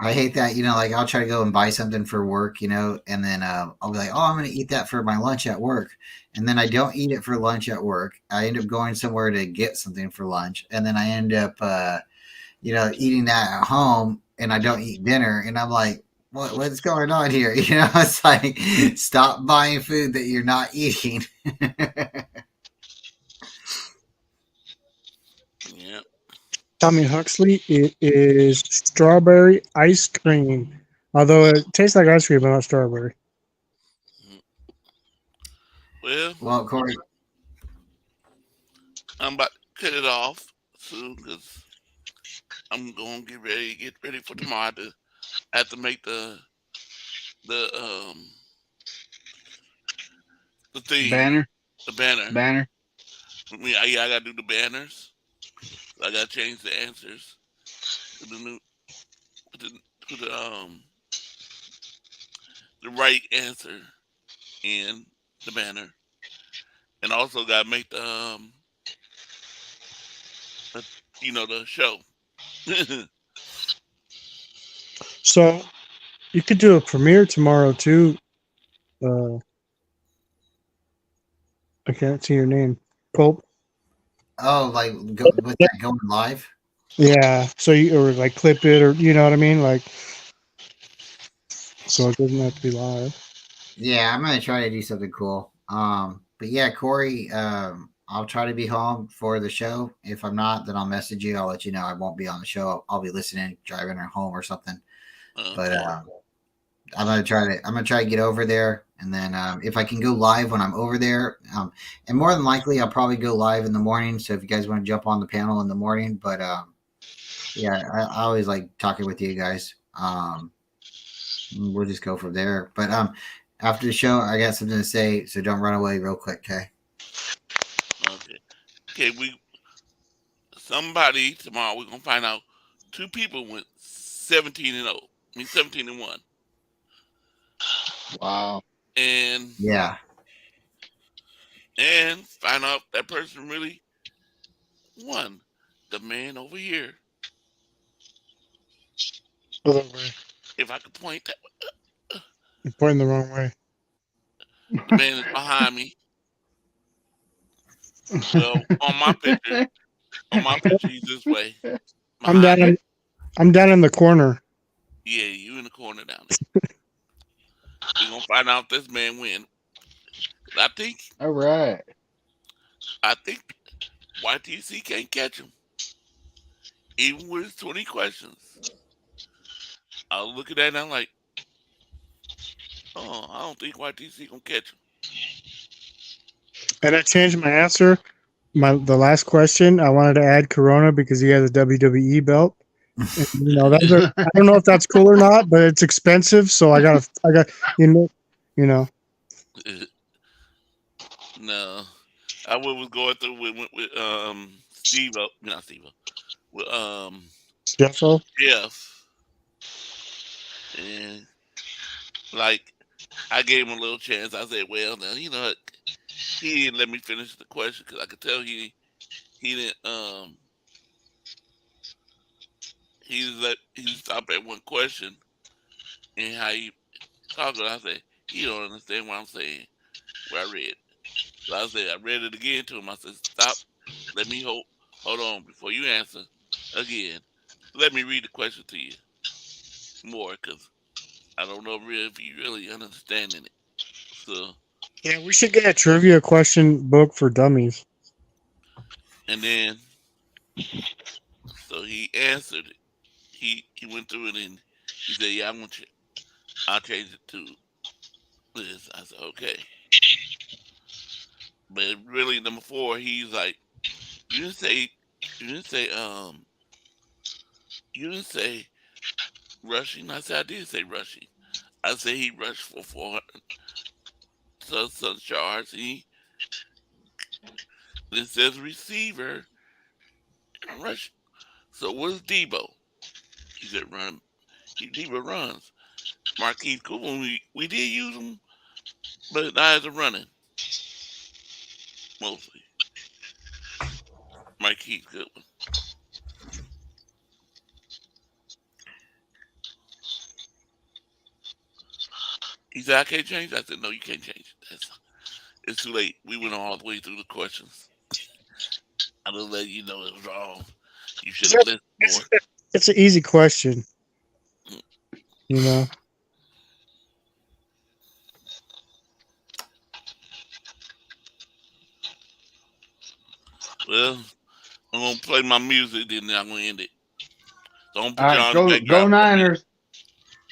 I hate that, you know, like I'll try to go and buy something for work, you know, and then I'll be like, oh, I'm going to eat that for my lunch at work. And then I don't eat it for lunch at work. I end up going somewhere to get something for lunch. And then I end up, you know, eating that at home, and I don't eat dinner. And I'm like, what's going on here? You know, it's like, stop buying food that you're not eating. Yeah. Tommy Huxley, it is strawberry ice cream. Although it tastes like ice cream, but not strawberry. Well, Corey, I'm about to cut it off soon because I'm going to get ready for tomorrow. I have to make the thing. Banner? The banner. Banner? Yeah, I got to do the banners. I got to change the answers to the new, to the right answer in the banner, and also got to make the you know, the show. So you could do a premiere tomorrow too. I can't see your name. Colt. Oh, like with that going live? Yeah. So you or like clip it, or you know what I mean, like. So it doesn't have to be live. Yeah, I'm gonna try to do something cool. But yeah, Corey, I'll try to be home for the show. If I'm not, then I'll message you. I'll let you know I won't be on the show. I'll be listening, driving her home or something. But I'm gonna try to get over there, and then if I can go live when I'm over there, and more than likely I'll probably go live in the morning. So if you guys want to jump on the panel in the morning, but yeah, I always like talking with you guys. We'll just go from there. But after the show, I got something to say, so don't run away real quick, okay? Okay, somebody tomorrow we're gonna find out 2 people went 17-0. I mean 17-1. Wow. And yeah. And find out that person really won. The man over here. Other way. If I could point that way. You're pointing the wrong way. The man is behind me. Well, on my picture, he's this way. I'm down in the corner. Yeah, you in the corner down there. We're gonna find out if this man win. I think. All right. I think YTC can't catch him, even with his 20 questions. I was looking at it and I'm like, oh, I don't think YTC gonna catch him. And I changed my answer. The last question, I wanted to add Corona because he has a WWE belt. And, you know, I don't know if that's cool or not, but it's expensive, so I got you know. No, I was going through with Steve-O, not Steve-O, with Jeffo? Jeff, and like I gave him a little chance. I said, well, now you know he didn't let me finish the question because I could tell he didn't he stopped at one question and how he talked. I said he don't understand what I'm saying. What I read. So I said, I read it again to him. I said, stop. Let me hold on before you answer again. Let me read the question to you. more because I don't know really if you really understanding it. So, Yeah, we should get a trivia question book for dummies. and then, so he answered it. He went through it and he said, "Yeah, I'll change it to this." I said, "Okay." But really, number 4, he's like, "You didn't say, you didn't say, you didn't say rushing." I said, "I did say rushing. I said he rushed for 400 yards. It says receiver and rush. So what's Debo?" He said, "Run." Debo runs. Marquise Cooper, we did use him, but not as a running, mostly. Marquise Cooper. He said, "I can't change it." I said, "No, you can't change it. It's too late. We went all the way through the questions. I just let you know it was wrong. You should have listened more." It's an easy question. You know. Well, I'm gonna play my music, then I'm gonna end it. So I'm All gonna right, put you on the go background. Niners.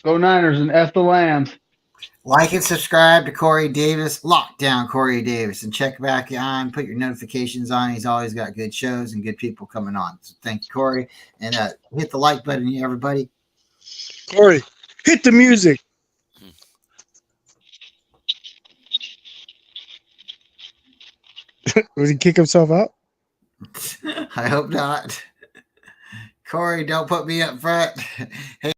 Go Niners and F the Lambs. Like and subscribe to Corey Davis, Lockdown Corey Davis, and check back on. Put your notifications on. He's always got good shows and good people coming on. So thank you, Corey, and hit the like button, everybody. Corey, hit the music. Would he kick himself out? I hope not. Corey, don't put me up front. Hey.